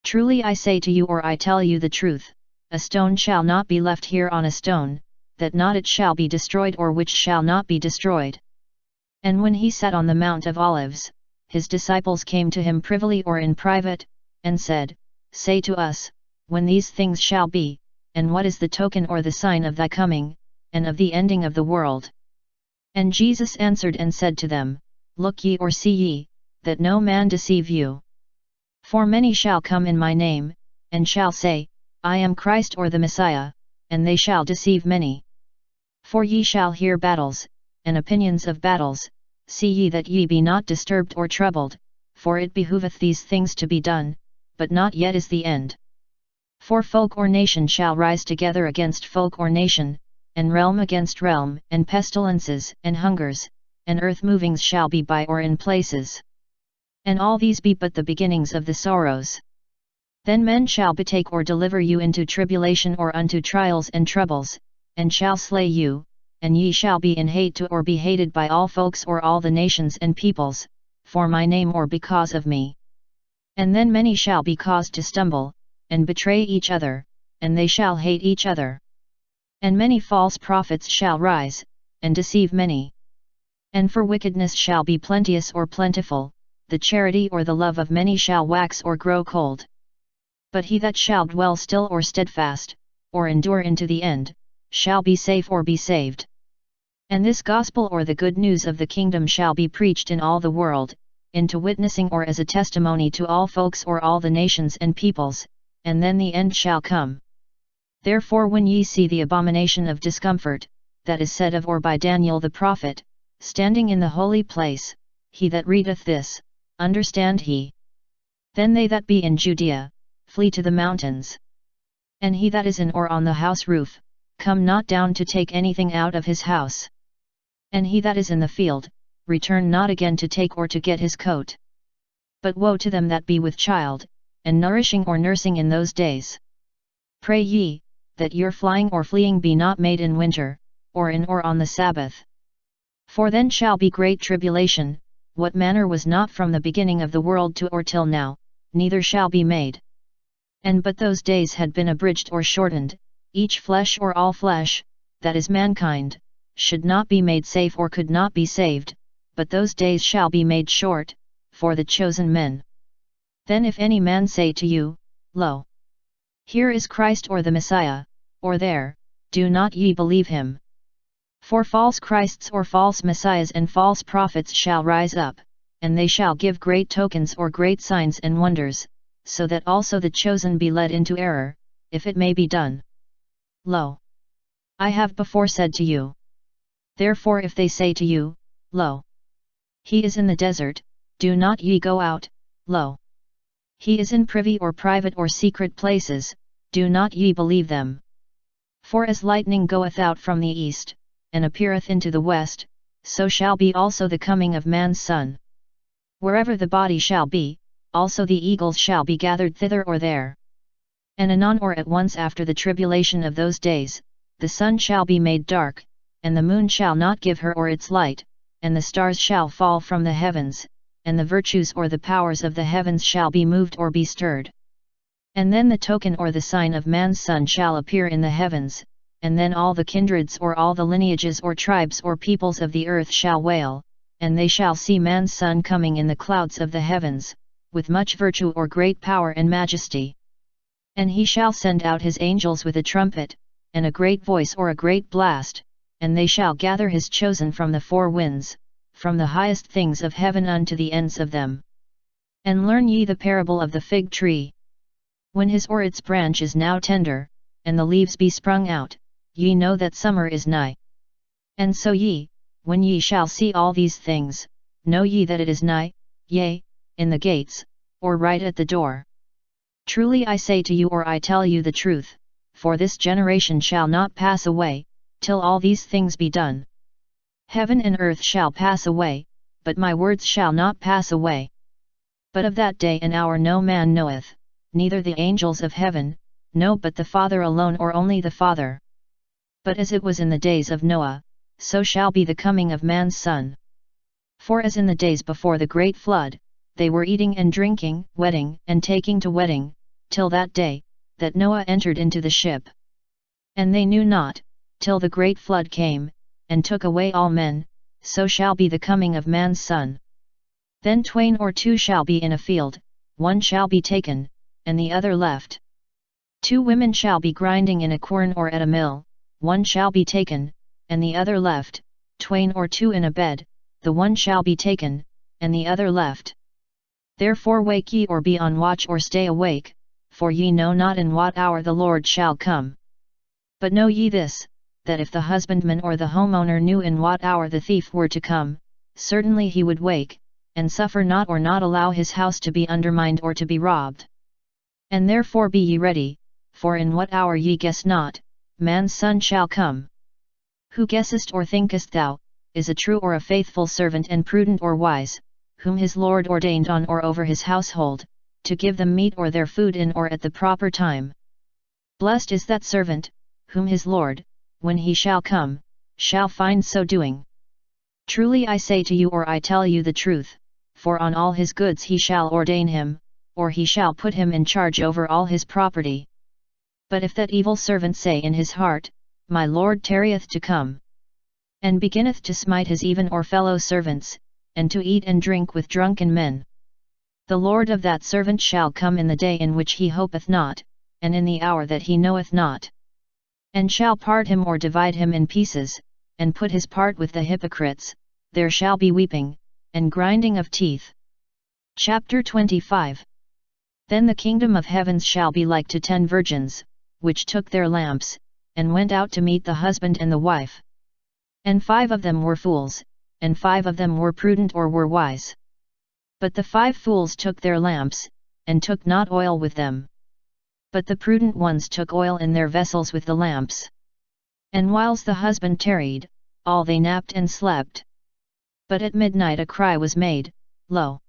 Truly I say to you, or I tell you the truth, a stone shall not be left here on a stone, that not it shall be destroyed, or which shall not be destroyed. And when he sat on the Mount of Olives, his disciples came to him privily or in private, and said, Say to us, when these things shall be, and what is the token or the sign of thy coming, and of the ending of the world? And Jesus answered and said to them, Look ye or see ye, that no man deceive you. For many shall come in my name, and shall say, I am Christ or the Messiah, and they shall deceive many. For ye shall hear battles, and opinions of battles, see ye that ye be not disturbed or troubled, for it behoveth these things to be done, but not yet is the end. For folk or nation shall rise together against folk or nation, and realm against realm, and pestilences, and hungers, and earth movings shall be by or in places. And all these be but the beginnings of the sorrows. Then men shall betake or deliver you into tribulation or unto trials and troubles, and shall slay you, and ye shall be in hate to or be hated by all folks or all the nations and peoples, for my name or because of me. And then many shall be caused to stumble, and betray each other, and they shall hate each other. And many false prophets shall rise, and deceive many. And for wickedness shall be plenteous or plentiful, the charity or the love of many shall wax or grow cold. But he that shall dwell still or steadfast, or endure into the end, shall be safe or be saved. And this gospel or the good news of the kingdom shall be preached in all the world, into witnessing or as a testimony to all folks or all the nations and peoples, and then the end shall come. Therefore when ye see the abomination of discomfort, that is said of or by Daniel the prophet, standing in the holy place, he that readeth this, understand he. Then they that be in Judea, flee to the mountains. And he that is in or on the house roof, come not down to take anything out of his house. And he that is in the field, return not again to take or to get his coat. But woe to them that be with child, and nourishing or nursing in those days. Pray ye, that your flying or fleeing be not made in winter, or in or on the Sabbath. For then shall be great tribulation, what manner was not from the beginning of the world to or till now, neither shall be made. And but those days had been abridged or shortened, each flesh or all flesh, that is mankind, should not be made safe or could not be saved, but those days shall be made short, for the chosen men. Then if any man say to you, Lo! Here is Christ or the Messiah, or there, do not ye believe him. For false Christs or false Messiahs and false prophets shall rise up, and they shall give great tokens or great signs and wonders, so that also the chosen be led into error, if it may be done. Lo! I have before said to you. Therefore if they say to you, Lo! He is in the desert, do not ye go out, lo! He is in privy or private or secret places, do not ye believe them. For as lightning goeth out from the east, and appeareth into the west, so shall be also the coming of man's Son. Wherever the body shall be, also the eagles shall be gathered thither or there. And anon or at once after the tribulation of those days, the sun shall be made dark, and the moon shall not give her or its light, and the stars shall fall from the heavens, and the virtues or the powers of the heavens shall be moved or be stirred. And then the token or the sign of man's Son shall appear in the heavens, and then all the kindreds or all the lineages or tribes or peoples of the earth shall wail, and they shall see man's Son coming in the clouds of the heavens, with much virtue or great power and majesty. And he shall send out his angels with a trumpet, and a great voice or a great blast, and they shall gather his chosen from the four winds, from the highest things of heaven unto the ends of them. And learn ye the parable of the fig tree. When his or its branch is now tender, and the leaves be sprung out, ye know that summer is nigh. And so ye, when ye shall see all these things, know ye that it is nigh, yea, in the gates, or right at the door. Truly I say to you, or I tell you the truth, for this generation shall not pass away, till all these things be done. Heaven and earth shall pass away, but my words shall not pass away. But of that day and hour no man knoweth, neither the angels of heaven, no, but the Father alone, or only the Father. But as it was in the days of Noah, so shall be the coming of man's Son. For as in the days before the great flood, they were eating and drinking, wedding and taking to wedding, till that day, that Noah entered into the ship. And they knew not, till the great flood came, and took away all men, so shall be the coming of man's Son. Then twain or two shall be in a field, one shall be taken, and the other left. 2 women shall be grinding in a quern or at a mill, one shall be taken, and the other left. Twain or two in a bed, the one shall be taken, and the other left. Therefore wake ye, or be on watch, or stay awake, for ye know not in what hour the Lord shall come. But know ye this, that if the husbandman or the homeowner knew in what hour the thief were to come, certainly he would wake, and suffer not or not allow his house to be undermined or to be robbed. And therefore be ye ready, for in what hour ye guess not, man's Son shall come. Who guessest or thinkest thou, is a true or a faithful servant and prudent or wise, whom his Lord ordained on or over his household, to give them meat or their food in or at the proper time? Blessed is that servant, whom his Lord, when he shall come, shall find so doing. Truly I say to you, or I tell you the truth, for on all his goods he shall ordain him, or he shall put him in charge over all his property. But if that evil servant say in his heart, My Lord tarrieth to come, and beginneth to smite his even or fellow servants, and to eat and drink with drunken men, the Lord of that servant shall come in the day in which he hopeth not, and in the hour that he knoweth not, and shall part him or divide him in pieces, and put his part with the hypocrites. There shall be weeping, and grinding of teeth. Chapter 25. Then the kingdom of heavens shall be like to 10 virgins, which took their lamps, and went out to meet the husband and the wife. And 5 of them were fools, and 5 of them were prudent or were wise. But the 5 fools took their lamps, and took not oil with them. But the prudent ones took oil in their vessels with the lamps. And whiles the husband tarried, all they napped and slept. But at midnight a cry was made, Lo!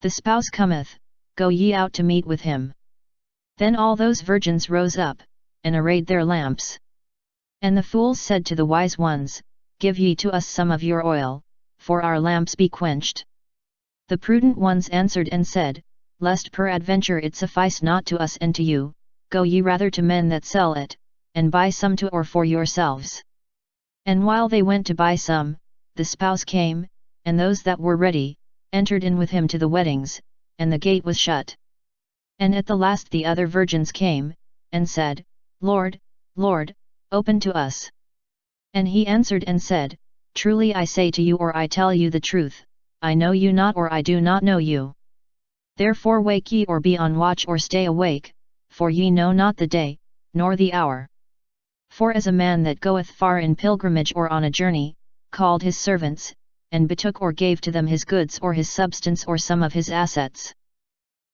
The spouse cometh, go ye out to meet with him. Then all those virgins rose up, and arrayed their lamps. And the fools said to the wise ones, Give ye to us some of your oil, for our lamps be quenched. The prudent ones answered and said, Lest peradventure it suffice not to us and to you, go ye rather to men that sell it, and buy some to or for yourselves. And while they went to buy some, the spouse came, and those that were ready, entered in with him to the weddings, and the gate was shut. And at the last the other virgins came, and said, Lord, Lord, open to us. And he answered and said, Truly I say to you, or I tell you the truth, I know you not, or I do not know you. Therefore wake ye, or be on watch, or stay awake, for ye know not the day, nor the hour. For as a man that goeth far in pilgrimage or on a journey, called his servants, and betook or gave to them his goods or his substance or some of his assets.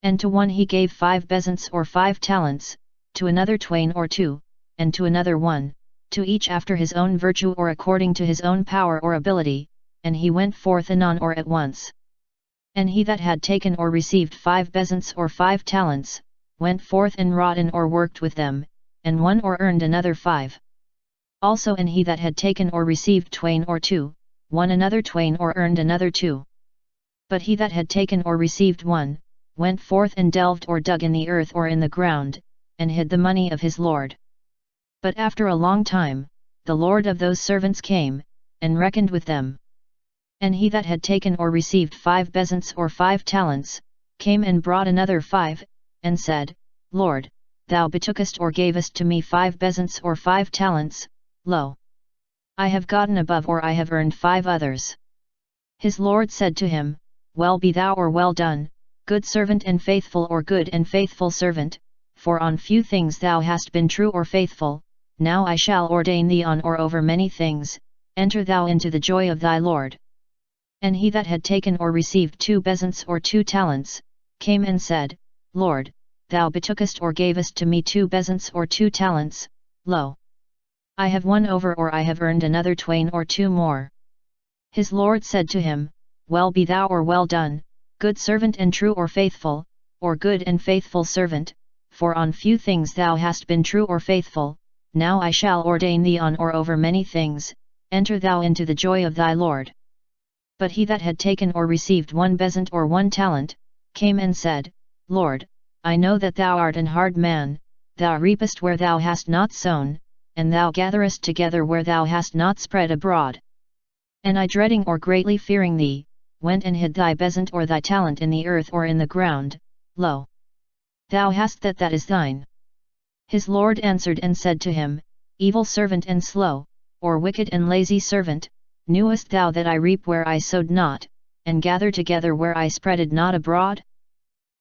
And to one he gave 5 bezants or 5 talents, to another twain or two, and to another one, to each after his own virtue or according to his own power or ability, and he went forth anon or at once. And he that had taken or received 5 bezants or 5 talents, went forth and wrought in or worked with them, and won or earned another 5. Also and he that had taken or received twain or 2, won another twain or earned another 2. But he that had taken or received 1, went forth and delved or dug in the earth or in the ground, and hid the money of his lord. But after a long time, the lord of those servants came, and reckoned with them. And he that had taken or received 5 bezants or 5 talents, came and brought another 5, and said, Lord, thou betookest or gavest to me 5 bezants or 5 talents, lo! I have gotten above or I have earned 5 others. His lord said to him, Well be thou or well done, good servant and faithful or good and faithful servant, for on few things thou hast been true or faithful, now I shall ordain thee on or over many things, enter thou into the joy of thy Lord. And he that had taken or received 2 bezants or 2 talents, came and said, Lord, thou betookest or gavest to me 2 bezants or 2 talents, lo! I have won over or I have earned another twain or 2 more. His Lord said to him, Well be thou or well done, good servant and true or faithful, or good and faithful servant, for on few things thou hast been true or faithful, now I shall ordain thee on or over many things, enter thou into the joy of thy Lord. But he that had taken or received 1 bezant or 1 talent, came and said, Lord, I know that thou art an hard man, thou reapest where thou hast not sown, and thou gatherest together where thou hast not spread abroad. And I dreading or greatly fearing thee, went and hid thy bezant or thy talent in the earth or in the ground, lo! Thou hast that is thine. His Lord answered and said to him, Evil servant and slow, or wicked and lazy servant, knewest thou that I reap where I sowed not, and gather together where I spreaded not abroad?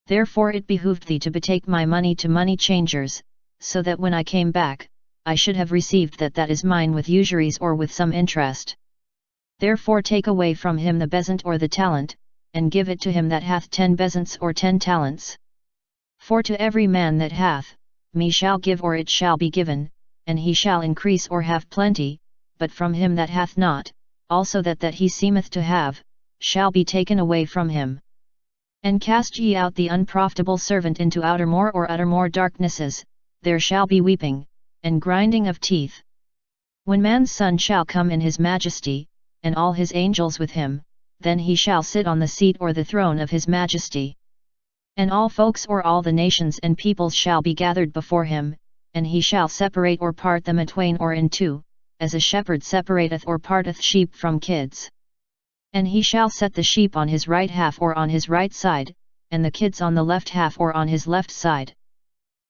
Therefore it behooved thee to betake my money to money changers, so that when I came back, I should have received that is mine with usuries or with some interest. Therefore take away from him the bezant or the talent, and give it to him that hath 10 bezants or 10 talents. For to every man that hath, me shall give or it shall be given, and he shall increase or have plenty, but from him that hath not, also that he seemeth to have, shall be taken away from him. And cast ye out the unprofitable servant into outermore or uttermore darknesses, there shall be weeping, and grinding of teeth. When man's Son shall come in his majesty, and all his angels with him, then he shall sit on the seat or the throne of his majesty. And all folks or all the nations and peoples shall be gathered before him, and he shall separate or part them atwain or in two, as a shepherd separateth or parteth sheep from kids. And he shall set the sheep on his right half or on his right side, and the kids on the left half or on his left side.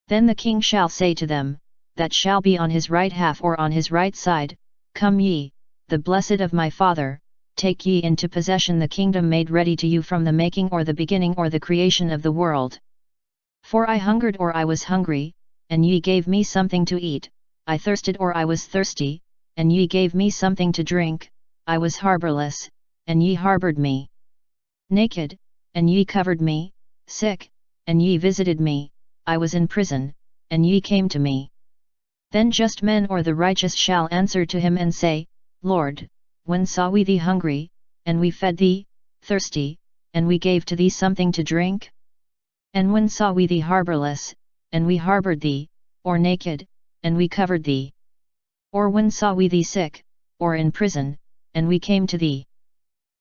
Then the king shall say to them, that shall be on his right half or on his right side, Come ye, the blessed of my Father, take ye into possession the kingdom made ready to you from the making or the beginning or the creation of the world. For I hungered or I was hungry, and ye gave me something to eat, I thirsted or I was thirsty, and ye gave me something to drink, I was harborless, and ye harbored me. Naked, and ye covered me, sick, and ye visited me, I was in prison, and ye came to me. Then just men or the righteous shall answer to him and say, Lord, when saw we thee hungry, and we fed thee, thirsty, and we gave to thee something to drink? And when saw we thee harborless, and we harbored thee, or naked, and we covered thee? Or when saw we thee sick, or in prison, and we came to thee?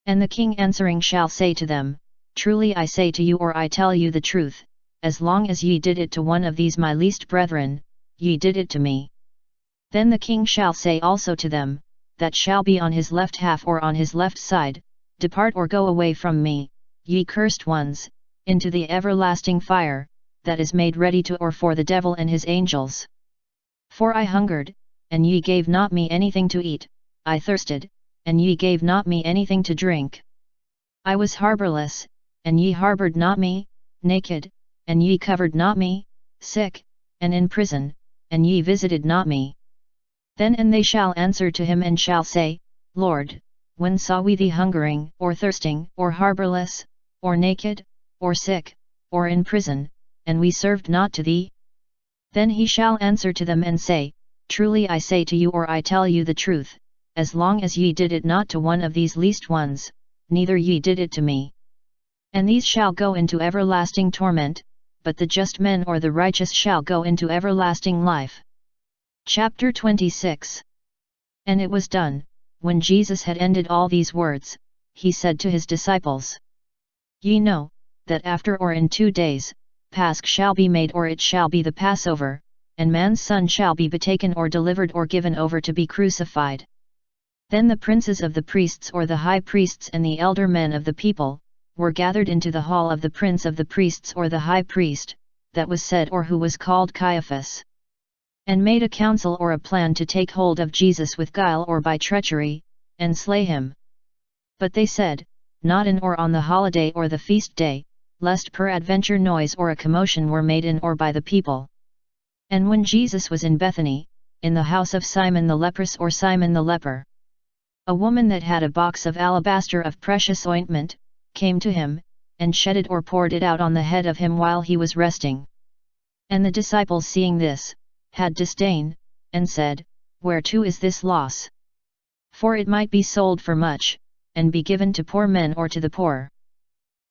And the king answering shall say to them, Truly I say to you or I tell you the truth, as long as ye did it to one of these my least brethren, ye did it to me. Then the king shall say also to them, that shall be on his left half or on his left side, Depart or go away from me, ye cursed ones, into the everlasting fire, that is made ready to or for the devil and his angels. For I hungered, and ye gave not me anything to eat, I thirsted, and ye gave not me anything to drink. I was harborless, and ye harbored not me, naked, and ye covered not me, sick, and in prison, and ye visited not me. Then and they shall answer to him and shall say, Lord, when saw we thee hungering, or thirsting, or harborless, or naked, or sick, or in prison, and we served not to thee? Then he shall answer to them and say, Truly I say to you, or I tell you the truth, as long as ye did it not to one of these least ones, neither ye did it to me. And these shall go into everlasting torment, but the just men or the righteous shall go into everlasting life. Chapter 26. And it was done, when Jesus had ended all these words, he said to his disciples, Ye know, that after or in 2 days, Pasch shall be made, or it shall be the Passover, and man's son shall be betaken or delivered or given over to be crucified. Then the princes of the priests or the high priests and the elder men of the people, were gathered into the hall of the prince of the priests or the high priest, that was said or who was called Caiaphas. And made a counsel or a plan to take hold of Jesus with guile or by treachery, and slay him. But they said, Not in or on the holiday or the feast day, lest peradventure noise or a commotion were made in or by the people. And when Jesus was in Bethany, in the house of Simon the leprous or Simon the leper, a woman that had a box of alabaster of precious ointment, came to him, and shed it or poured it out on the head of him while he was resting. And the disciples seeing this, had disdain, and said, Whereto is this loss? For it might be sold for much, and be given to poor men or to the poor.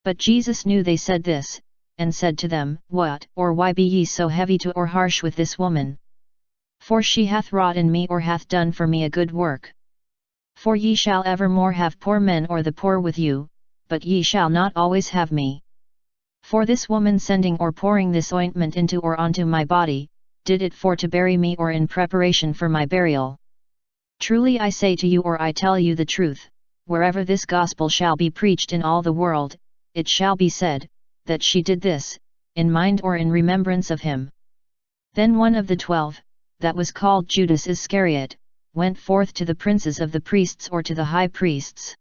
But Jesus knew they said this, and said to them, What, or why be ye so heavy to or harsh with this woman? For she hath wrought in me or hath done for me a good work. For ye shall evermore have poor men or the poor with you, but ye shall not always have me. For this woman sending or pouring this ointment into or onto my body, did it for to bury me or in preparation for my burial. Truly I say to you, or I tell you the truth, wherever this gospel shall be preached in all the world, it shall be said, that she did this, in mind or in remembrance of him. Then one of the 12, that was called Judas Iscariot, went forth to the princes of the priests or to the high priests,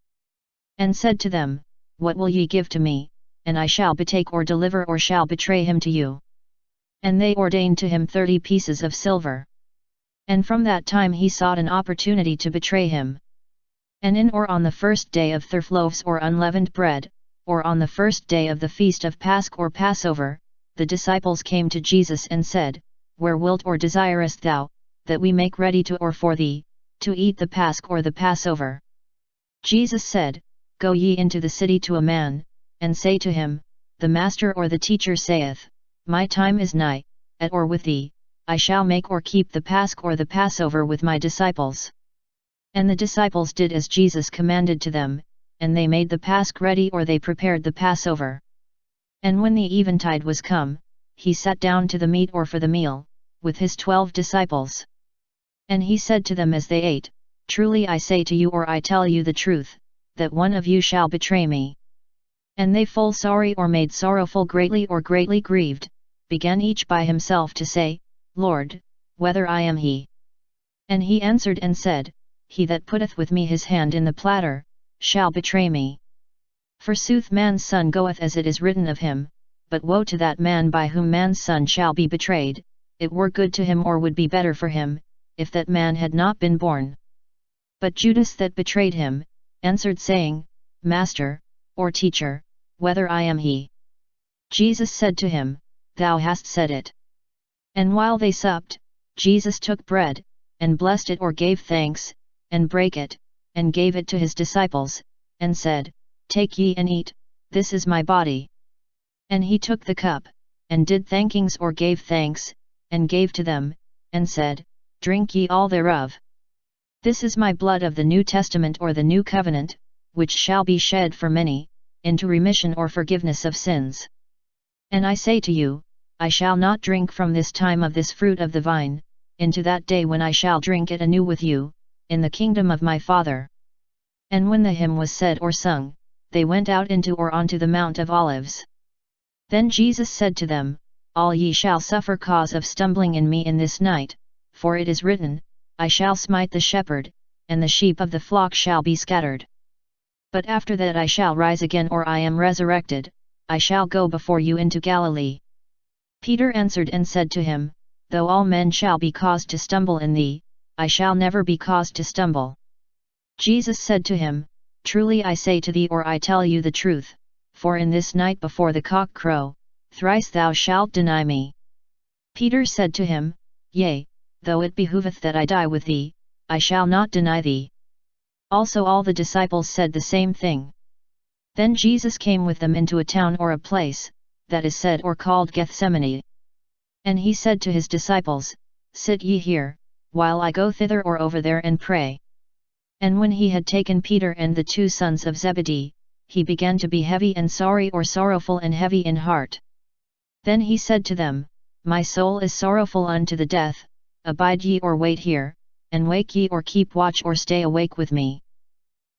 and said to them, What will ye give to me, and I shall betake or deliver or shall betray him to you? And they ordained to him 30 pieces of silver. And from that time he sought an opportunity to betray him. And in or on the first day of loaves or unleavened bread, or on the first day of the feast of Pasch or Passover, the disciples came to Jesus and said, Where wilt or desirest thou, that we make ready to or for thee, to eat the Pasch or the Passover? Jesus said, Go ye into the city to a man, and say to him, The Master or the Teacher saith, My time is nigh, at or with thee, I shall make or keep the Pasch or the Passover with my disciples. And the disciples did as Jesus commanded to them, and they made the Pasch ready or they prepared the Passover. And when the eventide was come, he sat down to the meat or for the meal, with his 12 disciples. And he said to them as they ate, Truly I say to you, or I tell you the truth, that one of you shall betray me. And they full sorry or made sorrowful greatly or greatly grieved, began each by himself to say, Lord, whether I am he? And he answered and said, He that putteth with me his hand in the platter, shall betray me. Forsooth man's son goeth as it is written of him, but woe to that man by whom man's son shall be betrayed. It were good to him or would be better for him, if that man had not been born. But Judas that betrayed him, answered saying, Master, or Teacher, whether I am he? Jesus said to him, Thou hast said it. And while they supped, Jesus took bread, and blessed it or gave thanks, and brake it, and gave it to his disciples, and said, Take ye and eat, this is my body. And he took the cup, and did thankings or gave thanks, and gave to them, and said, Drink ye all thereof. This is my blood of the New Testament or the New Covenant, which shall be shed for many, into remission or forgiveness of sins. And I say to you, I shall not drink from this time of this fruit of the vine, into that day when I shall drink it anew with you, in the kingdom of my Father. And when the hymn was said or sung, they went out into or onto the Mount of Olives. Then Jesus said to them, All ye shall suffer cause of stumbling in me in this night, for it is written, I shall smite the shepherd, and the sheep of the flock shall be scattered. But after that I shall rise again, or I am resurrected, I shall go before you into Galilee. Peter answered and said to him, Though all men shall be caused to stumble in thee, I shall never be caused to stumble. Jesus said to him, Truly I say to thee, or I tell you the truth, for in this night before the cock crow, thrice thou shalt deny me. Peter said to him, Yea, though it behoveth that I die with thee, I shall not deny thee. Also all the disciples said the same thing. Then Jesus came with them into a town or a place, that is said or called Gethsemane. And he said to his disciples, Sit ye here, while I go thither or over there and pray. And when he had taken Peter and the 2 sons of Zebedee, he began to be heavy and sorry or sorrowful and heavy in heart. Then he said to them, My soul is sorrowful unto the death, abide ye or wait here, and wake ye or keep watch or stay awake with me.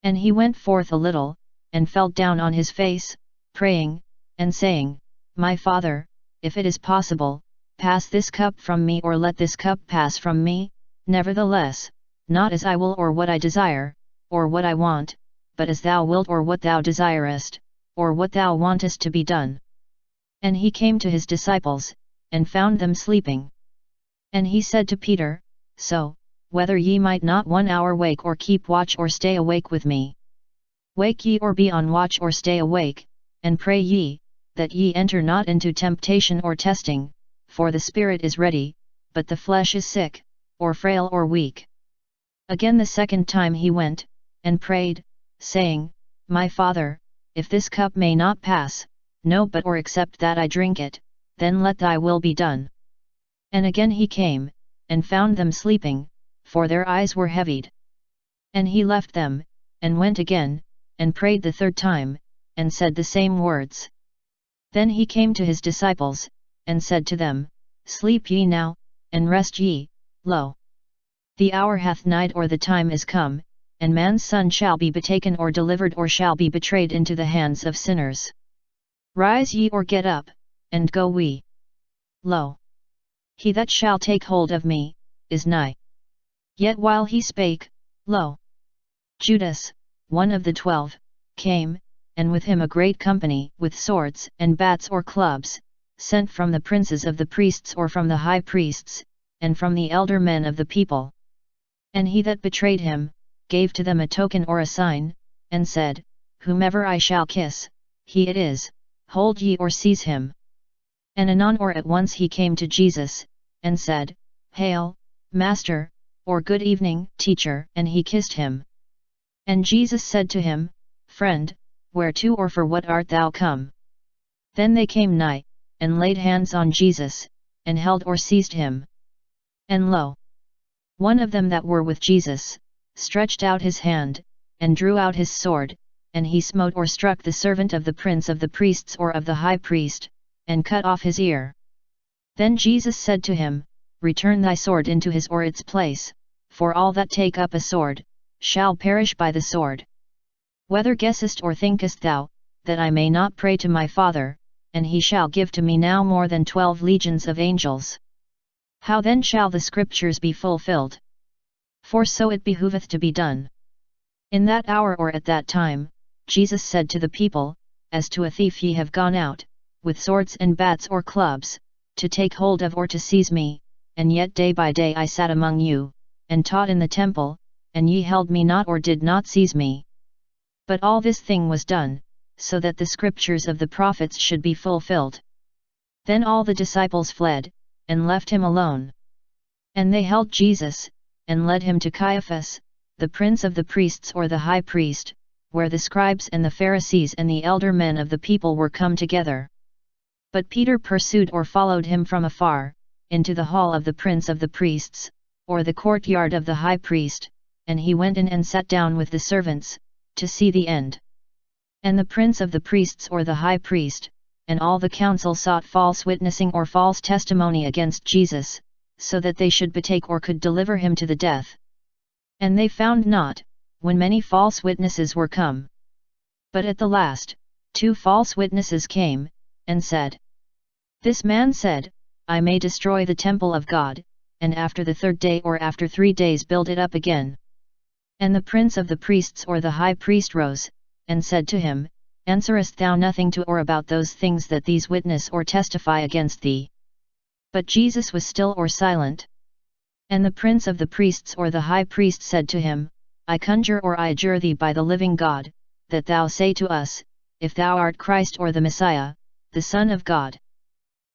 And he went forth a little, and fell down on his face, praying, and saying, My Father, if it is possible, pass this cup from me or let this cup pass from me, nevertheless, not as I will or what I desire, or what I want, but as thou wilt or what thou desirest, or what thou wantest to be done. And he came to his disciples, and found them sleeping. And he said to Peter, So, whether ye might not 1 hour wake or keep watch or stay awake with me. Wake ye or be on watch or stay awake, and pray ye, that ye enter not into temptation or testing, for the spirit is ready, but the flesh is sick, or frail or weak. Again the second time he went, and prayed, saying, My Father, if this cup may not pass, no but or except that I drink it, then let thy will be done. And again he came, and found them sleeping, for their eyes were heavied. And he left them, and went again, and prayed the 3rd time, and said the same words. Then he came to his disciples, and said to them, Sleep ye now, and rest ye, lo! The hour hath nighed or the time is come, and man's son shall be betaken or delivered or shall be betrayed into the hands of sinners. Rise ye or get up, and go we. Lo! He that shall take hold of me, is nigh. Yet while he spake, lo! Judas, one of the 12, came, and with him a great company with swords and bats or clubs, sent from the princes of the priests or from the high priests, and from the elder men of the people. And he that betrayed him, gave to them a token or a sign, and said, Whomever I shall kiss, he it is, hold ye or seize him. And anon or at once he came to Jesus, and said, Hail, Master, or good evening, Teacher, and he kissed him. And Jesus said to him, Friend, whereto or for what art thou come? Then they came nigh, and laid hands on Jesus, and held or seized him. And lo! One of them that were with Jesus, stretched out his hand, and drew out his sword, and he smote or struck the servant of the prince of the priests or of the high priest, and cut off his ear. Then Jesus said to him, Return thy sword into his or its place, for all that take up a sword, shall perish by the sword. Whether guessest or thinkest thou, that I may not pray to my Father, and he shall give to me now more than 12 legions of angels? How then shall the Scriptures be fulfilled? For so it behoveth to be done. In that hour or at that time, Jesus said to the people, As to a thief ye have gone out, with swords and bats or clubs, to take hold of or to seize me, and yet day by day I sat among you, and taught in the temple, and ye held me not or did not seize me. But all this thing was done, so that the Scriptures of the prophets should be fulfilled. Then all the disciples fled, and left him alone. And they held Jesus, and led him to Caiaphas, the prince of the priests or the high priest, where the scribes and the Pharisees and the elder men of the people were come together. But Peter pursued or followed him from afar, into the hall of the prince of the priests, or the courtyard of the high priest, and he went in and sat down with the servants, to see the end. And the prince of the priests or the high priest, and all the council sought false witnessing or false testimony against Jesus, so that they should betake or could deliver him to the death. And they found not, when many false witnesses were come. But at the last, 2 false witnesses came, and said, This man said, I may destroy the temple of God, and after the 3rd day or after 3 days build it up again. And the prince of the priests or the high priest rose, and said to him, Answerest thou nothing to or about those things that these witness or testify against thee? But Jesus was still or silent. And the prince of the priests or the high priest said to him, I conjure or I adjure thee by the living God, that thou say to us, if thou art Christ or the Messiah, the Son of God.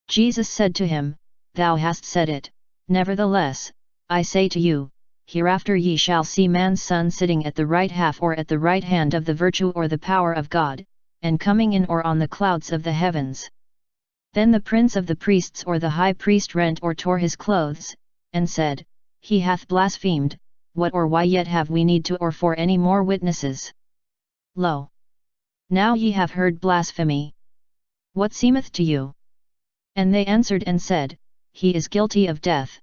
Jesus said to him, thou hast said it. Nevertheless, I say to you, hereafter ye shall see man's Son sitting at the right half or at the right hand of the virtue or the power of God, and coming in or on the clouds of the heavens. Then the prince of the priests or the high priest rent or tore his clothes, and said, He hath blasphemed. What or why yet have we need to or for any more witnesses? Lo! Now ye have heard blasphemy. What seemeth to you? And they answered and said, He is guilty of death.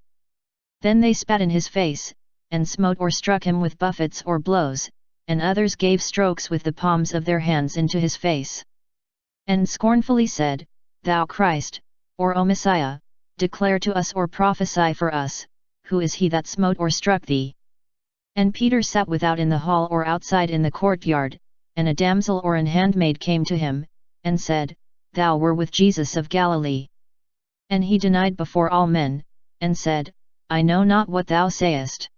Then they spat in his face, and smote or struck him with buffets or blows, and others gave strokes with the palms of their hands into his face. And scornfully said, Thou Christ, or O Messiah, declare to us or prophesy for us, who is he that smote or struck thee? And Peter sat without in the hall or outside in the courtyard, and a damsel or an handmaid came to him, and said, Thou were with Jesus of Galilee. And he denied before all men, and said, I know not what thou sayest.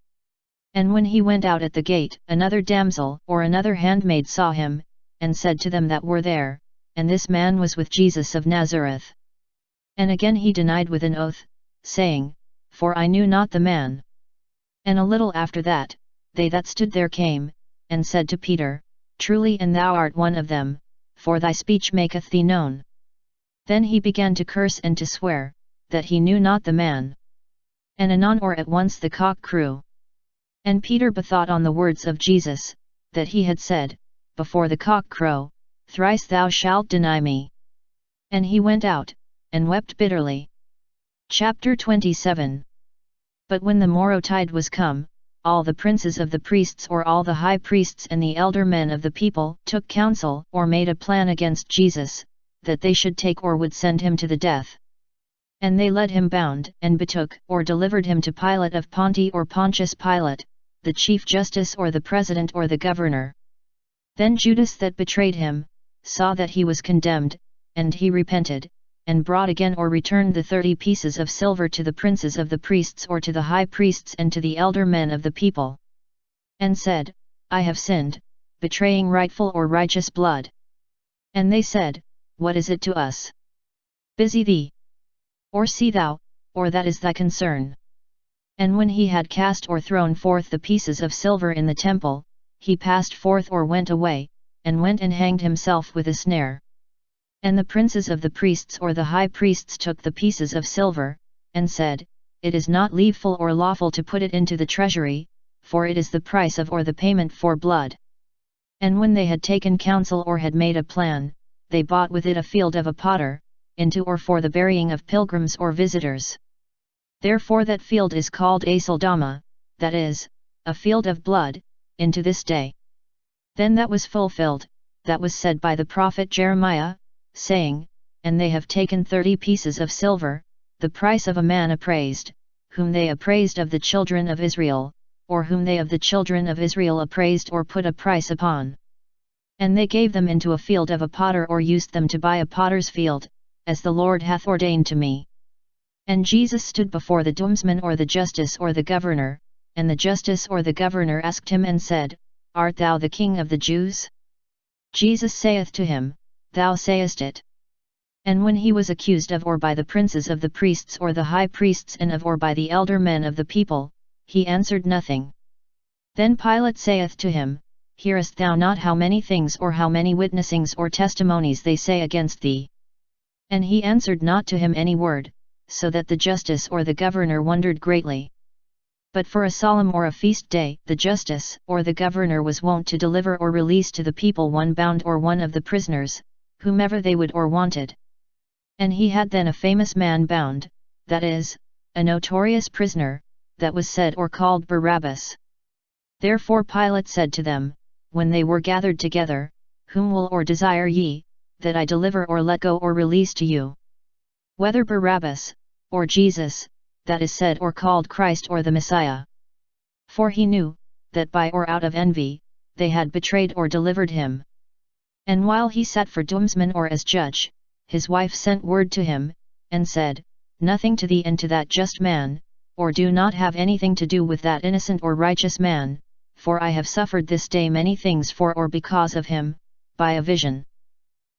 And when he went out at the gate, another damsel or another handmaid saw him, and said to them that were there, And this man was with Jesus of Nazareth. And again he denied with an oath, saying, For I knew not the man. And a little after that, they that stood there came, and said to Peter, Truly and thou art one of them, for thy speech maketh thee known. Then he began to curse and to swear, that he knew not the man. And anon or at once the cock crew. And Peter bethought on the words of Jesus, that he had said, Before the cock crow, thrice thou shalt deny me. And he went out, and wept bitterly. Chapter 27. But when the morrowtide was come, all the princes of the priests or all the high priests and the elder men of the people took counsel or made a plan against Jesus, that they should take or would send him to the death. And they led him bound, and betook or delivered him to Pilate of Ponti or Pontius Pilate, the chief justice or the president or the governor. Then Judas that betrayed him, saw that he was condemned, and he repented, and brought again or returned the 30 pieces of silver to the princes of the priests or to the high priests and to the elder men of the people. And said, I have sinned, betraying rightful or righteous blood. And they said, What is it to us? Busy thee. Or see thou, or that is thy concern. And when he had cast or thrown forth the pieces of silver in the temple, he passed forth or went away, and went and hanged himself with a snare. And the princes of the priests or the high priests took the pieces of silver, and said, It is not leaveful or lawful to put it into the treasury, for it is the price of or the payment for blood. And when they had taken counsel or had made a plan, they bought with it a field of a potter, into or for the burying of pilgrims or visitors. Therefore that field is called Aceldama, that is, a field of blood, into this day. Then that was fulfilled, that was said by the prophet Jeremiah, saying, And they have taken 30 pieces of silver, the price of a man appraised, whom they appraised of the children of Israel, or whom they of the children of Israel appraised or put a price upon. And they gave them into a field of a potter or used them to buy a potter's field, as the Lord hath ordained to me. And Jesus stood before the doomsman or the justice or the governor, and the justice or the governor asked him and said, Art thou the King of the Jews? Jesus saith to him, Thou sayest it. And when he was accused of or by the princes of the priests or the high priests and of or by the elder men of the people, he answered nothing. Then Pilate saith to him, Hearest thou not how many things or how many witnessings or testimonies they say against thee? And he answered not to him any word, so that the justice or the governor wondered greatly. But for a solemn or a feast day, the justice or the governor was wont to deliver or release to the people one bound or one of the prisoners, whomever they would or wanted. And he had then a famous man bound, that is, a notorious prisoner, that was said or called Barabbas. Therefore Pilate said to them, when they were gathered together, Whom will or desire ye, that I deliver or let go or release to you? Whether Barabbas, or Jesus, that is said or called Christ or the Messiah. For he knew, that by or out of envy, they had betrayed or delivered him. And while he sat for doomsman or as judge, his wife sent word to him, and said, Nothing to thee and to that just man, or do not have anything to do with that innocent or righteous man, for I have suffered this day many things for or because of him, by a vision.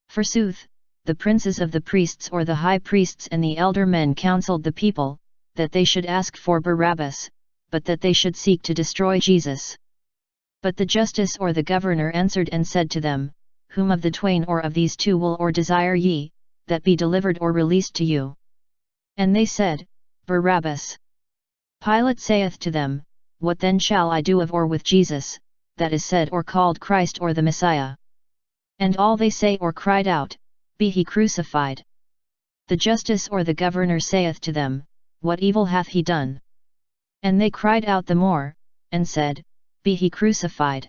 Forsooth, the princes of the priests or the high priests and the elder men counseled the people, that they should ask for Barabbas, but that they should seek to destroy Jesus. But the justice or the governor answered and said to them, Whom of the twain or of these two will or desire ye, that be delivered or released to you? And they said, Barabbas. Pilate saith to them, What then shall I do of or with Jesus, that is said or called Christ or the Messiah? And all they say or cried out, Be he crucified. The justice or the governor saith to them, What evil hath he done? And they cried out the more, and said, Be he crucified.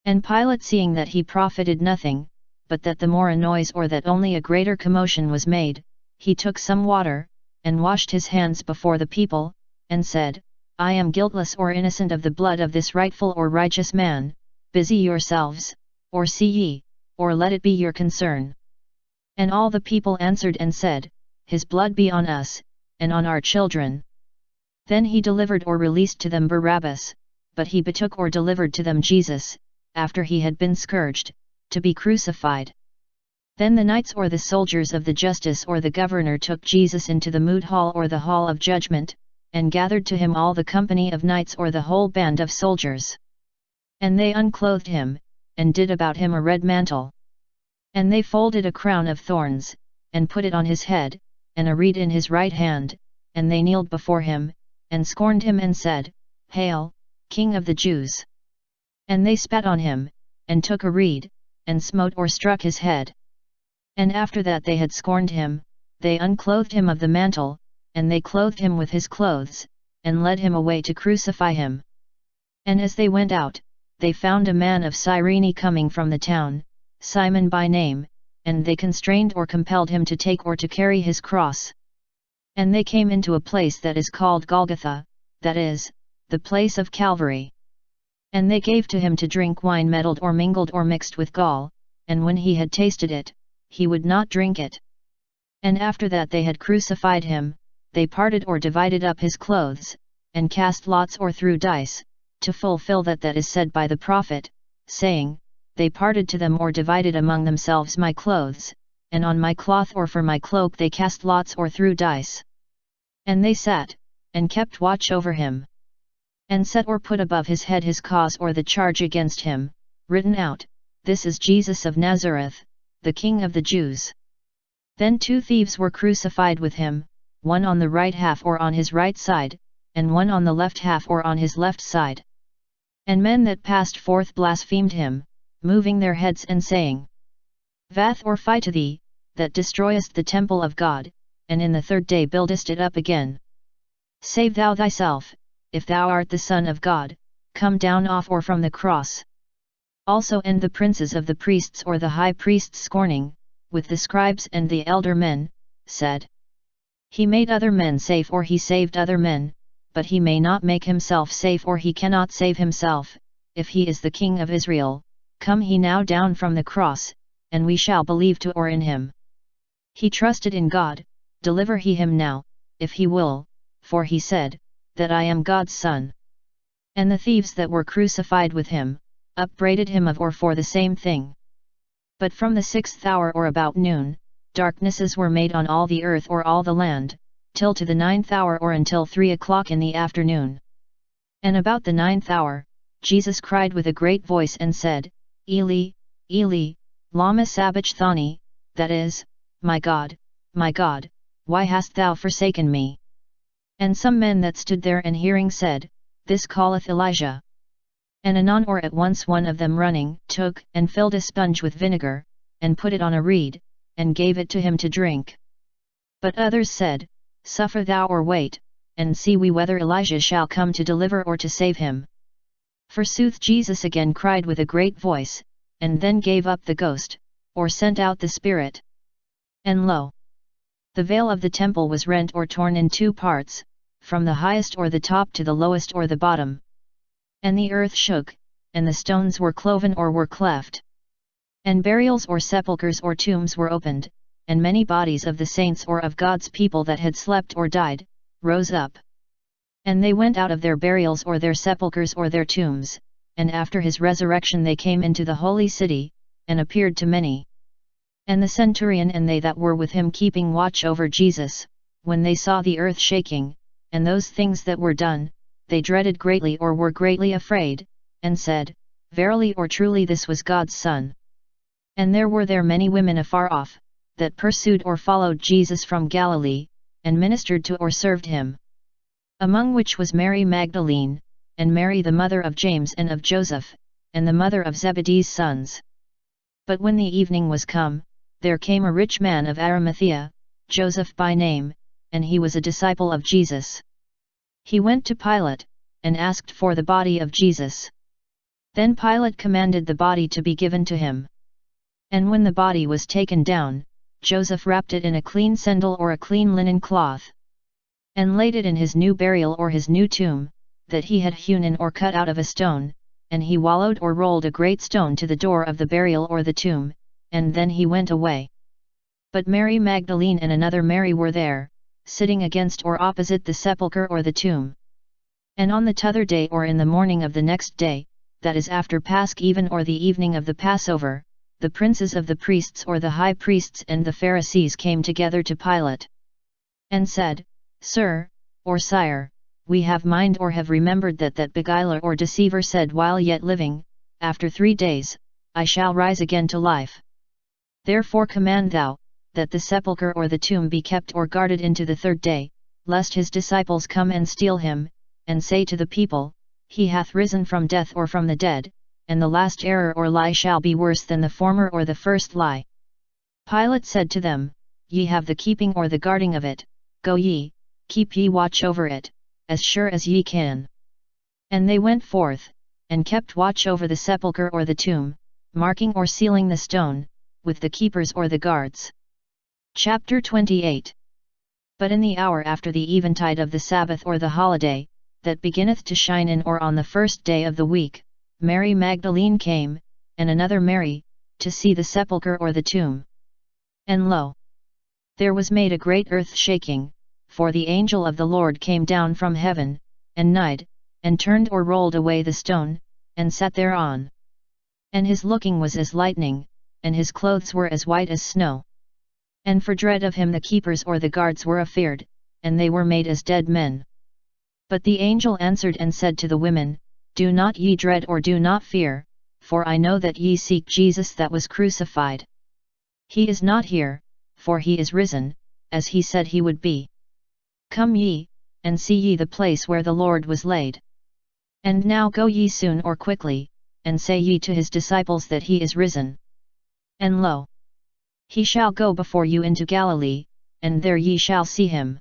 And Pilate, seeing that he profited nothing, but that the more a noise or that only a greater commotion was made, he took some water, and washed his hands before the people, and said, I am guiltless or innocent of the blood of this rightful or righteous man, busy yourselves, or see ye, or let it be your concern. And all the people answered and said, His blood be on us, and on our children. Then he delivered or released to them Barabbas, but he betook or delivered to them Jesus, after he had been scourged, to be crucified. Then the knights or the soldiers of the justice or the governor took Jesus into the moot hall or the hall of judgment, and gathered to him all the company of knights or the whole band of soldiers. And they unclothed him, and did about him a red mantle. And they folded a crown of thorns, and put it on his head, and a reed in his right hand, and they kneeled before him, and scorned him and said, Hail, King of the Jews! And they spat on him, and took a reed, and smote or struck his head. And after that they had scorned him, they unclothed him of the mantle, and they clothed him with his clothes, and led him away to crucify him. And as they went out, they found a man of Cyrene coming from the town, Simon by name, and they constrained or compelled him to take or to carry his cross. And they came into a place that is called Golgotha, that is, the place of Calvary. And they gave to him to drink wine meddled or mingled or mixed with gall, and when he had tasted it, he would not drink it. And after that they had crucified him, they parted or divided up his clothes, and cast lots or threw dice, to fulfill that is said by the prophet, saying, They parted to them or divided among themselves my clothes, and on my cloth or for my cloak they cast lots or threw dice. And they sat, and kept watch over him, and set or put above his head his cause or the charge against him, written out, This is Jesus of Nazareth, the King of the Jews. Then 2 thieves were crucified with him, one on the right half or on his right side, and one on the left half or on his left side. And men that passed forth blasphemed him, moving their heads and saying, Vath or fie to thee, that destroyest the temple of God, and in the 3rd day buildest it up again. Save thou thyself, if thou art the Son of God, come down off or from the cross. Also and the princes of the priests or the high priests scorning, with the scribes and the elder men, said, He made other men safe or he saved other men, but he may not make himself safe or he cannot save himself, if he is the King of Israel, come he now down from the cross, and we shall believe to or in him. He trusted in God, deliver he him now, if he will, for he said, that I am God's son. And the thieves that were crucified with him, upbraided him of or for the same thing. But from the 6th hour or about noon, darknesses were made on all the earth or all the land, till to the 9th hour or until 3 o'clock in the afternoon. And about the 9th hour, Jesus cried with a great voice and said, Eli, Eli, lama sabachthani, that is, my God, why hast thou forsaken me? And some men that stood there and hearing said, This calleth Elijah. And anon or at once one of them running, took and filled a sponge with vinegar, and put it on a reed, and gave it to him to drink. But others said, Suffer thou or wait, and see we whether Elijah shall come to deliver or to save him. Forsooth Jesus again cried with a great voice, and then gave up the ghost, or sent out the spirit. And lo! The veil of the temple was rent or torn in 2 parts, from the highest or the top to the lowest or the bottom. And the earth shook, and the stones were cloven or were cleft. And burials or sepulchres or tombs were opened, and many bodies of the saints or of God's people that had slept or died, rose up. And they went out of their burials or their sepulchres or their tombs, and after his resurrection they came into the holy city, and appeared to many. And the centurion and they that were with him keeping watch over Jesus, when they saw the earth shaking, and those things that were done, they dreaded greatly or were greatly afraid, and said, Verily or truly this was God's Son. And there were there many women afar off, that pursued or followed Jesus from Galilee, and ministered to or served him. Among which was Mary Magdalene, and Mary the mother of James and of Joseph, and the mother of Zebedee's sons. But when the evening was come, there came a rich man of Arimathea, Joseph by name, and he was a disciple of Jesus. He went to Pilate, and asked for the body of Jesus. Then Pilate commanded the body to be given to him. And when the body was taken down, Joseph wrapped it in a clean sendal or a clean linen cloth, and laid it in his new burial or his new tomb, that he had hewn in or cut out of a stone, and he wallowed or rolled a great stone to the door of the burial or the tomb, and then he went away. But Mary Magdalene and another Mary were there, sitting against or opposite the sepulchre or the tomb. And on the t'other day or in the morning of the next day, that is after Pasch even or the evening of the Passover, the princes of the priests or the high priests and the Pharisees came together to Pilate, and said, Sir, or Sire, we have mind or have remembered that beguiler or deceiver said while yet living, After 3 days, I shall rise again to life. Therefore command thou, that the sepulchre or the tomb be kept or guarded into the 3rd day, lest his disciples come and steal him, and say to the people, He hath risen from death or from the dead, and the last error or lie shall be worse than the former or the first lie. Pilate said to them, Ye have the keeping or the guarding of it, go ye, keep ye watch over it, as sure as ye can. And they went forth, and kept watch over the sepulchre or the tomb, marking or sealing the stone, with the keepers or the guards. Chapter 28. But in the hour after the eventide of the Sabbath or the holiday, that beginneth to shine in or on the 1st day of the week, Mary Magdalene came, and another Mary, to see the sepulchre or the tomb. And lo! There was made a great earth shaking, for the angel of the Lord came down from heaven, and nighed, and turned or rolled away the stone, and sat thereon. And his looking was as lightning, and his clothes were as white as snow. And for dread of him the keepers or the guards were afeard, and they were made as dead men. But the angel answered and said to the women, Do not ye dread or do not fear, for I know that ye seek Jesus that was crucified. He is not here, for he is risen, as he said he would be. Come ye, and see ye the place where the Lord was laid. And now go ye soon or quickly, and say ye to his disciples that he is risen. And lo! He shall go before you into Galilee, and there ye shall see him.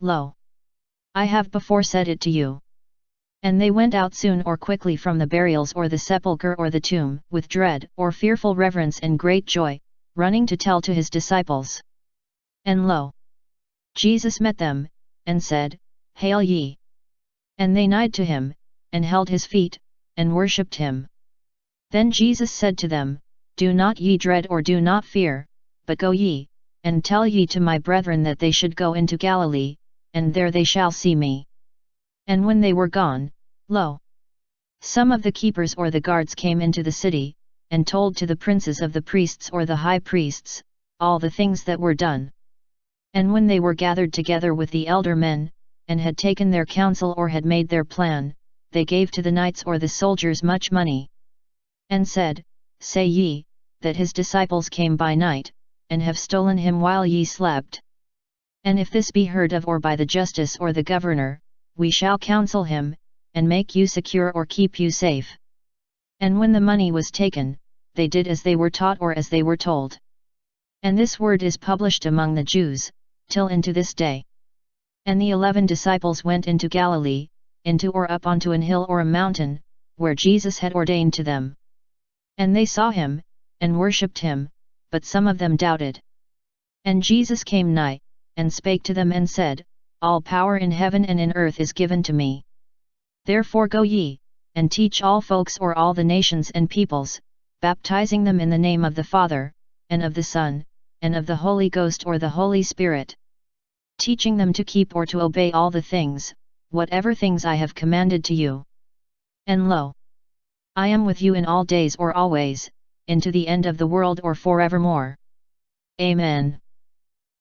Lo! I have before said it to you. And they went out soon or quickly from the burials or the sepulchre or the tomb, with dread or fearful reverence and great joy, running to tell to his disciples. And lo! Jesus met them, and said, Hail ye! And they nighed to him, and held his feet, and worshipped him. Then Jesus said to them, Do not ye dread or do not fear, but go ye, and tell ye to my brethren that they should go into Galilee, and there they shall see me. And when they were gone, lo! Some of the keepers or the guards came into the city, and told to the princes of the priests or the high priests, all the things that were done. And when they were gathered together with the elder men, and had taken their counsel or had made their plan, they gave to the knights or the soldiers much money. And said, Say ye, that his disciples came by night, and have stolen him while ye slept. And if this be heard of or by the justice or the governor, we shall counsel him, and make you secure or keep you safe. And when the money was taken, they did as they were taught or as they were told. And this word is published among the Jews, till into this day. And the 11 disciples went into Galilee, into or up onto an hill or a mountain, where Jesus had ordained to them. And they saw him, and worshipped him, but some of them doubted. And Jesus came nigh, and spake to them and said, All power in heaven and in earth is given to me. Therefore go ye, and teach all folks or all the nations and peoples, baptizing them in the name of the Father, and of the Son, and of the Holy Ghost or the Holy Spirit. Teaching them to keep or to obey all the things, whatever things I have commanded to you. And lo! I am with you in all days or always, into the end of the world or forevermore. Amen.